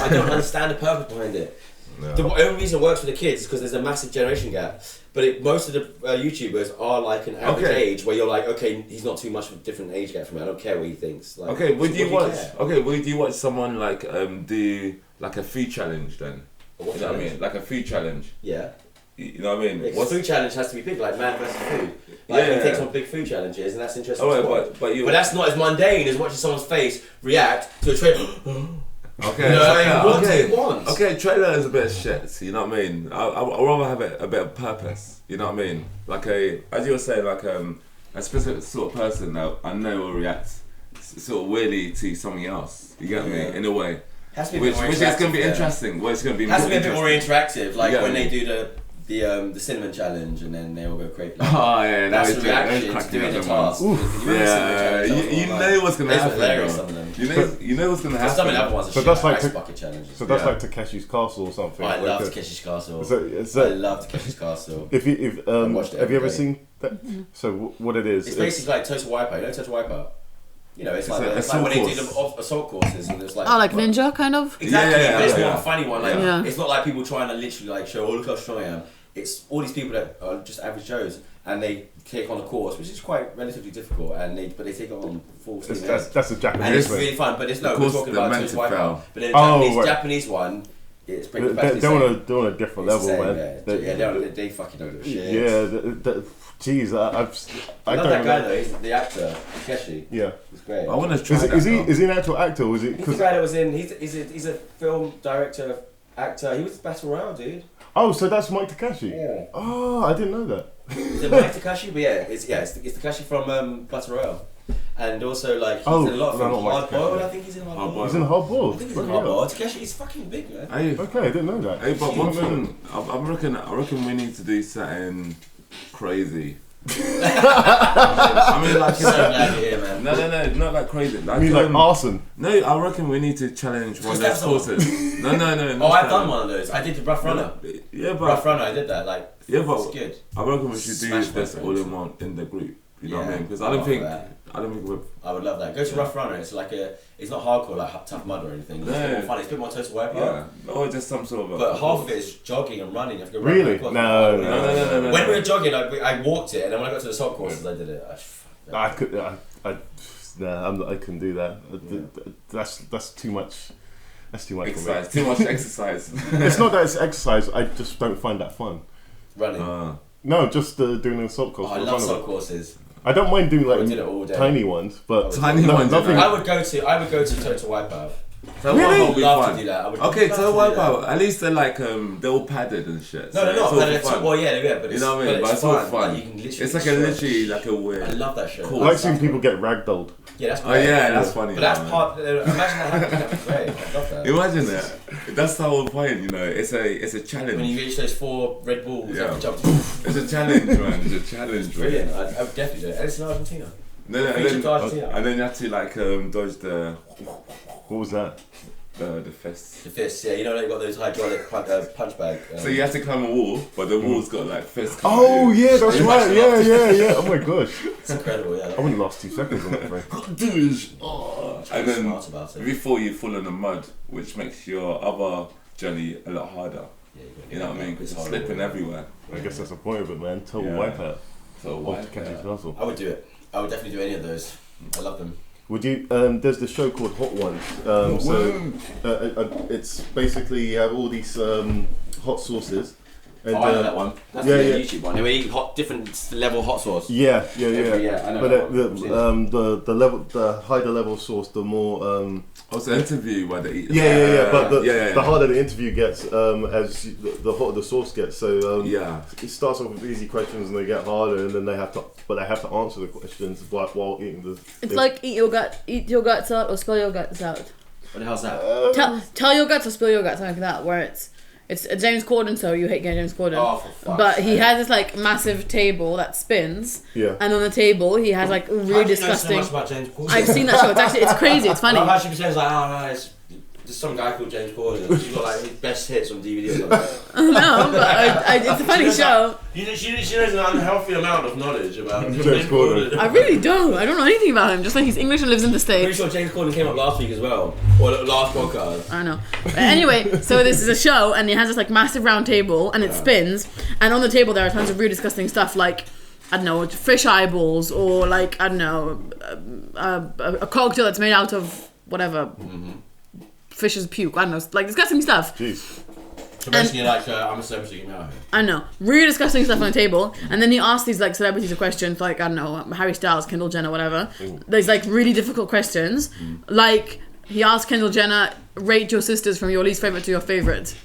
don't understand the purpose behind it. No. The only reason it works for the kids is because there's a massive generation gap. But most of the YouTubers are like an average age where you're like, okay, he's not too much of a different age gap from me. I don't care what he thinks. Like, would you watch someone like do like a food challenge then? You know what I mean? Like a food challenge. Yeah. You know what I mean? Yeah, food challenge has to be big, like man versus food. Like he takes on big food challenges, and that's interesting. But that's not as mundane as watching someone's face react to a trailer. Okay, trailer is a bit of shit. You know what I mean? I'd rather have a bit of purpose. You know what I mean? Like as you were saying, like a specific sort of person that I know will react sort of weirdly to something else. You get me? In a way. Which is going to be interesting. Well, it's going to be has to be a bit more interactive. Like when they do the cinnamon challenge and then they all go crazy. Like, that's the reaction to doing the task. You know what's going to happen. You know what's going to happen. Some of the other ones are ice bucket challenges. So that's like Takeshi's Castle or something. I love Takeshi's Castle. I love Takeshi's Castle. Have you ever seen that? So what it is? It's basically like Total Wipeout. You know Total Wipeout? It's like when they do the assault courses and it's like like Ninja kind of. Exactly, but it's more a funny one. Like it's not like people trying to literally like show, look how strong I am. It's all these people that are just average Joes and they take on a course, which is quite relatively difficult, but they take it on full steam. That's a Japanese and it's really fun. But it's we're talking about Total Wipeout. But then the Japanese one. It's pretty they're on a different level, man. They fucking don't give a shit. Yeah, jeez, I love that guy though. He's the actor, Takeshi. Yeah, he's great. I want to try. Is he an actual actor? Or is it? He's the guy that was in. He's a film director, actor. He was Battle Royale, dude. Oh, so that's Mike Takeshi. Yeah. Oh, I didn't know that. Is it Mike Takeshi? But it's Takeshi from Battle Royale. And also, like, he's Oh, in a lot of no, films. not Hard Takeshi. Boiled, I think he's in Hard Boiled. He's in Hard Boiled. I think he's in Hard Boiled. Takeshi's fucking big, man. Hey, Okay, I didn't know that. hey, but one thing, I reckon we need to do something crazy. I mean, like, So glad you're here, man. no, not like crazy. Like, You mean like arson? No, I reckon we need to challenge one of those courses. No. Oh, I've done one of those. I did the Rough Runner. Yeah, but Rough Runner, I did that. Like, yeah, but it's good. I reckon we should do Smash this my all friends. in one in the group. You know what I Yeah. mean? Because I love that. I don't think we're. I would love that. Go to Rough Runner. It's like it's not hardcore like Tough Mud or anything. It's a bit more fun. It's a bit more Total Wipeout. Yeah, or just some sort of. But half of it is jogging and running. You have to go Really? run No. When we were jogging, I walked it, and then when I got to the salt courses, I did it. I couldn't do that. That's too much. That's too much Exercise. for me. Too much exercise. It's not that it's exercise. I just don't find that fun. Running. No, just doing the salt course. I love salt courses. I don't mind doing I did it all like day. tiny ones, but Tiny ones, nothing. I would go to Total Wipeout. So Really? what would be Love fun? to do that. I would Okay, love so to what do that. about at least they're like they're all padded and shit. No, so they're not. it's all But for fun. well, yeah, but it's, You know what I mean? But it's all fun. Like, you can literally It's like a stretch. literally like a weird. I love that show. Cool. I like seeing people get ragdolled. Yeah, that's Oh great. yeah, that's funny. But that's man. part. Imagine that happening. That'd be great. I love that. Imagine that. That's the whole point, you know. It's a challenge. When you reach those 4 Red Bulls, you Yeah. have to jump. It's a challenge, man. It's a challenge, man. Brilliant. I would definitely do it. And it's in Argentina. And then you have to like dodge the What was that? fist. The fists, yeah. You know they've got those hydraulic punch bag. So you have to climb a wall, but the wall's got like fists. Oh yeah, that's right. Yeah. Oh my gosh, It's incredible, yeah. I wouldn't last 2 seconds on that thing. And then smart about it. before you fall in the mud, which makes your other journey a lot harder. Yeah, You know what I mean? Because It's it's horrible. slipping everywhere. I guess that's the point of it, man. Total Yeah. wipeout. So Off why? to catch his castle. I would do it. I would definitely do any of those. I love them. Would you? There's the show called Hot Ones. It's basically you have all these hot sauces. And, I know that one. That's yeah, the yeah. YouTube one. They eat different level hot sauce. Yeah. Yeah, I know But that one. the higher the level sauce, the more. Also, interview where they eat. Yeah. But yeah. the harder the interview gets, as the hotter the sauce gets. So Yeah. it starts off with easy questions and they get harder, and then they have to answer the questions while eating the. It's like eat your guts out or spill your guts out. What the hell's that? Tell your guts or spill your guts, something like that. Where it's a James Corden, so you hate James Corden. Oh, for fuck's but he sake. has this like massive table that spins, Yeah. and on the table he has like really How do you disgusting. know so much about James Corden? I've seen that show. It's crazy. It's funny. I love how she pretends like, oh no, it's just some guy called James Corden. She's got like his best hits on DVD or something. No, but it's a funny show. She knows an unhealthy amount of knowledge about James Corden. I really don't. I don't know anything about him. Just like he's English and lives in the Pretty States. sure James Corden came up last week as well, or last podcast. I don't know. But anyway, so this is a show, and it has this like massive round table, and it spins, and on the table there are tons of really disgusting stuff like, I don't know, fish eyeballs, or like, I don't know, a cocktail that's made out of whatever, fish's puke. I don't know, like disgusting stuff. Jeez. So basically, like, I'm a celebrity, you know. I don't know, really disgusting stuff on the table, and then he asks these like celebrities a question, like, I don't know, Harry Styles, Kendall Jenner, whatever. There's like really difficult questions, like he asked Kendall Jenner, rate your sisters from your least favorite to your favorite.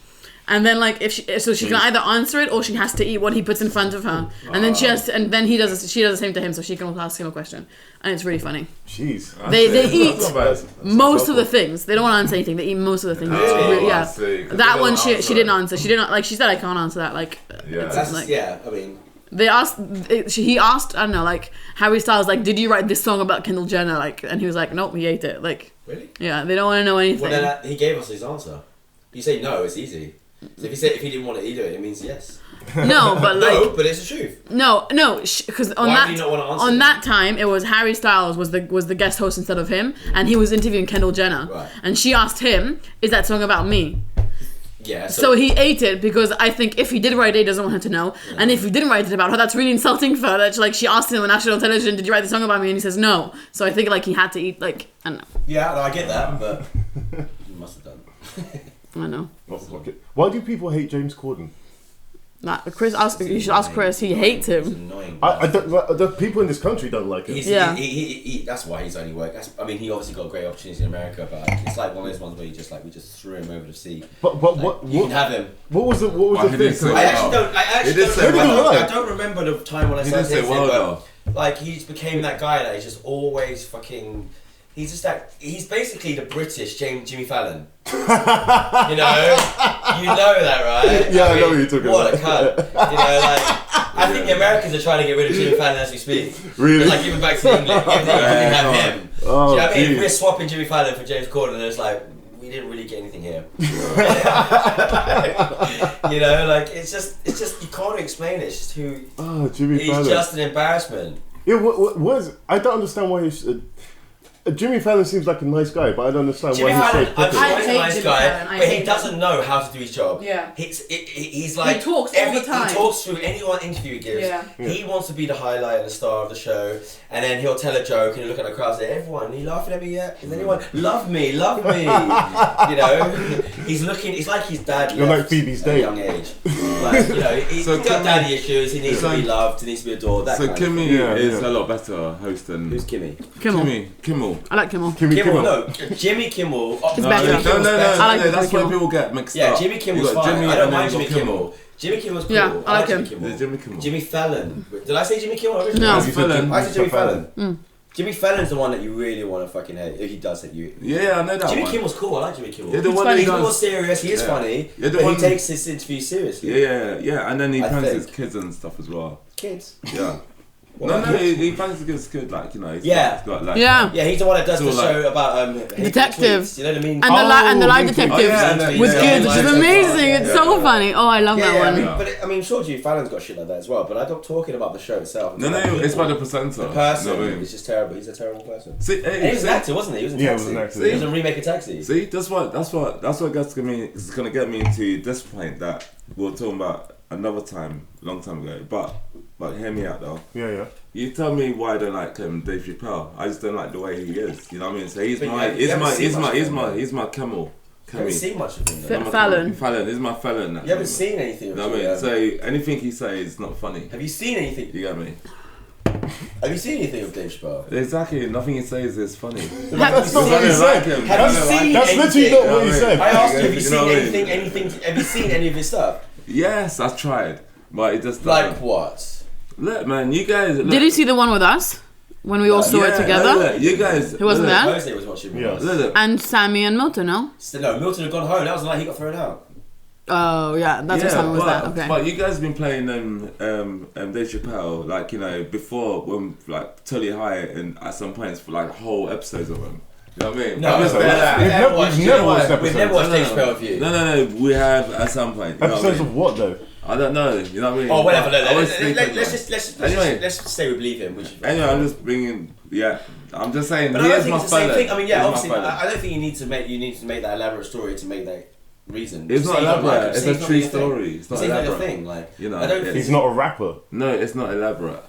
And then like she can either answer it or she has to eat what he puts in front of her, and then she does the same to him, so she can also ask him a question, and it's really funny. Jeez. They eat That's not bad. most of the things. They don't want to answer anything. They eat most of the things. It's really, I yeah, see. 'Cause that they one don't she answer didn't it. answer. She didn't like. She said I can't answer that. Like Yeah. That's like- yeah. I mean, they asked. He asked. I don't know. Like Harry Styles. Like, did you write this song about Kendall Jenner? Like, and he was like, nope, he ate it. Like, really? yeah, they don't want to know anything. Well, then he gave us his answer. You say no, it's easy. So if he didn't want to eat it means yes. No, but like. No, but it's the truth. No, because on Why do you not want to answer on it? that time it was Harry Styles was the guest host instead of him, and he was interviewing Kendall Jenner, Right. and she asked him, "Is that song about me?" Yeah. So he ate it because I think if he did write it, he doesn't want her to know, and if he didn't write it about her, that's really insulting for her. That she asked him on national television, "Did you write the song about me?" And he says no. So I think like he had to eat like I don't know. Yeah, no, I get that, but you must have done. I don't know. Why do people hate James Corden? You should ask Chris. He hates It's him. annoying. I don't. The people in this country don't like him. Yeah. That's why he's only worked. I mean, he obviously got great opportunities in America, but it's like one of those ones where we just threw him over the sea. But Like, you can have him. What was the He thing? didn't say I actually He did say don't. well. I don't remember the time when I He started did say hating well, him, though. Like he just became that guy that is just always fucking. He's just that. He's basically the British Jimmy Fallon. You know that, right? Yeah, I know what you're talking what about. What a cunt. You know, like I think the Americans are trying to get rid of Jimmy Fallon as we speak. Really? It's like giving back to England. Give have him. Oh, Do you know what I mean? geez. If we're swapping Jimmy Fallon for James Corden, and it's like we didn't really get anything here. You know, like it's just you can't explain it. It's just who. Oh, Jimmy Fallon. He's just an embarrassment. Yeah, what is? I don't understand why he's. Jimmy Fallon seems like a nice guy, but I don't understand Jimmy why Fallon, he's I'm so sure I he's a hate nice Jimmy guy, Fallon. I but he hate doesn't know how to do his job. Yeah. He's like He talks all the time. He talks through any interview he gives. Yeah. He wants to be the highlight and the star of the show, and then he'll tell a joke and he'll look at the crowd and say, "Everyone, are you laughing at me yet? Is anyone love me? Love me?" You know, he's looking. It's like his dad. You're left like Phoebe's at a date. young age. Like, you know, he's So got Kimmy- daddy issues. He needs so- to be loved. He needs to be adored. That So kind of Kimmy thing. Yeah, is yeah. a lot better host than Who's Kimmy? Kimmel. Kimmel. I like Kimmel. Kimmel, no, Jimmy Kimmel. It's No, better. no, Kimmel's no, better. I like that's Jimmy why Kimmel. people get mixed Yeah, up. Jimmy You Kimmel's got fine. Jimmy I and don't then mind you Jimmy got Kimmel. Jimmy Kimmel's cool. Yeah, I like him. Jimmy Kimmel. There's Jimmy Kimmel. Jimmy Fallon. Did I say Jimmy Kimmel originally? No. You said Fallon. I said Jimmy Fallon. Mm. Jimmy Fallon's the one that you really want to fucking hate. He does hate you. Yeah, I know that Jimmy one. Kimmel's cool. I like Jimmy Kimmel. Yeah, the He's one funny. that He's he more does. serious. He is Yeah. funny, Yeah, the but one- he takes his interview seriously. Yeah, and then he I fancies think. kids and stuff as well. Kids. Yeah. What? No, he fancies kids good, like, you know. He's Yeah. got, like, Yeah. Yeah, he's the one that does It's the all show about hating Detective. tweets. You know what I mean? And the live Lincoln. detectives Oh, yeah, and then- with yeah, kids, yeah, which is yeah, amazing. yeah, It's yeah, so yeah. funny. Oh, I love Yeah, that yeah, I one. mean, but I mean, sure, Jimmy Fallon's got shit like that as well. But I'm not talking about the show itself. No, it's about the presenter. The person. You know what I mean? He's just terrible. He's a terrible person. See, And he was see, an actor, wasn't he? He was in Yeah, he Taxi. was an actor, He was yeah. a remake of Taxi. see, that's what is gonna get me into this point that we were talking about another time, long time ago. But hear me out though. Yeah. You tell me why I don't like Dave Chappelle. I just don't like the way he is. You know what I mean? So he's But my, you he's haven't my, seen he's much my, of he's him, my, though. he's my Camel. You haven't seen much of him. Fit- Though. Fallon. Fallon is my Fallon. You haven't seen anything You of know what I him. mean? So anything he says is not funny. Have you seen anything? You get me? Have you seen anything of Dave Chappelle? Exactly. Nothing he says is funny. That's not what he I don't like said. him. Have you seen That's literally anything? not what he said. I asked you, have you You know seen what I mean? anything? Have you seen any of his stuff? Yes, I've tried, but it just Like doesn't. what? Look, man, you guys. Look, Did you see the one with us when we all saw it yeah, together? Look, you guys. Who wasn't look, there? Jose was watching with Yeah. us. Look, And Sammy and Milton, no? No, Milton had gone home. That was the night he got thrown out. Oh yeah, that's what Sammy was there. Okay. But you guys have been playing Dave Chappelle, like, you know, before when like totally high and at some points for like whole episodes of him. You know what I mean? No, I'm just we've saying that. never watched We've never watched Dave No, Chappelle with you. No, we have at some point. You know what I Episodes mean? of what though? I don't know. You know what I mean? Oh, whatever. I always think Let's just say we believe him. Anyway, I'm just bringing. Yeah, I'm just saying. But he I don't is think my it's the same fella. thing. I mean, yeah, He is my obviously, fella. I don't think you need to make that elaborate story to make that reason. It's Just not say you don't like him. elaborate. It's Say a not true your thing. story. It's not Say not your elaborate. thing. Like, You know, I don't it's- He's not a rapper. No, it's not elaborate.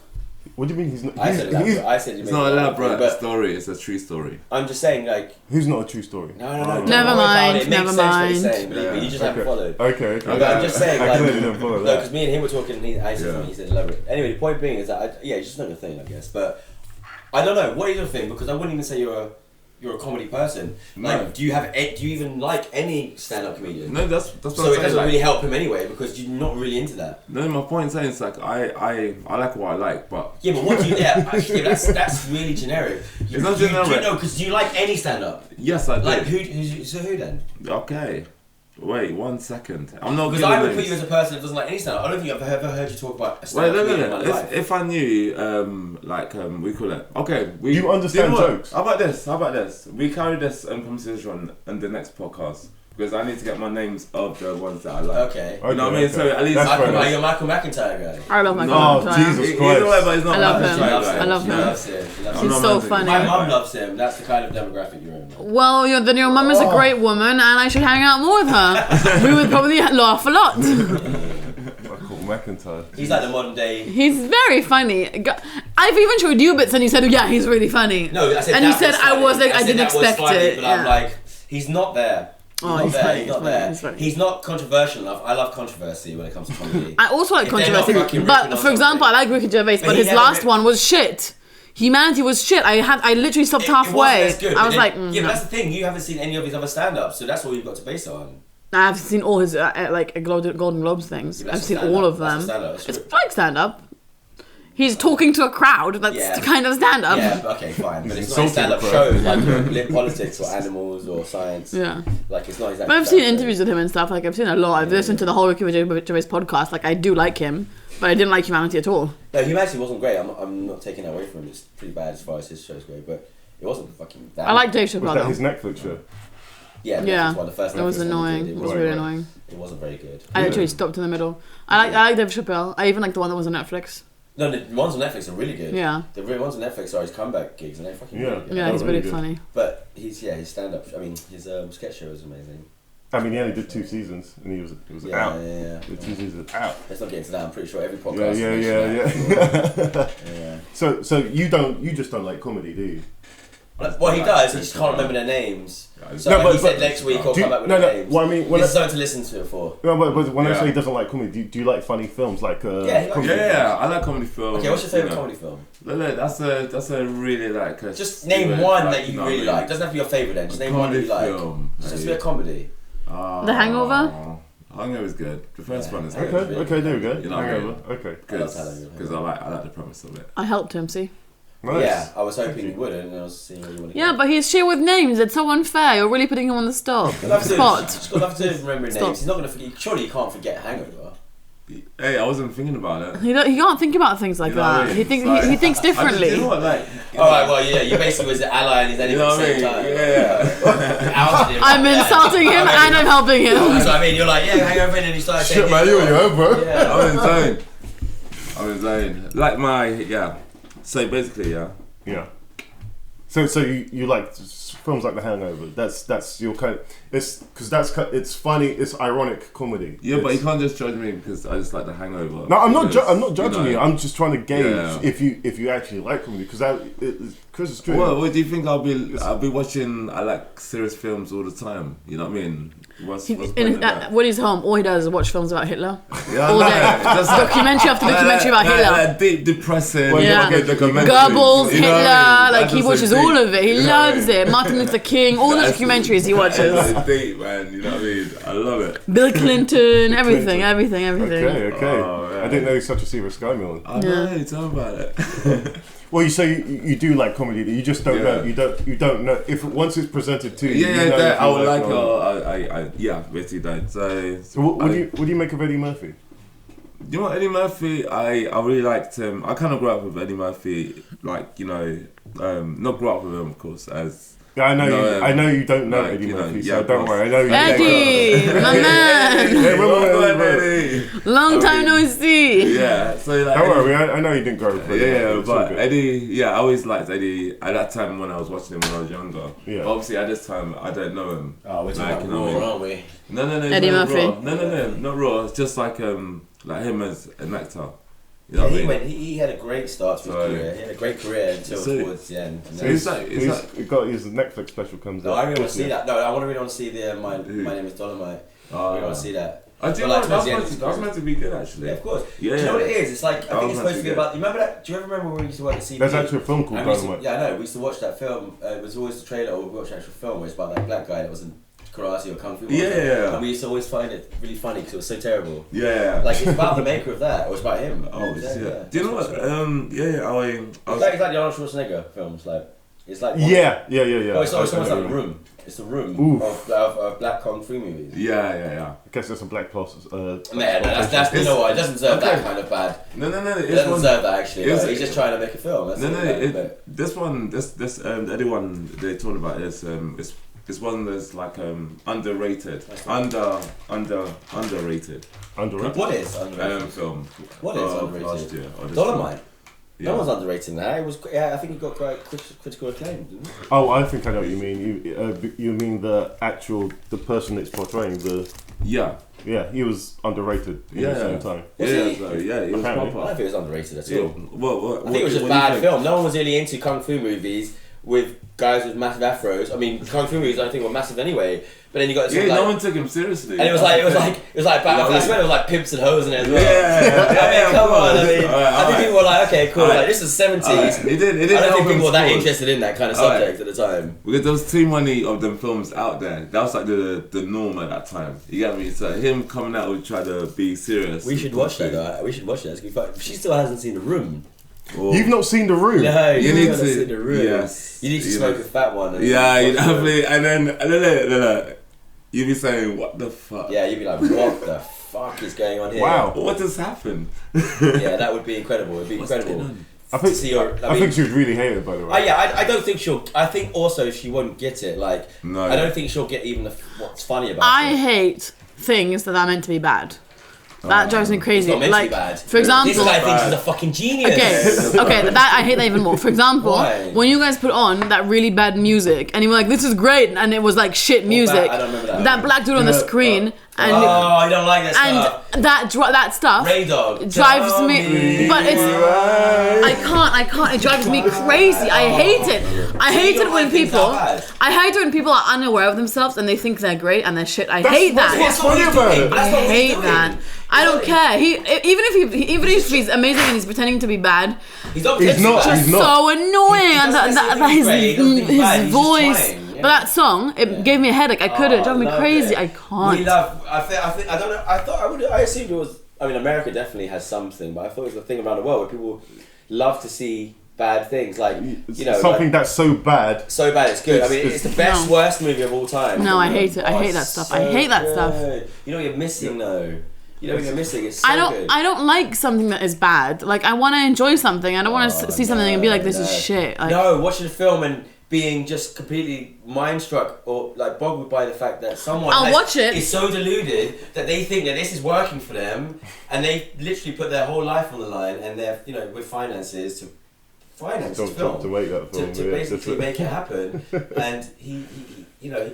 What do you mean he's not? I said elaborate. I said you It's made not it elaborate but story. It's a true story. I'm just saying, like, Who's not a true story? no. Never don't worry about mind, it. It makes never sense what mind. he's saying, but you just haven't followed. Okay. But I'm just saying, I like, clearly didn't follow no, that. because me and him were talking, and I said Yeah. something, he said elaborate. Anyway, the point being is that, it's just not your thing, I guess. But I don't know, what is your thing? Because I wouldn't even say you're a comedy person. Like, No. do you even like any stand-up comedian? No, that's what So I'm it saying. doesn't Like, really help him anyway because you're not really into that. no, my point saying is like I like what I like, but Yeah, but what do you? Actually, that's really generic. It's not generic. No, because do you like any stand-up? yes, I do. Like who then? Okay, wait 1 second. I'm not Because good I at would put names. you as a person that doesn't like any stand-up. I don't think I've ever heard you talk about a Wait, stand-up no. comedian in my life. If I knew, we call it. Okay, we. Do you understand what? jokes? How about this? We carry this conversation on the next podcast because I need to get my names of the ones that I like. Okay. You know what I mean? Okay. So at least That's fair enough. You're a Michael McIntyre guy. I love my No, God. Jesus He- Christ. He's alright, but he's not I love my him. type, Loves like, I love She him. loves him. She loves I'm He's him. not so romantic. funny. My mum loves him. That's the kind of demographic you're in. Well, then your mum is a great woman, and I should hang out more with her. We would probably laugh a lot. Michael McIntyre. He's like the modern day. He's very funny. I've even showed you bits, and you said, "Yeah, he's really funny." No, I said And you that said was I funny. was like, I said didn't that was expect funny, it. But Yeah. I'm like, he's not there. He's Oh, not he's there. funny, He's not he's funny, there. he's funny. He's not controversial enough. I love controversy when it comes to comedy. I also like If they're not controversy, fucking but ripping for on example, I something. like Ricky Gervais, But but he his never last rip- one was shit. Humanity was shit. I literally stopped It wasn't halfway. as good, I but was then- like, yeah, no. but that's the thing. You haven't seen any of his other stand-ups, so that's all you've got to base it on. I've seen all his Golden Globes things. Yeah, but I've that's seen stand-up. all of That's them. stand-up. That's It's true. like stand up. He's talking to a crowd. That's kind of stand up. Yeah, okay, fine. But it's not a insulting stand-up the show like politics or animals or science. Yeah. Like it's not exactly. But I've seen interviews with him and stuff. Like I've seen a lot. I've listened to the whole Ricky Gervais podcast. Like I do like him, but I didn't like Humanity at all. No, Humanity wasn't great. I'm not taking that away from him. It's pretty bad as far as his shows go, but it wasn't fucking bad. I like Dave Was Chappelle. that though. his Netflix show? Yeah, Yeah. one of the first It was Netflix annoying. ones It we was did. really annoying. It wasn't very good. I literally stopped in the middle. I like Dave Chappelle. I even like the one that was on Netflix. No, the ones on Netflix are really good. Yeah. The ones on Netflix are his comeback gigs, and they're fucking Yeah. really good. Yeah, he's really really good. funny. But his stand-up. I mean, his sketch show is amazing. I mean, he only did 2 seasons, and it was Yeah, out. yeah. The 2 seasons out. Let's not get into that. I'm pretty sure every Yeah, podcast. yeah. Yeah. So you just don't like comedy, do you? Well, he does. He just can't remember their names. So No, like but- he said but- next week, Do or you- come back with no, their no, names. what I mean, when This is I- something to listen to it for. No, but when I Yeah. say he doesn't like comedy, do you like funny films like? Yeah, he likes comedy Yeah, I like comedy films. Okay, what's your favourite you know. comedy film? Look, that's a really like. Just name one that you really like. Doesn't have to be your favourite then. Just name one that you like. Film. Just be a comedy. The Hangover? Hangover is good. The first Yeah. one is Okay, good. okay, there we go. You know what I mean? Okay. Because I love Hangover. I like the premise of it. I helped him, see? Nice. Yeah, I was hoping you wouldn't, and I was seeing what you want to Yeah, but he's shit with names. It's so unfair. You're really putting him on the spot. Just got to remember Stop. names. He's not going to forget. Surely you can't forget Hangover. Hey, I wasn't thinking about it. He can't think about things like You know what I that. mean? He thinks Like, he thinks I just, differently. you know what, like, Alright, well, yeah, you basically was the ally and his enemy You know at the same what I time. mean? Yeah. Ousted him. I'm insulting him and I'm helping him. That's what I mean. You're like, yeah, Hangover, and then you started saying. Shit, man, you heard, bro. Yeah. I'm insane. Like So basically, yeah. Yeah. So you like films like The Hangover? That's your kind. It's because it's funny. It's ironic comedy. Yeah, but you It's- can't just judge me because I just like The Hangover. No, I'm not. Because, I'm not judging you. know, I'm just trying to gauge Yeah. if you actually like comedy because Chris is true. Well, what do you think? I'll be watching. I like serious films all the time. You know what I mean? What's the point of that? When he's home, all he does is watch films about Hitler. Yeah, all I day. know. Just like- Documentary after documentary about Hitler. Like deep depressing. Well, Yeah. Documentaries, Goebbels, you know Hitler, what I mean? like he That's watches just all deep. of it. He You know what I loves mean? it. Martin Luther King, all the That's- documentaries he watches. That's deep, man. You know what I mean? I love it. Bill Clinton, everything. Okay. Oh, I didn't know he's such a serious guy, Milton. I know. Tell me about it. Well, you say you do like comedy. You just don't know. Yeah. You don't know if once it's presented to you. Yeah, you know that, if I you would like. it or not. Yeah, basically that. So what do you make of Eddie Murphy? You know what, Eddie Murphy, I really liked him. I kind of grew up with Eddie Murphy, like, you know, not grew up with him, of course, as... Yeah, I know. No, I know you don't know like, Eddie you know, Murphy, yeah, so don't of worry. I know you. Eddie, my man. Hey, wait. Eddie! Long time no see. Yeah, so like... Don't Eddie- worry. I know you didn't grow up with Eddie Yeah, Murphy, it's all but good. Eddie, I always liked Eddie at that time when I was watching him when I was younger. Yeah. But obviously at this time, I don't know him. Oh, we're talking Like, about you know what I Raw, mean? aren't we? No, Eddie not Murphy. Raw. No, not Raw. It's just like him as an actor. You know Yeah, what I mean? he had a great start to his So- career. He had a great career until So- towards the end. And so then- it's like- He got his Netflix special comes no, out. I really want to see that. No, I really want to see the My Who? Name is Dolomite. I really want to see that. I do But, know like, towards the end that's of his meant career. to be good actually. Yeah, of course. Yeah, Do you know what it yeah. is? It's like, I think was it's supposed to be meant to about. You remember that? Do you ever remember when we used to work at CB? There's actually a film called And we used to- Dynamite. Yeah, I know. We used to watch that film. It was always the trailer, or we watched the actual film where it's about that black guy that was in karate or kung fu. or Yeah, something. yeah. And we used to always find it really funny because it was so terrible. Yeah. Like, it's about the maker of that, or it's about him. Oh Yeah, shit. yeah. Do you know what? I It's was. like the Arnold Schwarzenegger films. Like, it's like. Yeah. Oh, it's almost I like know. The Room. It's The Room Oof. of black kung fu movies. Yeah. I guess that's a black plus. Man, that's you know what? It doesn't deserve that kind of bad. No. It It's doesn't one. deserve that actually. it's- Like, he's just trying to make a film. That's it. This one, this the other one they're talking about is it's one that's like underrated, underrated Underrated. What is underrated? film. What is of underrated? Last year, or this Dolomite. year. No one's underrating that. It was. Yeah, I think it got quite critical acclaim, didn't it? Oh, I think I know what you mean. You mean the person that's portraying the. Yeah. Yeah, he was underrated at the same time. Was yeah, he? so, yeah, it was Apparently. I don't proper. think it was underrated at Yeah. all. What, I think it was just what do you bad think? film. No one was really into kung fu movies with guys with massive afros. I mean, kung fu movies I don't think were massive anyway. But then you got this Yeah, like, no one took him seriously. and it was like I swear it was like pimps and hoes in it as well. Yeah, I mean, come on. I mean, Alright, I think people were like, okay, cool. Alright. Like this is the 70s. It didn't I don't help think people were that him interested in that kind of Alright. subject at the time. because there was too many of them films out there. That was like the norm at that time. You get me? So him coming out would try to be serious. We should watch that. We should watch that. It's gonna be fun. She still hasn't seen The Room. Or, You've not seen The Room. No, You you need need to- see The Room. yes. You need to You smoke know. a fat one. And yeah, watch you The definitely. Room. And then you'd be saying, what the fuck? Yeah, you'd be like, what the fuck is going on here? Wow. What has happened? Yeah, that would be incredible. It'd be What's incredible. going on? I think, To see her, I think she would really hate it, by the way. yeah, I don't think she'll. I think also she won't get it. Like, No. I don't think she'll get even what's funny about I it. hate things that are meant to be bad. That drives me It's crazy. not meant Like, to be bad. for example, This guy thinks he's a fucking genius. okay, that I hate that even more. For example, Why? when you guys put on that really bad music and you were like, "This is great," and it was like shit music. I don't remember that. That black dude on the screen and I don't like that stuff. and that stuff Ray Dog drives tell me. But it's I can't. It drives me crazy. I hate it. I hate you it don't when like things people. that bad? I hate it when people are unaware of themselves and they think they're great and they're shit. I hate that. What's funny about it? That's I not what he's hate doing. that. I don't care. Even if he's amazing and he's pretending to be bad, He's not. He's not. just He's not. so annoying. He And doesn't that necessarily think he's great, he doesn't think he's bad, his he's just voice. trying, yeah. But that song, it gave me a headache. I couldn't. It drove me love crazy. it. I can't. We love. I think. I don't know. I thought. I assumed it was. I mean, America definitely has something, but I thought it was a thing around the world where people love to see bad things, like Something that's so bad. so bad it's good. I mean, it's the best, No. worst movie of all time. No, I hate it. I hate that it's stuff. I hate that stuff. good. You know what you're missing though. You know what you're missing. It's so good. I don't like something that is bad. Like I want to enjoy something. I don't want to see something and be like, this is shit. Like, No, watching a film and being just completely mind struck or like boggled by the fact that someone I'll watch it. is so deluded that they think that this is working for them, and they literally put their whole life on the line, and they're with finances to finance the film To make that film. to yeah, basically make it happen. And he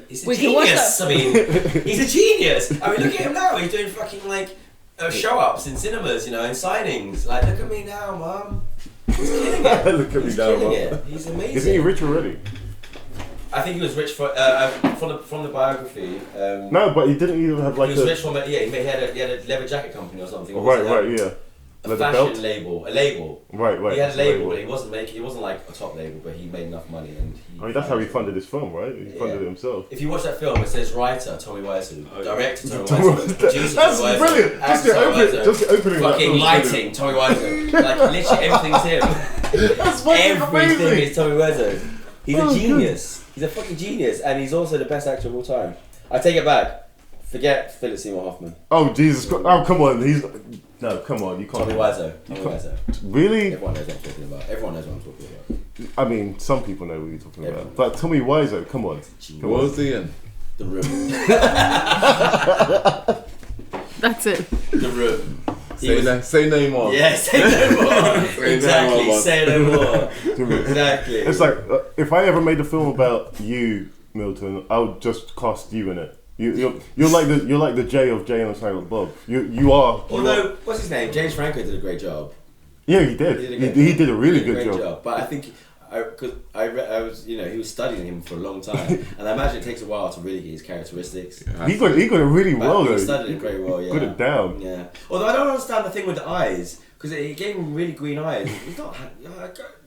he's a We can watch genius. that. I mean, he's a genius. I mean, look at him now. He's doing fucking like show ups in cinemas, and signings. Like, look at me now, mum. He's killing it. Look at me He's now, killing Mum. it. He's amazing. Isn't he rich already? I think he was rich from the biography. No, but he didn't even have like he was a. rich from he had a leather jacket company or something. Or Right, was it, right, yeah. A Leather fashion belt? label, a label. Right, right. He had a it's label, but he wasn't making. It wasn't like a top label, but he made enough money, and he. I mean, that's how he funded his film, right? He funded Yeah. it himself. If you watch that film, it says writer Tommy Wiseau, director Tommy Tommy Wiseau, Wiseau. producer That's Tommy Wiseau, brilliant. Just actor the Tommy opening- Wiseau, just the opening of that fucking film is lighting Tommy Wiseau, like literally everything's him. That's fucking Everything amazing. is Tommy Wiseau. He's Oh, a good. genius. He's a fucking genius, and he's also the best actor of all time. I take it back. Forget Philip Seymour Hoffman. Oh Jesus Christ! Oh come on, no, come on, you can't. Tommy Wiseau. Tommy Wiseau. Really? Everyone knows what I'm talking about. Everyone knows what I'm talking about. I mean, some people know what you're talking Everyone. about, but Tommy Wiseau, come on. Come What on. was he in? The Room. that's it. The Room. Say no more. Yeah, say no more. Say Exactly. no more. Say no more. Exactly. It's like if I ever made a film about you, Milton, I would just cast you in it. You're like the J of Jay and Silent Bob. You are. Although, what's his name? James Franco did a great job. Yeah, he did. He did a really good job. But I think, because I was, he was studying him for a long time, and I imagine it takes a while to really get his characteristics. He got it really But well he though. studied it very well. Yeah. Got it down. Yeah. Although I don't understand the thing with the eyes, because he gave him really green eyes. It's not.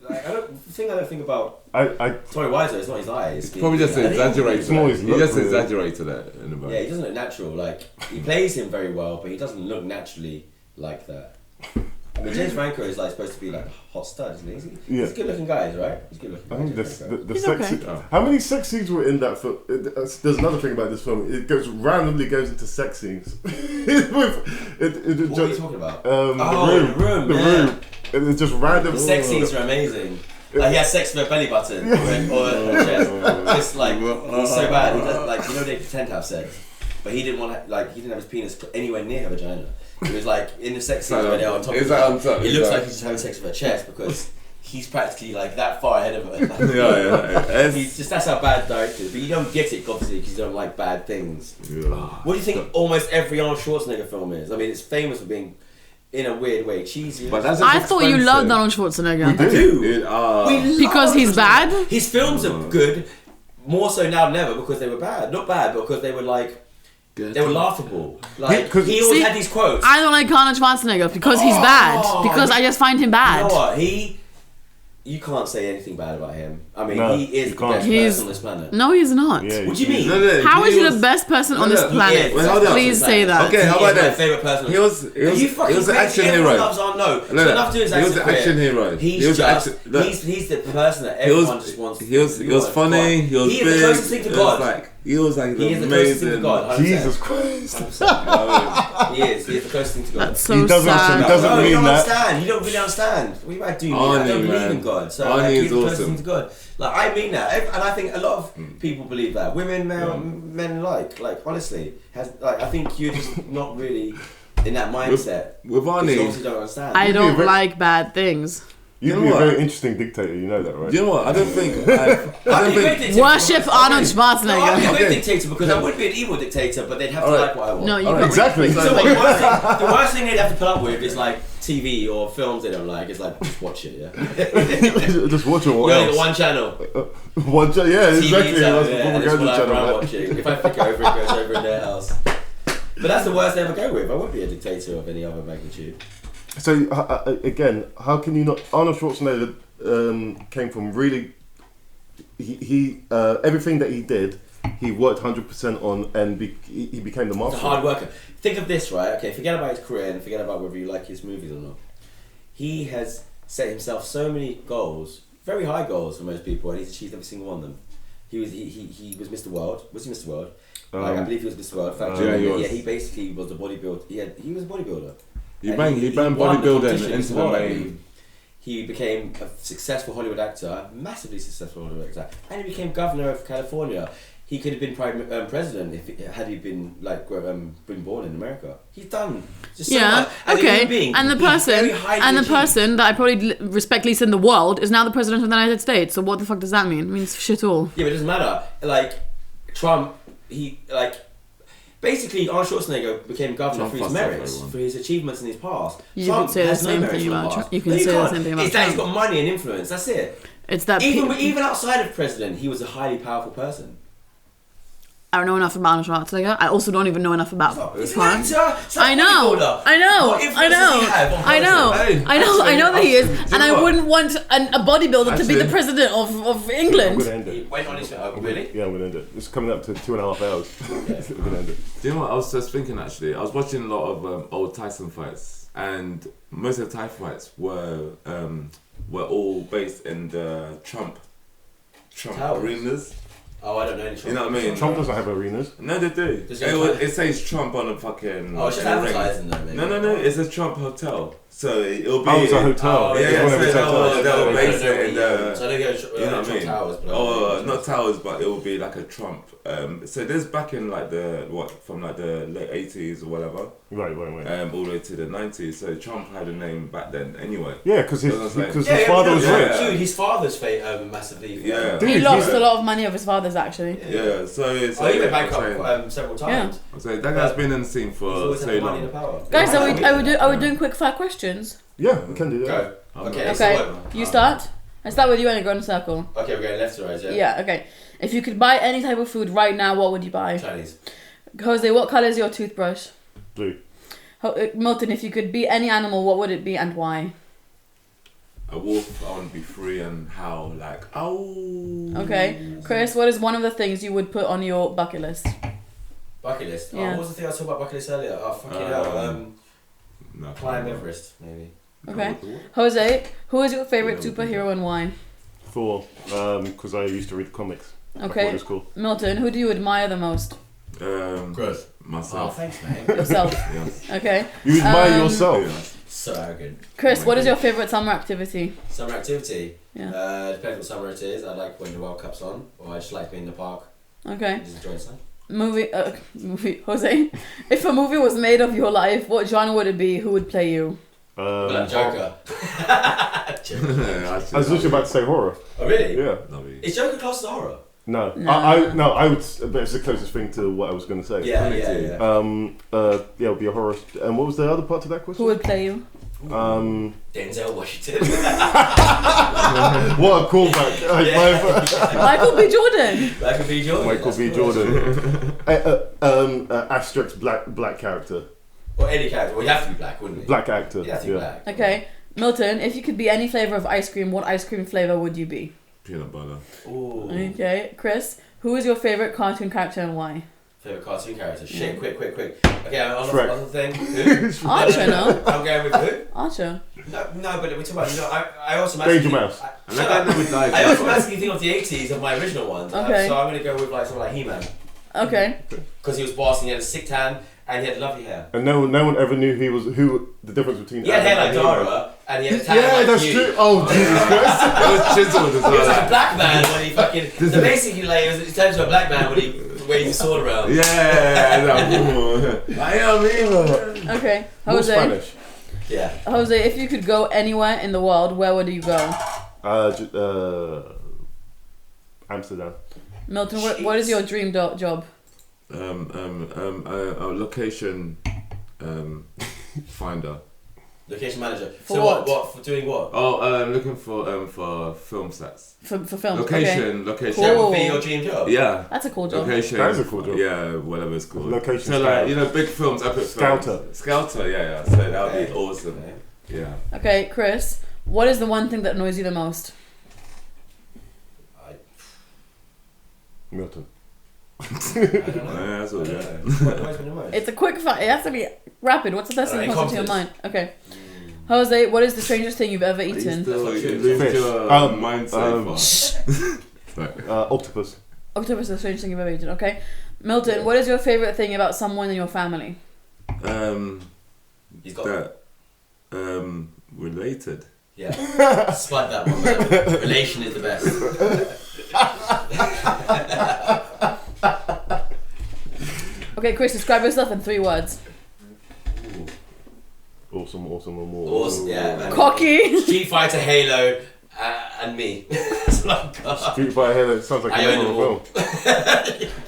The thing I don't think about I Tommy Wiseau is not his eyes. Probably just I think exaggerated. It's more his He look, just really. exaggerated it in a way. Yeah, he doesn't look natural. Like, he plays him very well, but he doesn't look naturally like that. I mean, James Franco is like supposed to be like a hot stud, isn't he? Yeah. He's a good-looking guy, right? He's a good-looking I guy. think James Franco. the He's sex. okay. How many sex scenes were in that film? There's another thing about this film. It randomly goes into sex scenes. What are you talking about? The room. The room. It's just random. The sex scenes are amazing. Like, he has sex with a belly button or a chest. It's like, he's so bad. He does, they pretend to have sex, but he didn't he didn't have his penis anywhere near her vagina. It was like in the sex scenes where they're on top of her. It looks like he's just having sex with her chest because he's practically like that far ahead of her. Yeah. He's just, that's how bad director is. But you don't get it obviously because you don't like bad things. Yeah. What do you think almost every Arnold Schwarzenegger film is? I mean, it's famous for being, in a weird way, cheesy. But that's I thought you loved Arnold Schwarzenegger. We do. We love Because he's Arnold Schwarzenegger. bad? His films are good, more so now than ever because they were bad. Not bad, but because they were like, they were laughable. Like, he always See, had these quotes. I don't like Arnold Schwarzenegger because he's bad. Because I just find him bad. You know what? you can't say anything bad about him. I mean, No, he is you the can't. best person on this planet. No, he's not. Yeah, What do you mean? How is he the best person on this planet? Wait, hold on. Please say that. Okay, how about my that? favourite person. He was an action Everyone hero. loves Arno. No, So enough to do his he was an action hero. He's the person that everyone just wants. He was funny. He was big. He is the closest thing to God. He was like He is the closest thing to God. 100%. Jesus Christ. He is the closest thing to God. That's so He doesn't- sad. he doesn't you mean don't that. understand. You don't really understand. What you might do? Arnie, I don't believe man. in God. So Arnie like, is he's the closest awesome. thing to God. Like I mean that, and I think a lot of people believe that. Women, men alike. Like honestly, I think you're just not really in that mindset. With You Arnie, obviously don't understand. I don't like bad things. You'd You be know a very what? interesting dictator, you know that, right? you know what? I don't think. Worship Arnold No, I'd be a Schwarzenegger. good dictator because I would be an evil dictator, but they'd have to Alright. like what I want. No, you Alright, got Exactly. So the worst thing they'd have to put up with is like TV or films they don't like. It's like just watch it, yeah. Just watch it. What You only got else? one channel. Yeah, exactly. TV's That's out the there, and it's propaganda what channel. I'm man. watching. If I flick it over, it goes over in their house. But that's the worst they ever go with. I wouldn't be a dictator of any other magnitude. So again, how can you not? Arnold Schwarzenegger came from really. He everything that he did, he worked 100% on, and he became the He's a master. hard worker. Think of this, right? Okay, forget about his career and forget about whether you like his movies or not. He has set himself so many goals, very high goals for most people, and he's achieved every single one of them. He was Mr. World. Was he Mr. World? I believe he was Mr. World. In fact, yeah, he was. he basically was a bodybuilder. He was a bodybuilder. He And banged won the bodybuilding competition into as the well, I main. believe. He became a successful Hollywood actor, massively successful Hollywood actor, and he became governor of California. He could have been president had he been been born in America. He's done just so much. As a okay. human being, And the he's very highly achieved. person that I probably respect least in the world is now the president of the United States. So what the fuck does that mean? It means shit all. Yeah, but it doesn't matter. Like Trump, basically Arnold Schwarzenegger became governor Trump for his fussed up merits, everyone. for his achievements in his past. You Trump could say the has no same merits thing in the about past. Trump. You can No, say the can't. same thing about It's that he's Trump. got money and influence. That's it. It's that Even outside of president, he was a highly powerful person. I don't know enough about Arnold Schwarzenegger. I also don't even know enough about He's an France. actor. It's like I know, bodybuilder. I know, What I influence does he have on culture? I know that he is, do and you I know wouldn't want a bodybuilder to be the Actually- president of I'm England. gonna end He it. went on his really? Yeah, I'm gonna end it. It's coming up to 2.5 hours. We're gonna end it. Do you know what I was just thinking actually? I was watching a lot of old Tyson fights, and most of the Thai fights were all based in the Trump Towers. arenas. Oh, I don't know any Trump. You know what I mean? Trump doesn't have arenas. No, they do. Does he It says Trump on the fucking. Oh, it's just in the ring. advertising though, maybe. No. It says Trump Hotel. So it'll be. Oh, it's a hotel. Oh, Yeah, It's yeah, one of his so hotels. they'll I base don't know it in what he the. owns. I don't get You know what I mean? towers, but Not towers, but it will be like a Trump. So there's back in like from like the late 80s or whatever, Right. all the way to the 90s. So Trump had a name back then anyway. Yeah, because his That's what I'm saying. his father was yeah. rich. Dude, his father's massively. Yeah. Dude, He he's lost good. a lot of money of his father's actually. Yeah, so it's Oh, he went I'm bankrupt saying- several times. So that guy's been in the scene He's for always so had the money and long. the power. Guys, are we doing quick fire questions? Yeah, we can do that. Go. I'm Okay, not- so Okay, what? you start. I start with you and go in a circle. Okay, we're going left to right, yeah? Yeah, okay. If you could buy any type of food right now, what would you buy? Chinese. Jose, what color is your toothbrush? Blue. Milton, if you could be any animal, what would it be and why? A wolf, I want to be free and howl like, ow. Okay. Chris, what is one of the things you would put on your bucket list? Bucket list. Yeah. Oh, what was the thing I talked about bucket list earlier? Oh, fucking hell. No, Climb Everest, maybe. Okay. Jose, who is your favorite superhero and why? Thor, because I used to read comics. Okay. It was cool. Milton, who do you admire the most? Chris. Oh, Myself. thanks, mate. Yourself. Yes. Okay. You admire yourself. Yeah. So arrogant. Chris, what is your favorite summer activity? Summer activity. Yeah. Depends what summer it is. I like when the World Cup's on, or I just like being in the park Okay. and just enjoying the sun. Movie. Jose, if a movie was made of your life, what genre would it be? Who would play you? Joker. I was literally about to say horror. Oh, really? Yeah. Is Joker classed as a horror? No. No. I would. But it's the closest thing to what I was going to say. Yeah. Yeah, it would be a horror. And what was the other part to that question? Who would play you? Denzel Washington. What a callback! Michael B. Jordan. Michael B. Jordan. Michael that's B. cool. Jordan. Asterisk black character. Or any character. Well, you have to be black, wouldn't you? Black actor. You have to be black. Okay. Milton, if you could be any flavour of ice cream, what ice cream flavour would you be? Peanut butter. Ooh. Okay. Chris, who is your favourite cartoon character and why? Favourite cartoon character? Shit, quick. Okay, on the thing. Who? Archer, no? I'm going with who? Archer. No, but we're talking about, I Danger Mouse. I automatically think of the 80s of my original ones. Okay. So I'm going to go with like someone like He-Man. Okay. Because he was boss and he had a sick tan and he had lovely hair. And no one ever knew who the difference between. He had hair like Dara and he had a tan Yeah, like that's you. true. Oh, Jesus Christ. It was chiseled as He was like a well. black man when he fucking. So basically, like, he turned into a black man when he waved his sword around. Yeah, I am evil. Okay. More Jose. Spanish. Yeah. Jose, if you could go anywhere in the world, where would you go? Amsterdam. Milton, what is your dream job? Location finder. Location manager. For So what? what? For doing what? Oh, looking for film sets. For film. Location. Okay. That would be Cool. your dream job. Yeah. That's a cool job. Location. That is a cool job. Yeah, whatever it's called. Location So scout. like, big films, epic Scouter. films. Scouter, yeah. So that would be awesome. Okay. Yeah. Okay, Chris, what is the one thing that annoys you the most? Milton. I don't know. Yeah, that's all I don't good. know. What annoys me the most? It's a quick fire. It has to be rapid. What's the first thing that comes into your mind? Incompetence. Okay. Jose, what is the strangest thing you've ever You eaten? still That's not lose Fish. to a mindset. Octopus. Octopus is the strangest thing you've ever eaten. Okay. Milton, what is your favourite thing about someone in your family? He's got. That related. Yeah. Spud that one, man. Relation is the best. Okay, Chris, describe yourself in 3 words. Awesome, and more. Awesome, yeah, man. Cocky. Street Fighter, Halo, and me. That's what I've got. Street Fighter Halo, it sounds like I a own them film.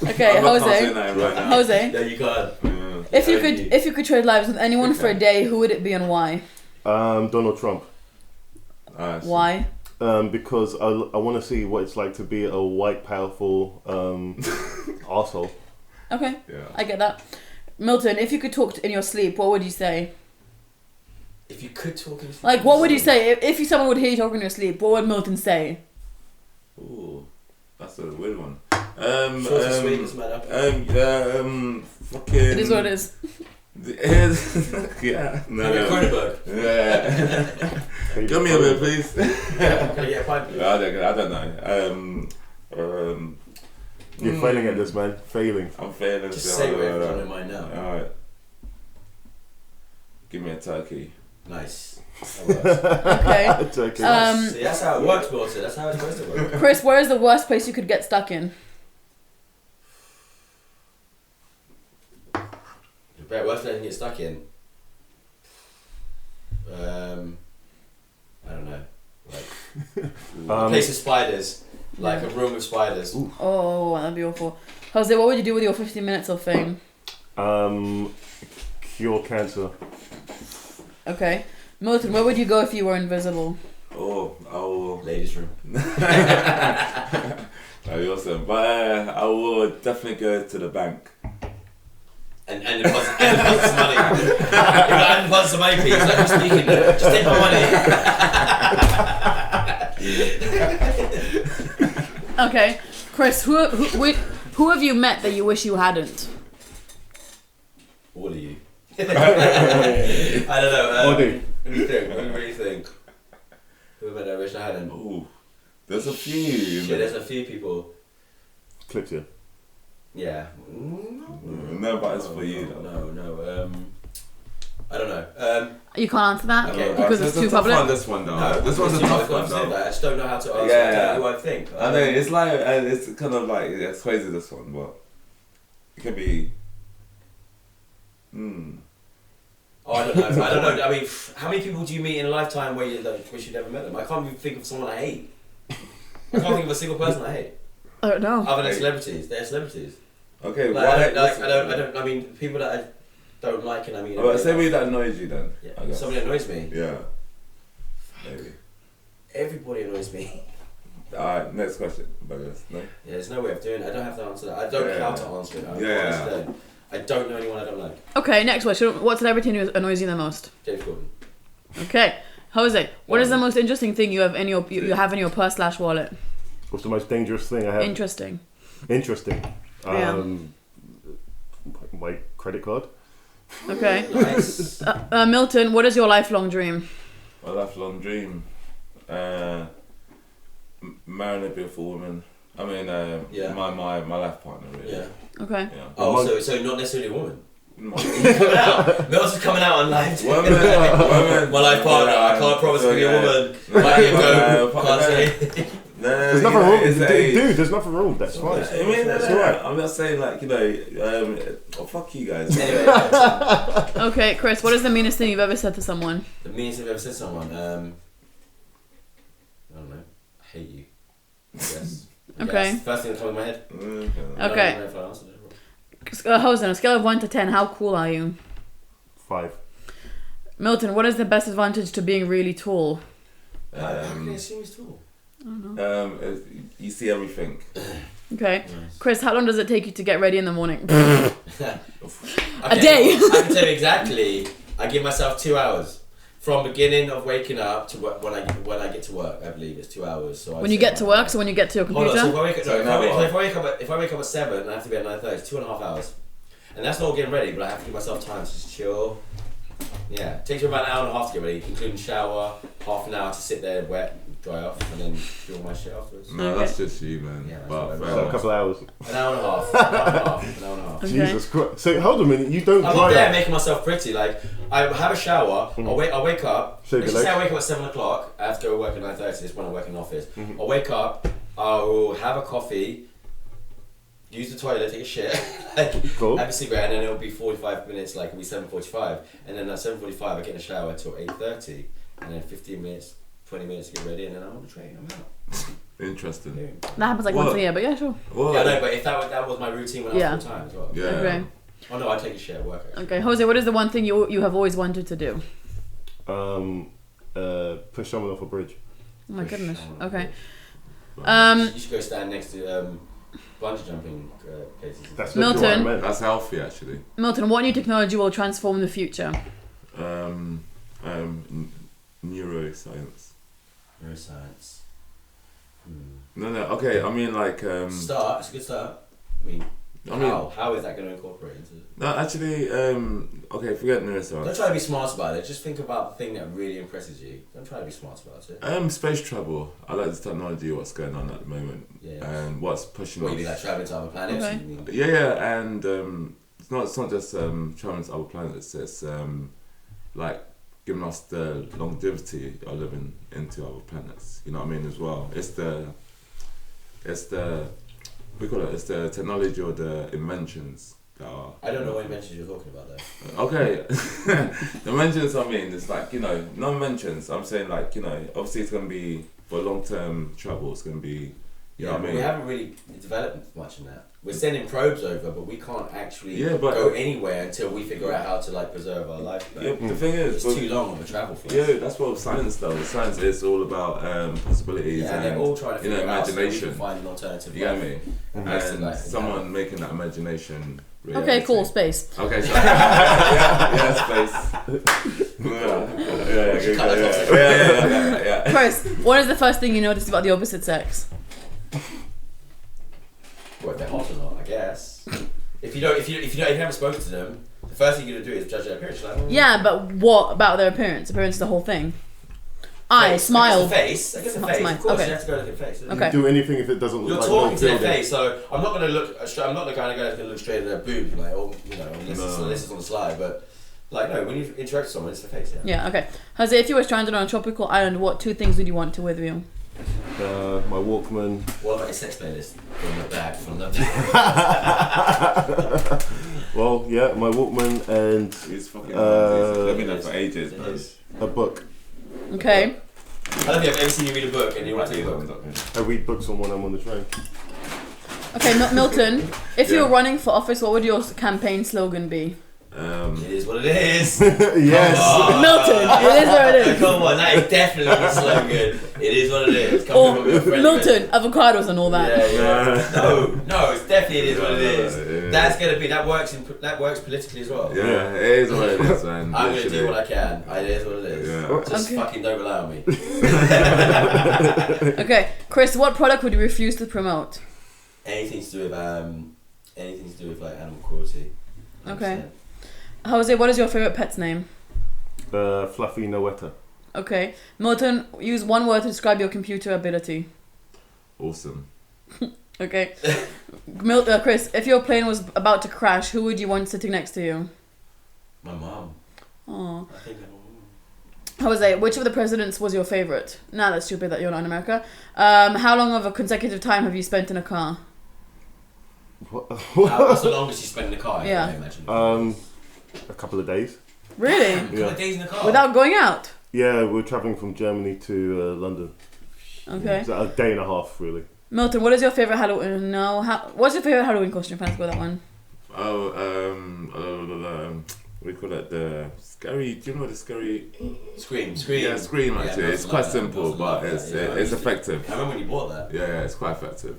all. Okay, I'm not Jose. saying that right now. Jose, No, you can't. if you could trade lives with anyone for a day, who would it be and why? Donald Trump. Nice. Why? Because I want to see what it's like to be a white, powerful arsehole. Okay, Yeah. I get that. Milton, if you could talk in your sleep, what would you say? If you could talk in Like, what would you say if someone would hear you talking in your sleep? What would Milton say? Ooh, that's a weird one. Short and sweet, doesn't matter. Fucking. It is what it is. Yeah. No. Cronenberg. Yeah. Give me a bit, please. Can I get a pint, please? I don't know. You're failing at this, man. Failing. I'm failing. Just say whatever's on your mind now. Alright. Give me a turkey. Nice. That works. Okay. It's okay. See, that's how it works, Milton. That's how it's supposed to work. Chris, where is the worst place you could get stuck in? The worst place I can get stuck in. I don't know. Like a place with spiders. Like a room with spiders. Oh, that'd be awful. Jose, what would you do with your 15 minutes of fame? Cure cancer. Okay. Milton, where would you go if you were invisible? Oh, I will. Ladies' room. That'd be awesome. But I will definitely go to the bank. And deposit some money. And deposit some money, please. Like, I'm speaking. Just take my money. Okay. Chris, who have you met that you wish you hadn't? All of you. I don't know. What do? What do you think? What do you really think? Who have I wish I hadn't? Ooh, there's a few. Shit, there's a few people. Clips here. Yeah. No, but it's for you though. No. I don't know. You can't answer that Okay, because so it's a too tough public. one, this one though. No, This one's a it's tough too one much. though. I just don't know how to answer. Yeah. I don't know who I think. I know it's like it's kind of like it's crazy this one, but it could be. Oh, I don't know. I mean, how many people do you meet in a lifetime where you wish you'd never met them? I can't even think of someone I hate. I can't think of a single person I hate. I don't know. Other than celebrities, they're celebrities. Okay, Like, why? I mean, people that I don't like, and I mean. Alright, say somebody that annoys you then. I Yeah, guess. somebody that annoys me. Yeah. Maybe. Everybody annoys me. Alright, next question. But no. Yeah, there's no way of doing it. I don't have to answer that. I don't know how to answer it. Yeah. I don't know anyone I don't like. Okay, next question. What celebrity annoys you the most? James Corden. Okay. Jose, what is the most interesting thing you have in your purse/wallet? What's the most dangerous thing I have? Interesting. My credit card. Okay. Nice. Milton, what is your lifelong dream? My lifelong dream, marrying a beautiful woman. I mean, my life partner, really. Yeah. Okay. Yeah. Oh, so not necessarily a woman. No. Coming out. Milton's coming out on live. Woman. My life partner. I can't promise to be a woman. Might be a go. Can't say. There's nothing wrong with it. Dude, there's nothing wrong with that. It's fine. I mean, that's alright. I'm not saying like, fuck you guys. Anyway, Okay, Chris, what is the meanest thing you've ever said to someone? the meanest thing I've ever said to someone. I don't know. I hate you. I guess. Okay. First thing that comes in my head. Okay. I don't know if I answered it. Jose, on a scale of 1 to 10, how cool are you? 5. Milton, what is the best advantage to being really tall? How can I assume he's tall? You see everything. Okay. Nice. Chris, how long does it take you to get ready in the morning? Okay, A day. I can tell you exactly. I give myself 2 hours. From beginning of waking up to when I get to work, I believe it's 2 hours. So When you get to work, so when you get to your hold on, computer? so if I wake up at 7, I have to be at 9:30. It's 2.5 hours, and that's not getting ready. But I have to give myself time to just chill. Yeah, it takes me about an hour and a half to get ready, including shower, half an hour to sit there wet, dry off, and then do all my shit afterwards. No, Okay. that's just you, man. Yeah, that's But what I fair So a enough. couple of hours. An hour and a half. An hour and a half. An hour and a half. Okay. Jesus Christ. So hold on a minute. You don't I'm not drive. there making myself pretty. Like I have a shower. I wake up. Shave Let's your just say I legs. wake up at 7 o'clock. I have to go work at 9:30. This is when I work in the office. I wake up. I'll have a coffee. Use the toilet, take a shit, Cool. have a cigarette, and then it'll be 45 minutes. Like it'll be 7:45, and then at 7:45 I get in the shower until 8:30, and then 15 minutes, 20 minutes to get ready, and then I'm on the train. I'm out. Interesting. That happens like once a year, but yeah, sure. Well, Yeah, I know, but if that was my routine when I was full time as well. yeah. Okay. Oh no, I take a shit at work. Actually. Okay, Jose, what is the one thing you have always wanted to do? Push someone off a bridge. Oh my goodness. Okay. You should go stand next to bungee jumping places. That's Milton. what I meant. That's healthy, actually. Milton, what new technology will transform the future? Neuroscience. Neuroscience. No, okay. I mean, like. Start. It's a good start. How is that going to incorporate into it? No, actually. Okay, forget neuroscience. Don't try to be smart about it. Just think about the thing that really impresses you. Don't try to be smart about it. Space travel. I like this technology. What's going on at the moment? Yeah. And what's pushing What, us. you mean like traveling to other planets? Okay. You mean? Yeah, and it's not just traveling to other planets. It's like giving us the longevity of living into other planets. You know what I mean? As well, it's the we call it. It's the technology or the inventions that are. I don't know what inventions you're talking about though. Okay, the inventions. I mean, it's like non-inventions. I'm saying like obviously it's gonna be for long-term travel. It's gonna be. You know what I mean? We haven't really developed much in that. We're sending probes over, but we can't actually but- go anywhere until we figure out how to like preserve our life. Yeah, the thing is, It's too long of a travel for us. yeah, that's what science does. Science is all about possibilities Yeah, and they're all trying to figure out so we imagination. can find an alternative. You get life. me? That's And like- someone making that imagination reality. Okay, cool, space. Okay, so yeah, space. Yeah. Chris, what is the first thing you noticed about the opposite sex? Well, if they're hot or not, I guess. If you haven't spoken to them, the first thing you're gonna do is judge their appearance. You're like, Yeah, but what about their appearance? Appearance is the whole thing. Eye, smile. I guess the face. Smile. Of course, Okay. you have to go look at the face. Okay. Do anything if it doesn't look You're like talking to their building. face, so I'm not gonna look. I'm not the kind of guy that's gonna look straight at their boobs, like, unless it's on the slide. But like, no, when you interact with someone, it's the face. Yeah. Yeah, okay. Jose, if you were stranded on a tropical island, what 2 things would you want to with you? My Walkman. What about your sex playlist? From the back. Well, yeah, my Walkman and He's fucking I've been there for ages, It bro. is. a book. Okay. I don't think I've ever seen you read a book and you write a book. I read books on when I'm on the train. Okay, Milton, if you Yeah. were running for office, what would your campaign slogan be? It is what it is. Yes. Milton, it is what it is. Come on, that is definitely the slogan. It is what it is. Come Or from your friend Milton, avocados and all that. Yeah. No, it's definitely it is what it is. Yeah. That's gonna be that works politically as well. Yeah, it is what it is, man. I'm gonna do what I can. It is what it is. Yeah. Just Okay. fucking don't rely on me. Okay, Chris, what product would you refuse to promote? Anything to do with like animal cruelty. 100%. Okay. Jose, what is your favorite pet's name? Fluffy Noetta. Okay. Milton, use one word to describe your computer ability. Awesome. Okay. Chris, if your plane was about to crash, who would you want sitting next to you? My mom. Oh. I think my mom. Jose, which of the presidents was your favorite? Nah, that's stupid that you're not in America. How long of a consecutive time have you spent in a car? What's the longest you spent in the car? Yeah. I imagine. A couple of days. Really? A couple of days in the car. Without going out? Yeah, we're travelling from Germany to London. Okay. So a day and a half, really. Milton, what is your favorite Halloween? No, what's your favorite Halloween costume? Let's go with that one. We call it the scary. Do you know the scary? Scream. Yeah, Scream. Actually, it's quite simple, but it's effective. I remember when you bought that. Yeah, it's quite effective.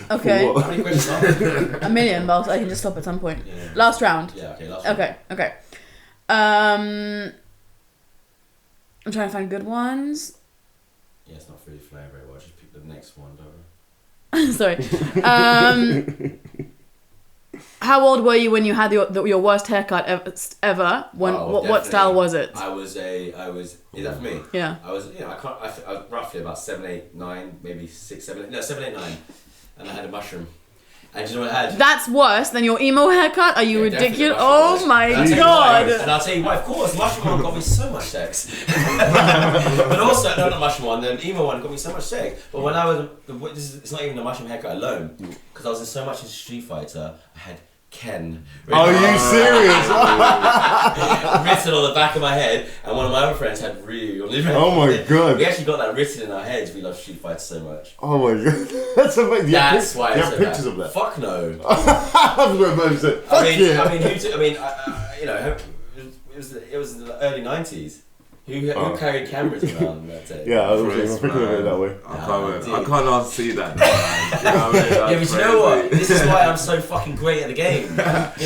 Okay. What? How many questions are there? A million, but I can just stop at some point. Yeah. Last round. Yeah, okay, last one. Okay. I'm trying to find good ones. Yeah, it's not really flying very well. Just pick the next one, don't Sorry. How old were you when you had your worst haircut ever? When Oh, what definitely. style was it? I was. Is that for me? Yeah. I was. I was roughly about 7, 8, 9, maybe 6, 7. No, 7, 8, 9, and I had a mushroom. And do you know what I had? That's worse than your emo haircut? Are you Yeah, definitely ridiculous? the mushroom Oh was. my And I'll tell you god. why. And I'll tell you why. Of course, mushroom one got me so much sex. But also, no, not mushroom one. The emo one got me so much sex. But when I was, it's not even the mushroom haircut alone, because I was in so much into Street Fighter. I had Ken. Are you serious? Written on the back of my head, and one of my other friends had Ryu on his back. Oh my god. We actually got that written in our heads. We love Street Fighter so much. Oh my god. That's amazing. That's why. You I have said pictures that. of that? Fuck no. I was going to say, fuck yeah. It was in the early 90s. Who carried cameras around that day? Yeah, I was Chris, thinking of it man. that way. I can't unsee that now, man. You know what I mean? Yeah, but you know what? This is why I'm so fucking great at the game. You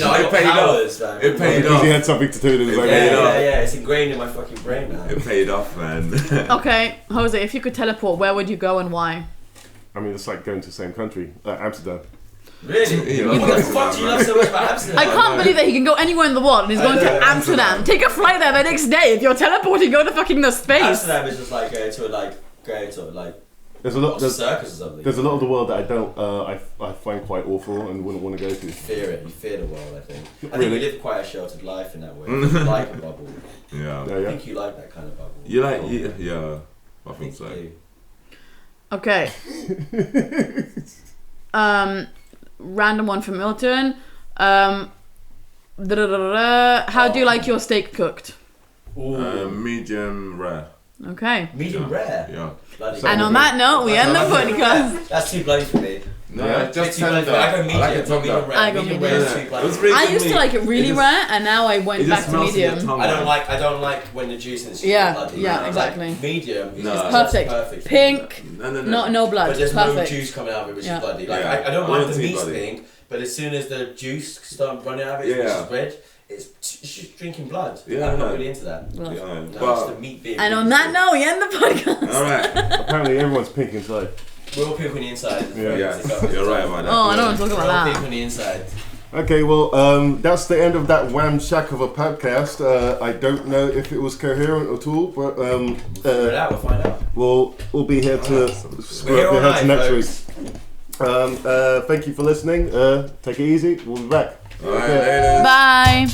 know, I got paid off. powers, man. It paid Because off. he had something to do with his own. Yeah, it's ingrained in my fucking brain now. It paid off, man. Okay, Jose, if you could teleport, where would you go and why? I mean, it's like going to the same country, Amsterdam. Really? You What love the fuck do you love so much about Amsterdam? I can't believe that he can go anywhere in the world and he's going to know, Amsterdam. Take a flight there the next day. If you're teleporting, go to fucking the space. Amsterdam is just like going to There's a lot. a circus or something. There's a lot of the world that I don't. I find quite awful and wouldn't want to go to. You fear it. You fear the world. I think. I think Really? you live quite a sheltered life in that way. You like a bubble. Yeah. Yeah, I yeah. think you like that kind of bubble. You like, yeah. I I think so. you do. Okay. Random one from Milton. How do you like your steak cooked? Medium rare. Okay. Medium rare. Yeah. Bloody And hell. on that note, we end the podcast. That's too bloody for me. No, Yeah. just Too bloody for me. I go medium. I like it medium rare. I go medium medium. rare is too bloody. It was for me. really I good used to meat. like it really just- rare, and now I went It back just to melts in your medium. tongue. I don't like when the juice is Yeah, bloody. yeah, Like, exactly. medium is No. just Perfect. perfect. Pink, No. no blood. But there's no Perfect. juice coming out of it, which Yeah. is bloody. Like Yeah. I don't I mind want the to see meat's bloody. pink, but as soon as the juice starts running out of it, which Yeah. is red, it's just drinking blood. Yeah, I'm I not know. really into that. Yeah, No, it's but the meat being. And on that note, we end the podcast. all right. Apparently, everyone's pink inside. we're all pink on the inside. Yeah. You're right about that. Oh, I don't want to talk We're all about pink that. on the inside. Okay, well, that's the end of that wham-shack of a podcast. I don't know if it was coherent at all, but Figure it out. We'll find out. we'll be here to We're screw here up all your heads night, next week. folks. Thank you for listening. Take it easy. We'll be back. All right, Okay. later. Bye.